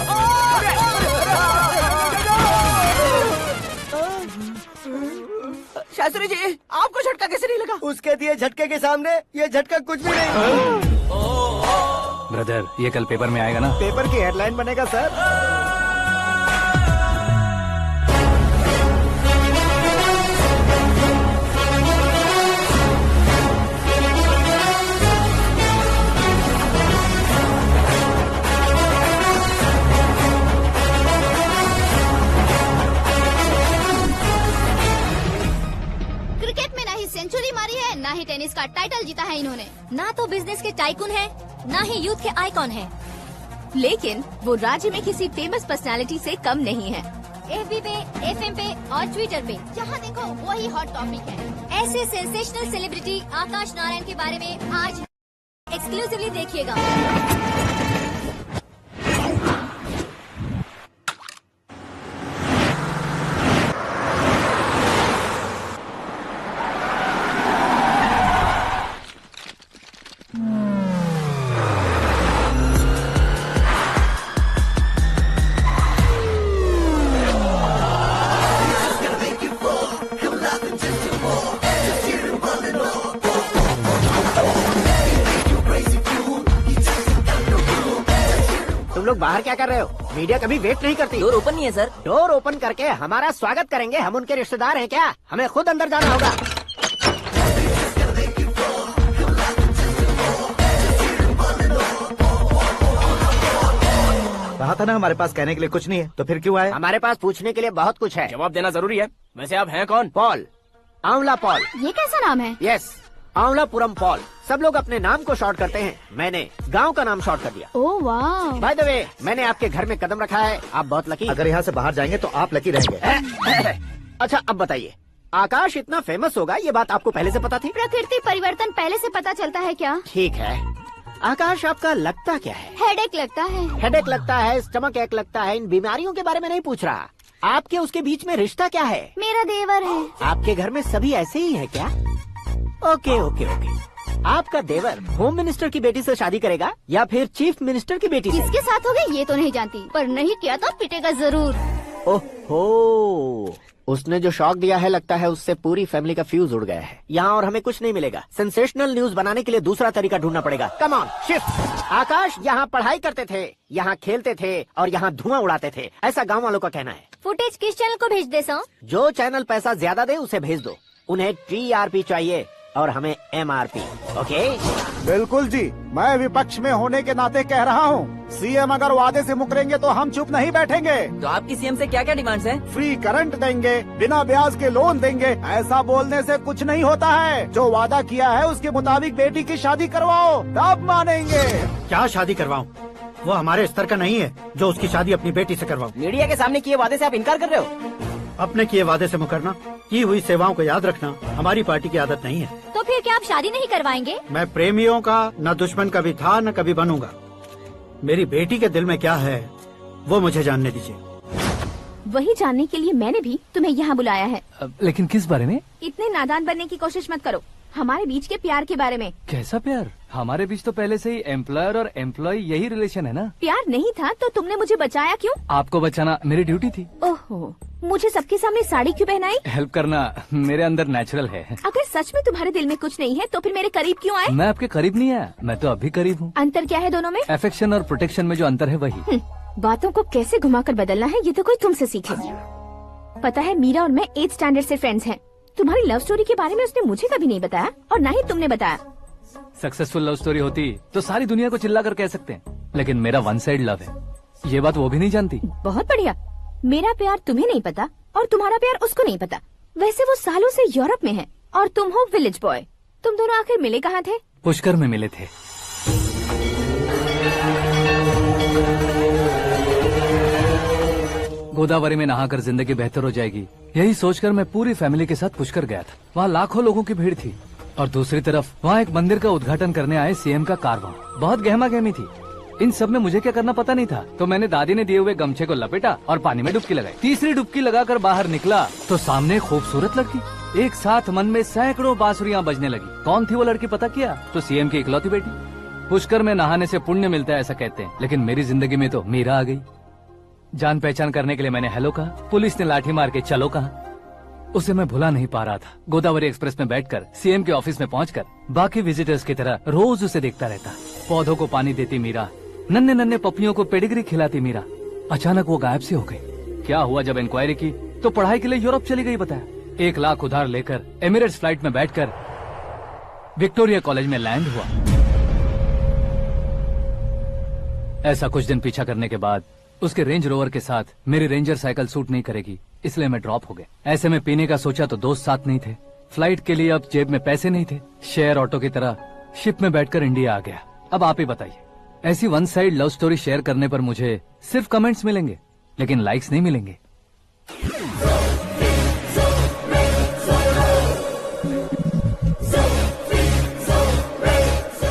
S2: शास्त्री जी आपको झटका कैसे नहीं लगा?
S4: उसके दिए झटके के सामने ये झटका कुछ भी नहीं।
S1: ब्रदर, ये कल पेपर में आएगा ना?
S8: पेपर की हेडलाइन बनेगा सर।
S10: सेंचुरी मारी है, ना ही टेनिस का टाइटल जीता है इन्होंने।
S13: ना तो बिजनेस के टाइकून है, ना ही यूथ के आइकॉन है,
S6: लेकिन वो राज्य में किसी फेमस पर्सनालिटी से कम नहीं है।
S13: एफबी पे, एफएम पे और ट्विटर पे
S10: जहाँ देखो वही हॉट टॉपिक है।
S13: ऐसे सेंसेशनल सेलिब्रिटी आकाश नारायण के बारे में आज एक्सक्लूसिवली देखिएगा।
S4: तुम लोग बाहर क्या कर रहे हो? मीडिया कभी वेट नहीं करती।
S2: डोर ओपन नहीं है सर।
S4: डोर ओपन करके हमारा स्वागत करेंगे? हम उनके रिश्तेदार हैं क्या? हमें खुद अंदर जाना होगा।
S7: कहा था ना हमारे पास कहने के लिए कुछ नहीं है, तो फिर क्यों आए?
S4: हमारे पास पूछने के लिए बहुत कुछ है।
S14: जवाब देना जरूरी है। वैसे आप हैं कौन?
S4: पॉल, आंवला पॉल।
S10: ये कैसा नाम है?
S4: Yes, Anwalapuram Paul. सब लोग अपने नाम को शॉर्ट करते हैं, मैंने गांव का नाम शॉर्ट कर दिया।
S10: ओह वाह।
S4: बाय द वे, मैंने आपके घर में कदम रखा है, आप बहुत लकी।
S7: अगर यहाँ से बाहर जाएंगे तो आप लकी रहेंगे।
S4: अच्छा अब बताइए, आकाश इतना फेमस होगा ये बात आपको पहले से पता थी?
S10: प्रकृति परिवर्तन पहले से पता चलता है क्या?
S4: ठीक है, आकाश आपका लगता क्या है?
S10: हेडेक लगता है।
S4: हेडेक लगता है, स्टमक एक लगता है, इन बीमारियों के बारे में नहीं पूछ रहा। आपके उसके बीच में रिश्ता क्या है?
S10: मेरा देवर है।
S4: आपके घर में सभी ऐसे ही है क्या? Okay okay okay. आपका देवर होम मिनिस्टर की बेटी से शादी करेगा या फिर चीफ मिनिस्टर की बेटी से?
S10: किसके साथ होगा ये तो नहीं जानती, पर नहीं किया तो पिटेगा जरूर।
S4: ओहो, उसने जो शॉक दिया है लगता है उससे पूरी फैमिली का फ्यूज उड़ गया है। यहाँ और हमें कुछ नहीं मिलेगा। सेंसेशनल न्यूज बनाने के लिए दूसरा तरीका ढूंढना पड़ेगा। Come on shift. आकाश यहाँ पढ़ाई करते थे, यहाँ खेलते थे और यहाँ धुआं उड़ाते थे, ऐसा गाँव वालों का कहना है।
S13: फुटेज किस चैनल को भेज दे सो?
S4: जो चैनल पैसा ज्यादा दे उसे भेज दो। उन्हें TRP चाहिए, और हमें MRP। ओके?
S8: बिल्कुल जी, मैं विपक्ष में होने के नाते कह रहा हूँ, सीएम अगर वादे से मुकरेंगे तो हम चुप नहीं बैठेंगे।
S11: तो आपकी सीएम से क्या क्या डिमांड्स हैं?
S8: फ्री करंट देंगे, बिना ब्याज के लोन देंगे। ऐसा बोलने से कुछ नहीं होता है। जो वादा किया है उसके मुताबिक बेटी की शादी करवाओ, तब मानेंगे।
S3: क्या शादी करवाऊं? वो हमारे स्तर का नहीं है जो उसकी शादी अपनी बेटी से करवाऊं।
S2: मीडिया के सामने किए वादे से आप इनकार कर रहे हो?
S3: अपने किए वादे से मुकरना, की हुई सेवाओं को याद रखना हमारी पार्टी की आदत नहीं है।
S13: तो फिर क्या आप शादी नहीं करवाएंगे?
S3: मैं प्रेमियों का न दुश्मन कभी था न कभी बनूंगा। मेरी बेटी के दिल में क्या है वो मुझे जानने दीजिए।
S6: वही जानने के लिए मैंने भी तुम्हें यहाँ बुलाया है।
S1: लेकिन किस बारे में?
S6: इतने नादान बनने की कोशिश मत करो। हमारे बीच के प्यार के बारे में।
S1: कैसा प्यार? हमारे बीच तो पहले से ही एम्प्लॉयर और एम्प्लॉय यही रिलेशन है ना।
S6: प्यार नहीं था तो तुमने मुझे बचाया क्यों?
S1: आपको बचाना मेरी ड्यूटी थी।
S6: ओहो, मुझे सबके सामने साड़ी क्यों पहनाई?
S1: हेल्प करना मेरे अंदर नेचुरल है।
S6: अगर सच में तुम्हारे दिल में कुछ नहीं है तो फिर मेरे करीब क्यों आए?
S1: मैं आपके करीब नहीं आया, मैं तो अभी करीब हूँ।
S6: अंतर क्या है दोनों में?
S1: अफेक्शन और प्रोटेक्शन में जो अंतर है वही।
S6: बातों को कैसे घुमाकर बदलना है ये तो कोई तुमसे सीखे। पता है, मीरा और मैं 8th स्टैंडर्ड से फ्रेंड्स हैं। तुम्हारी लव स्टोरी के बारे में उसने मुझे कभी नहीं बताया और न ही तुमने बताया।
S1: सक्सेसफुल लव स्टोरी होती तो सारी दुनिया को चिल्ला कर कह सकते हैं, लेकिन मेरा वन साइड लव है। ये बात वो भी नहीं जानती।
S6: बहुत बढ़िया। मेरा प्यार तुम्हें नहीं पता और तुम्हारा प्यार उसको नहीं पता। वैसे वो सालों से यूरोप में है और तुम हो विलेज बॉय। तुम दोनों आखिर मिले कहाँ थे?
S1: पुष्कर में मिले थे। गोदावरी में नहाकर जिंदगी बेहतर हो जाएगी, यही सोचकर मैं पूरी फैमिली के साथ पुष्कर गया था। वहाँ लाखों लोगों की भीड़ थी और दूसरी तरफ वहाँ एक मंदिर का उद्घाटन करने आए सीएम का कारवां। बहुत गहमा गहमी थी। इन सब में मुझे क्या करना पता नहीं था, तो मैंने दादी ने दिए हुए गमछे को लपेटा और पानी में डुबकी लगाई। तीसरी डुबकी लगाकर बाहर निकला तो सामने खूबसूरत लड़की। एक साथ मन में सैकड़ों बांसुरियां बजने लगी। कौन थी वो लड़की पता किया? तो सीएम की इकलौती बेटी। पुष्कर में नहाने से पुण्य मिलता है ऐसा कहते हैं, लेकिन मेरी जिंदगी में तो मीरा आ गई। जान पहचान करने के लिए मैंने हेलो कहा, पुलिस ने लाठी मार के चलो कहा। उसे मैं भुला नहीं पा रहा था। गोदावरी एक्सप्रेस में बैठकर सीएम के ऑफिस में पहुंचकर बाकी विजिटर्स की तरह रोज उसे देखता रहता। पौधों को पानी देती मीरा, नन्हे नन्हे पपियों को पेडिग्री खिलाती मीरा। अचानक वो गायब सी हो गई। क्या हुआ? जब इंक्वायरी की तो पढ़ाई के लिए यूरोप चली गई बताया। 1 लाख उधार लेकर एमिरेट्स फ्लाइट में बैठकर विक्टोरिया कॉलेज में लैंड हुआ। ऐसा कुछ दिन पीछा करने के बाद उसके रेंज रोवर के साथ मेरी रेंजर साइकिल सूट नहीं करेगी, इसलिए मैं ड्रॉप हो गया। ऐसे में पीने का सोचा तो दोस्त साथ नहीं थे। फ्लाइट के लिए अब जेब में पैसे नहीं थे। शेयर ऑटो की तरह शिप में बैठकर इंडिया आ गया। अब आप ही बताइए, ऐसी one side love story share करने पर मुझे सिर्फ कमेंट्स मिलेंगे, लेकिन लाइक्स नहीं मिलेंगे।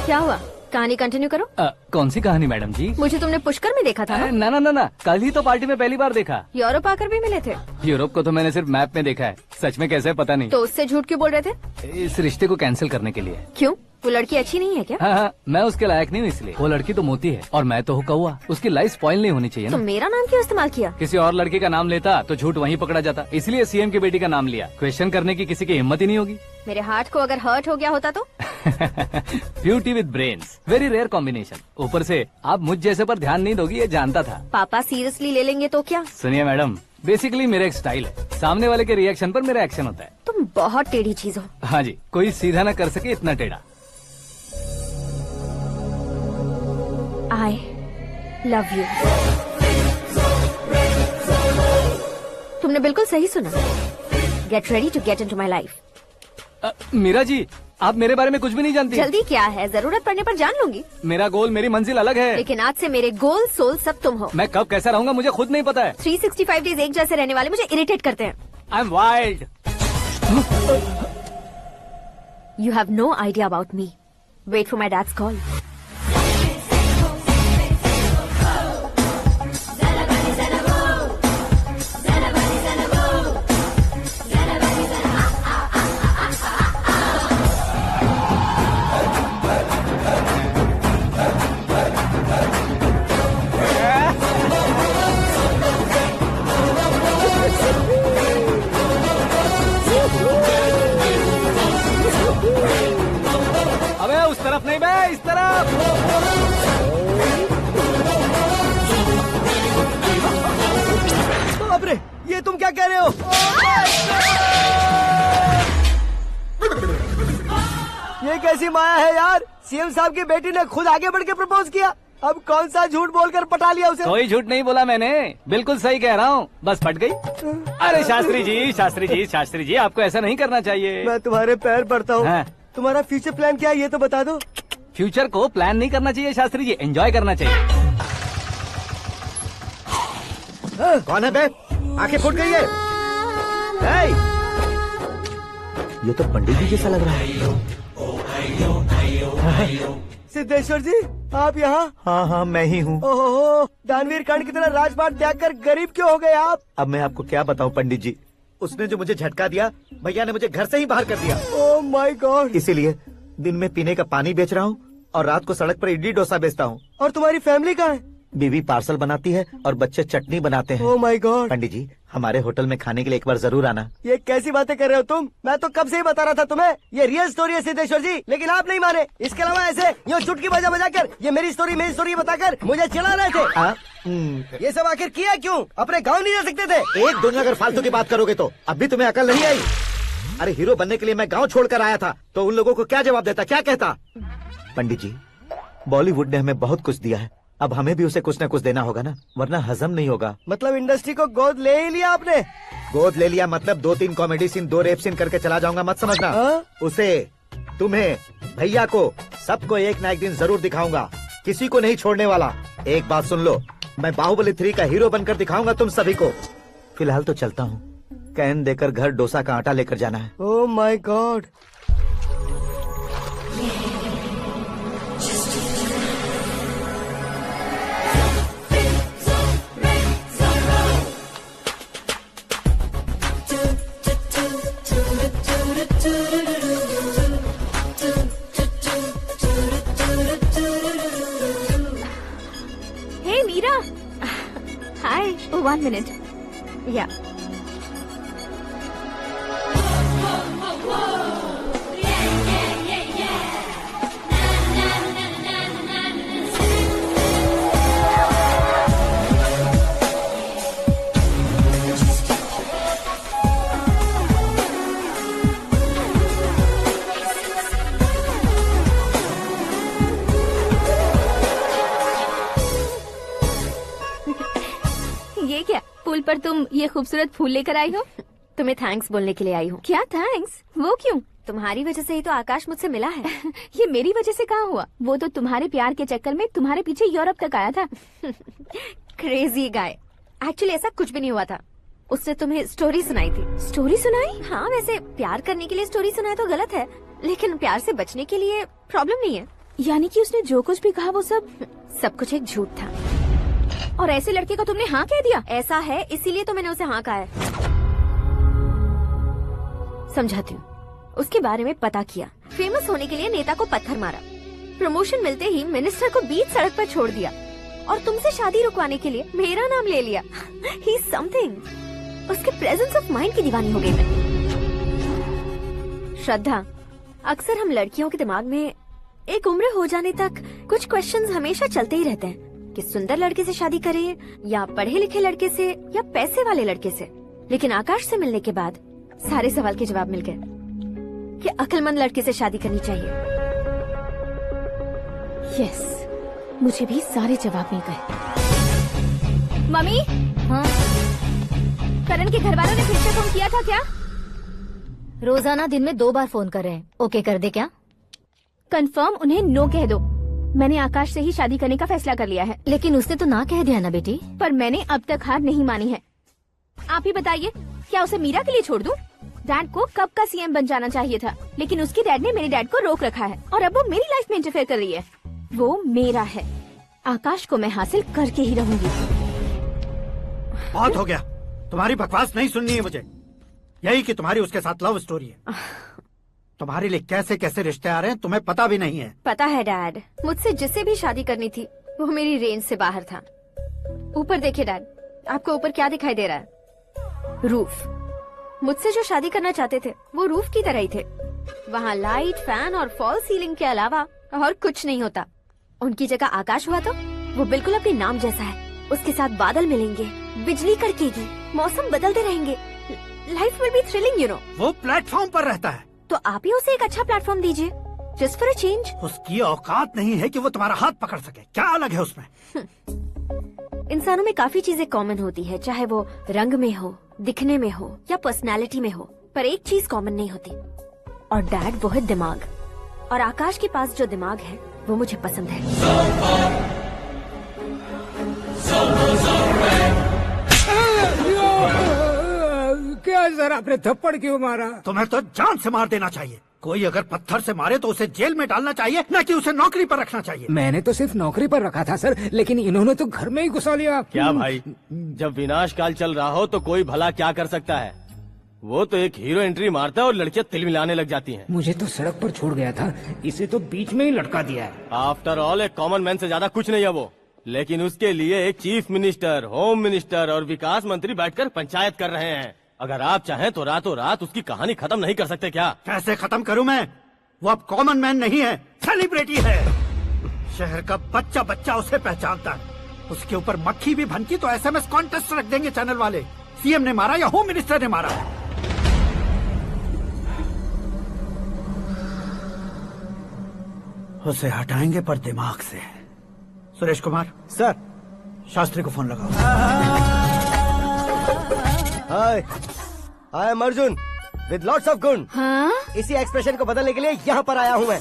S6: क्या हुआ? कहानी कंटिन्यू करो।
S1: कौन सी कहानी मैडम जी?
S6: मुझे तुमने पुष्कर में देखा था ना?
S1: ना, कल ही तो पार्टी में पहली बार देखा।
S6: यूरोप आकर भी मिले थे?
S1: यूरोप को तो मैंने सिर्फ मैप में देखा है, सच में कैसे पता नहीं।
S6: तो उससे झूठ क्यों बोल रहे थे?
S1: इस रिश्ते को कैंसिल करने के लिए।
S6: क्यों? वो लड़की अच्छी नहीं है क्या?
S1: हाँ, मैं उसके लायक नहीं हूँ इसलिए। वो लड़की तो मोती है और मैं तो हूँ कौवा। उसकी लाइफ स्पॉइल नहीं होनी चाहिए ना।
S6: तो मेरा नाम क्यों इस्तेमाल किया?
S1: किसी और लड़की का नाम लेता तो झूठ वहीं पकड़ा जाता, इसलिए सीएम की बेटी का नाम लिया। क्वेश्चन करने की किसी की हिम्मत ही नहीं होगी।
S6: मेरे हार्ट को अगर हर्ट हो गया होता तो?
S1: Beauty with brains, very rare combination. ऊपर से आप मुझ जैसे पर ध्यान नहीं दोगी ये जानता था।
S6: पापा सीरियसली ले लेंगे तो क्या?
S1: सुनिए मैडम, बेसिकली मेरा एक स्टाइल है, सामने वाले के रिएक्शन पर मेरा एक्शन होता है।
S6: तुम बहुत टेढ़ी चीज हो।
S1: हाँ जी, कोई सीधा न कर सके इतना टेढ़ा।
S6: I love you। तुमने बिल्कुल सही सुना। Get ready to get into my life।
S1: Meera ji, आप मेरे बारे में कुछ भी नहीं जानती।
S6: जल्दी क्या है, जरूरत पड़ने पर जान लूंगी।
S1: मेरा गोल, मेरी मंजिल अलग है।
S6: लेकिन आज से मेरे गोल सोल सब तुम हो।
S1: मैं कब कैसा रहूंगा मुझे खुद नहीं पता है।
S6: 365 डेज एक जैसे रहने वाले मुझे इरिटेट करते हैं।
S1: I am wild.
S6: You have no idea about me। Wait for my dad's call।
S1: अबे उस तरफ नहीं बे, इस तरफ।
S11: बाप रे, ये तुम क्या कह रहे हो?
S16: ये कैसी माया है यार, सीएम साहब की बेटी ने खुद आगे बढ़ के प्रपोज किया, अब कौन सा झूठ बोलकर पटा लिया उसे।
S1: कोई झूठ नहीं बोला मैंने, बिल्कुल सही कह रहा हूँ, बस फट गई। अरे शास्त्री जी, शास्त्री जी, शास्त्री जी, आपको ऐसा नहीं करना चाहिए।
S16: मैं तुम्हारे पैर पड़ता हूँ।
S1: हाँ।
S16: तुम्हारा फ्यूचर प्लान क्या है ये तो बता दो।
S1: फ्यूचर को प्लान नहीं करना चाहिए शास्त्री जी, एंजॉय करना चाहिए।
S7: कौन है बे? आंखें फूट गई है। ये तो पंडित जी जैसा लग रहा है।
S16: सिद्धेश्वर जी आप यहाँ?
S7: हाँ मैं ही हूँ।
S16: ओहो, दानवीर कर्ण की तरह राजपाट त्याग कर गरीब क्यों हो गए आप?
S7: अब मैं आपको क्या बताऊँ पंडित जी, उसने जो मुझे झटका दिया, भैया ने मुझे घर से ही बाहर कर दिया।
S16: Oh my God.
S7: इसीलिए दिन में पीने का पानी बेच रहा हूँ और रात को सड़क पर इडली डोसा बेचता हूँ।
S16: और तुम्हारी फैमिली कहाँ है?
S7: बीवी पार्सल बनाती है और बच्चे चटनी बनाते हैं।
S16: Oh my God.
S7: पंडित जी हमारे होटल में खाने के लिए एक बार जरूर आना।
S16: ये कैसी बातें कर रहे हो तुम? मैं तो कब से ही बता रहा था तुम्हें, ये रियल स्टोरी है सिद्धेश्वर जी, लेकिन आप नहीं माने। इसके अलावा ऐसे यूँ चुटकी बजा बजा कर ये मेरी स्टोरी बताकर मुझे चिढ़ा रहे थे। ये सब आखिर किया क्यों? अपने गाँव नहीं जा सकते थे?
S7: एक दिन अगर फालतू की बात करोगे तो अब भी तुम्हें अकल नहीं आई। अरे हीरो बनने के लिए मैं गाँव छोड़कर आया था, तो उन लोगों को क्या जवाब देता, क्या कहता? पंडित जी बॉलीवुड ने हमें बहुत कुछ दिया है, अब हमें भी उसे कुछ न कुछ देना होगा ना, वरना हजम नहीं होगा।
S16: मतलब इंडस्ट्री को गोद ले ही लिया आपने?
S7: गोद ले लिया मतलब 2-3 कॉमेडी सीन 2 रेप सीन करके चला जाऊंगा मत समझना। उसे, तुम्हें, भैया को, सबको एक ना एक दिन जरूर दिखाऊंगा, किसी को नहीं छोड़ने वाला। एक बात सुन लो, मैं बाहुबली 3 का हीरो बनकर दिखाऊंगा तुम सभी को। फिलहाल तो चलता हूँ, कैन देकर घर डोसा का आटा लेकर जाना है।
S16: Oh my God.
S6: Hey Meera. Hi. Oh, 1 minute. Yeah. ये क्या, पुल पर तुम ये खूबसूरत फूल लेकर आई हो?
S13: तुम्हें थैंक्स बोलने के लिए आई हूँ।
S6: क्या थैंक्स? वो क्यों?
S13: तुम्हारी वजह से ही तो आकाश मुझसे मिला है।
S6: ये मेरी वजह से कहाँ हुआ? वो तो तुम्हारे प्यार के चक्कर में तुम्हारे पीछे यूरोप तक आया था।
S13: Crazy guy. एक्चुअली ऐसा कुछ भी नहीं हुआ था, उसने तुम्हें स्टोरी सुनाई थी।
S6: स्टोरी सुनाई?
S13: हाँ, वैसे प्यार करने के लिए स्टोरी सुनाए तो गलत है, लेकिन प्यार से बचने के लिए प्रॉब्लम नहीं है।
S6: यानी कि उसने जो कुछ भी कहा वो
S13: सब कुछ एक झूठ था।
S6: और ऐसे लड़के को तुमने हाँ कह दिया?
S13: ऐसा है, इसीलिए तो मैंने उसे हाँ कहा है। समझाती हूँ। उसके बारे में पता किया, फेमस होने के लिए नेता को पत्थर मारा, प्रमोशन मिलते ही मिनिस्टर को बीच सड़क पर छोड़ दिया, और तुमसे शादी रुकवाने के लिए मेरा नाम ले लिया। ही समथिंग। उसके प्रेजेंस ऑफ माइंड की दीवानी हो गई मैं। श्रद्धा, अक्सर हम लड़कियों के दिमाग में एक उम्र हो जाने तक कुछ क्वेश्चंस हमेशा चलते ही रहते हैं कि सुंदर लड़के से शादी करें या पढ़े लिखे लड़के से या पैसे वाले लड़के से। लेकिन आकाश से मिलने के बाद सारे सवाल के जवाब मिल गए कि अक्लमंद लड़के से शादी करनी चाहिए।
S6: यस, मुझे भी सारे जवाब मिल गए। मम्मी,
S13: हाँ?
S6: करण के घर वालों ने फिर से फोन किया था क्या?
S13: रोजाना दिन में 2 बार फोन कर रहे हैं। ओके कर दे क्या?
S6: कंफर्म उन्हें नो कह दो। मैंने आकाश से ही शादी करने का फैसला कर लिया है।
S13: लेकिन उसने तो ना कह दिया ना बेटी।
S6: पर मैंने अब तक हार नहीं मानी है। आप ही बताइए, क्या उसे मीरा के लिए छोड़ दूं? डैड को कब का सीएम बन जाना चाहिए था, लेकिन उसके डैड ने मेरे डैड को रोक रखा है और अब वो मेरी लाइफ में इंटरफेयर कर रही है। वो मेरा है, आकाश को मैं हासिल करके ही रहूंगी।
S3: बहुत हो गया, तुम्हारी बकवास नहीं सुननी है मुझे। यही कि तुम्हारी उसके साथ लव स्टोरी है। तुम्हारे लिए कैसे कैसे रिश्ते आ रहे हैं तुम्हें पता भी नहीं है।
S13: पता है डैड, मुझसे जिसे भी शादी करनी थी वो मेरी रेंज से बाहर था। ऊपर देखिए डैड, आपको ऊपर क्या दिखाई दे रहा है? रूफ। मुझसे जो शादी करना चाहते थे वो रूफ की तरह ही थे। वहाँ लाइट, फैन और फॉल सीलिंग के अलावा और कुछ नहीं होता। उनकी जगह आकाश हुआ तो वो बिल्कुल अपने नाम जैसा है। उसके साथ बादल मिलेंगे, बिजली कड़केगी, मौसम बदलते रहेंगे, life will be thrilling, you know.
S3: वो प्लेटफॉर्म पर रहता है
S13: तो आप ही उसे एक अच्छा प्लेटफॉर्म दीजिए।
S6: Just for a change.
S3: उसकी औकात नहीं है कि वो तुम्हारा हाथ पकड़ सके। क्या अलग है उसमें?
S6: इंसानों में काफी चीजें कॉमन होती है, चाहे वो रंग में हो, दिखने में हो या पर्सनालिटी में हो, पर एक चीज कॉमन नहीं होती, और डैड वो है दिमाग। और आकाश के पास जो दिमाग है वो मुझे पसंद है।
S12: क्या सर, आपने थप्पड़ क्यों मारा?
S3: तुम्हें तो जान से मार देना चाहिए। कोई अगर पत्थर से मारे तो उसे जेल में डालना चाहिए, न कि उसे नौकरी पर रखना चाहिए।
S12: मैंने तो सिर्फ नौकरी पर रखा था सर, लेकिन इन्होंने तो घर में ही घुसा लिया।
S9: क्या भाई, जब विनाश काल चल रहा हो तो कोई भला क्या कर सकता है? वो तो एक हीरो एंट्री मारता है और लड़कियां तिल मिलाने लग जाती हैं।
S12: मुझे तो सड़क पर छोड़ गया था, इसे तो बीच में ही लटका दिया है।
S9: आफ्टर ऑल एक कॉमन मैन से ज्यादा कुछ नहीं है वो, लेकिन उसके लिए एक चीफ मिनिस्टर, होम मिनिस्टर और विकास मंत्री बैठकर पंचायत कर रहे हैं। अगर आप चाहें तो रातों रात उसकी कहानी खत्म नहीं कर सकते क्या?
S3: कैसे खत्म करूं मैं? वो अब कॉमन मैन नहीं है, सेलिब्रिटी है। शहर का बच्चा बच्चा उसे पहचानता है। उसके ऊपर मक्खी भी भनकी तो SMS कॉन्टेस्ट रख देंगे चैनल वाले। सीएम ने मारा या होम मिनिस्टर ने मारा? उसे हटाएंगे पर दिमाग से। सुरेश कुमार
S8: सर,
S3: शास्त्री को फोन लगाओ।
S16: Hi, I am Arjun with lots of gun.
S6: हाँ?
S16: इसी एक्सप्रेशन को बदलने के लिए यहाँ पर आया हूँ मैं।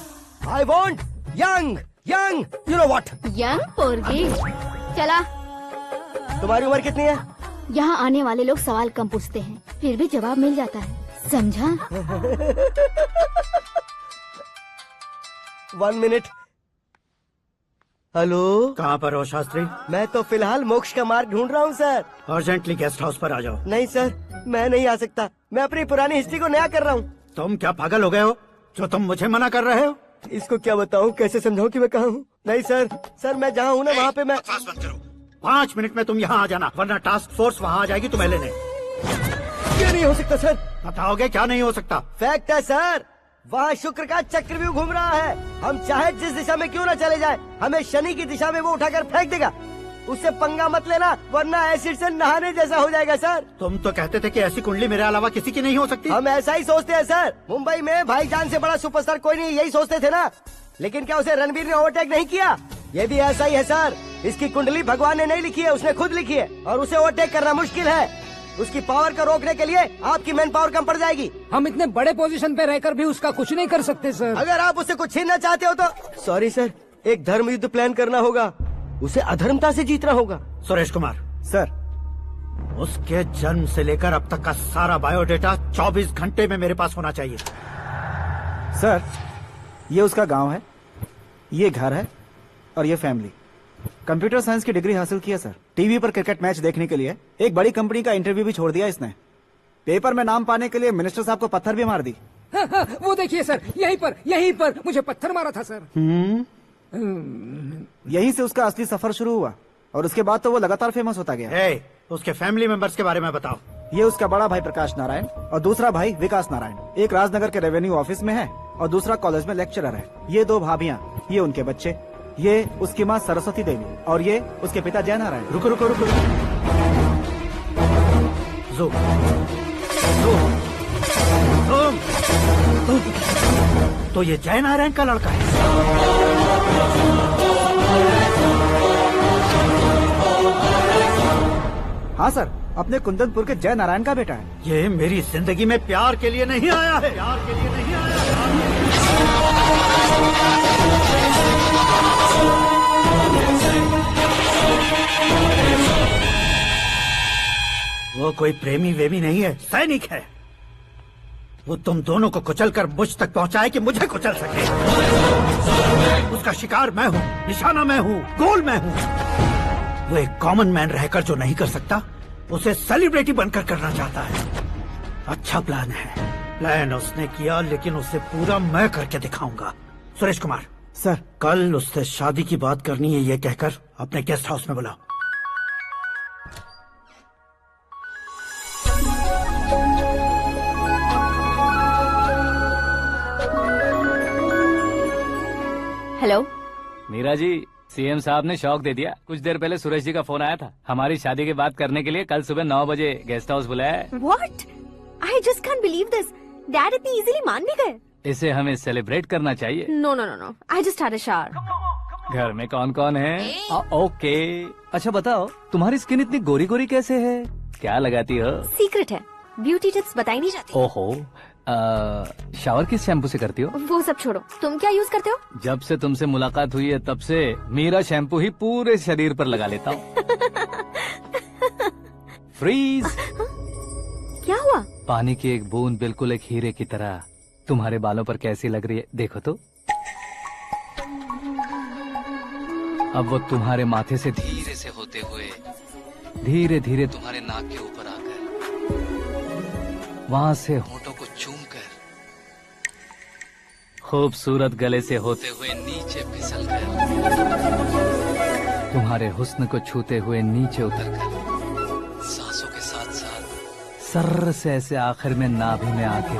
S16: I want young young, you know what?
S10: Young पोरगी। चला।
S16: तुम्हारी उम्र कितनी है?
S10: यहाँ आने वाले लोग सवाल कम पूछते हैं, फिर भी जवाब मिल जाता है, समझा?
S16: 1 मिनट। हेलो,
S3: कहाँ पर हो शास्त्री?
S16: मैं तो फिलहाल मोक्ष का मार्ग ढूंढ रहा हूँ सर।
S3: अर्जेंटली गेस्ट हाउस पर आ जाओ।
S16: नहीं सर, मैं नहीं आ सकता। मैं अपनी पुरानी हिस्ट्री को नया कर रहा हूँ।
S3: तुम क्या पागल हो गए हो जो तुम मुझे मना कर रहे हो?
S16: इसको क्या बताऊँ, कैसे समझाऊँ कि मैं कहाँ हूँ? नहीं सर, सर मैं जहाँ हूँ ना वहाँ पे मैं।
S3: 5 मिनट में तुम यहाँ आ जाना, वरना टास्क फोर्स वहाँ आ जाएगी तुम्हें लेने।
S16: क्या नहीं हो सकता सर?
S3: बताओगे क्या नहीं हो सकता?
S16: फैक्ट है सर, वहाँ शुक्र का चक्रव्यूह घूम रहा है। हम चाहे जिस दिशा में क्यों न चले जाए, हमें शनि की दिशा में वो उठाकर फेंक देगा। उससे पंगा मत लेना, वरना एसिड से नहाने जैसा हो जाएगा सर।
S3: तुम तो कहते थे कि ऐसी कुंडली मेरे अलावा किसी की नहीं हो सकती।
S16: हम ऐसा ही सोचते हैं सर। मुंबई में भाईजान से बड़ा सुपरस्टार कोई नहीं, यही सोचते थे ना। लेकिन क्या उसे रणवीर ने ओवरटेक नहीं किया? ये भी ऐसा ही है सर। इसकी कुंडली भगवान ने नहीं लिखी है, उसने खुद लिखी है, और उसे ओवरटेक करना मुश्किल है। उसकी पावर को रोकने के लिए आपकी मैन पावर कम पड़ जाएगी।
S12: हम इतने बड़े पोजीशन पे रहकर भी उसका कुछ नहीं कर सकते सर।
S16: अगर आप उससे कुछ छीनना चाहते हो तो सॉरी सर, एक धर्म युद्ध प्लान करना होगा। उसे अधर्मता से जीतना होगा।
S3: सुरेश कुमार
S8: सर,
S3: उसके जन्म से लेकर अब तक का सारा बायोडेटा 24 घंटे में मेरे पास होना चाहिए।
S8: सर, ये उसका गांव है, ये घर है और ये फैमिली। कंप्यूटर साइंस की डिग्री हासिल की है सर। टीवी पर क्रिकेट मैच देखने के लिए एक बड़ी कंपनी का इंटरव्यू भी छोड़ दिया इसने। पेपर में नाम पाने के लिए मिनिस्टर साहब को पत्थर भी मार दी।
S12: हाँ, हाँ, वो देखिए सर, यहीं पर मुझे पत्थर मारा था सर।
S8: यहीं से उसका असली सफर शुरू हुआ और उसके बाद तो वो लगातार फेमस होता गया।
S3: उसके फैमिली मेंबर्स के बारे में बताओ।
S8: ये उसका बड़ा भाई प्रकाश नारायण और दूसरा भाई विकास नारायण। एक राजनगर के रेवेन्यू ऑफिस में है और दूसरा कॉलेज में लेक्चरर है। ये 2 भाभियां, ये उनके बच्चे, ये उसकी माँ सरस्वती देवी और ये उसके पिता जय नारायण।
S3: रुको रुको रुको, तो ये जय नारायण का लड़का है।
S8: हाँ सर, अपने कुंदनपुर के जय नारायण का बेटा है।
S3: ये मेरी जिंदगी में प्यार के लिए नहीं आया है। प्यार के लिए नहीं आया वो कोई प्रेमी वेमी नहीं है, सैनिक है। वो तुम दोनों को कुचलकर मुझ तक पहुंचाए कि मुझे कुचल सके। उसका शिकार मैं हूँ, निशाना मैं हूँ, गोल मैं हूँ। वो एक कॉमन मैन रहकर जो नहीं कर सकता, उसे सेलिब्रिटी बनकर करना चाहता है। अच्छा प्लान है। प्लान उसने किया, लेकिन उसे पूरा मैं करके दिखाऊंगा। सुरेश कुमार
S8: सर,
S3: कल उससे शादी की बात करनी है, ये कहकर अपने गेस्ट हाउस में बुलाओ।
S6: हेलो
S1: मीरा जी, सीएम साहब ने शौक दे दिया। कुछ देर पहले सुरेश जी का फोन आया था, हमारी शादी की बात करने के लिए कल सुबह 9 बजे गेस्ट हाउस बुलाया है।
S6: What? I just can't believe this. Dad इतनी इजीली मान भी गए।
S1: इसे हमें सेलिब्रेट करना चाहिए।
S6: No no no no, I just had a shower.
S1: घर में कौन कौन है? ओके। अच्छा बताओ, तुम्हारी स्किन इतनी गोरी गोरी कैसे है? क्या लगाती हो?
S6: सीक्रेट है, ब्यूटी टिप्स बताई नहीं जाती।
S1: ओहो, शावर किस शैम्पू से करती हो?
S6: वो सब छोड़ो, तुम क्या यूज करते हो?
S1: जब से तुमसे मुलाकात हुई है तब से मेरा शैम्पू ही पूरे शरीर पर लगा लेता हूँ। फ्रीज।
S6: क्या हुआ?
S1: पानी की एक बूंद बिल्कुल एक हीरे की तरह तुम्हारे बालों पर कैसी लग रही है, देखो तो। अब वो तुम्हारे माथे से धीरे से होते हुए धीरे धीरे तुम्हारे नाक के ऊपर आकर वहां से होठों को चूमकर खूबसूरत गले से होते हुए नीचे फिसलकर तुम्हारे हुस्न को छूते हुए नीचे उतरकर सांसों के साथ साथ सर्र से ऐसे आखिर में नाभि में आके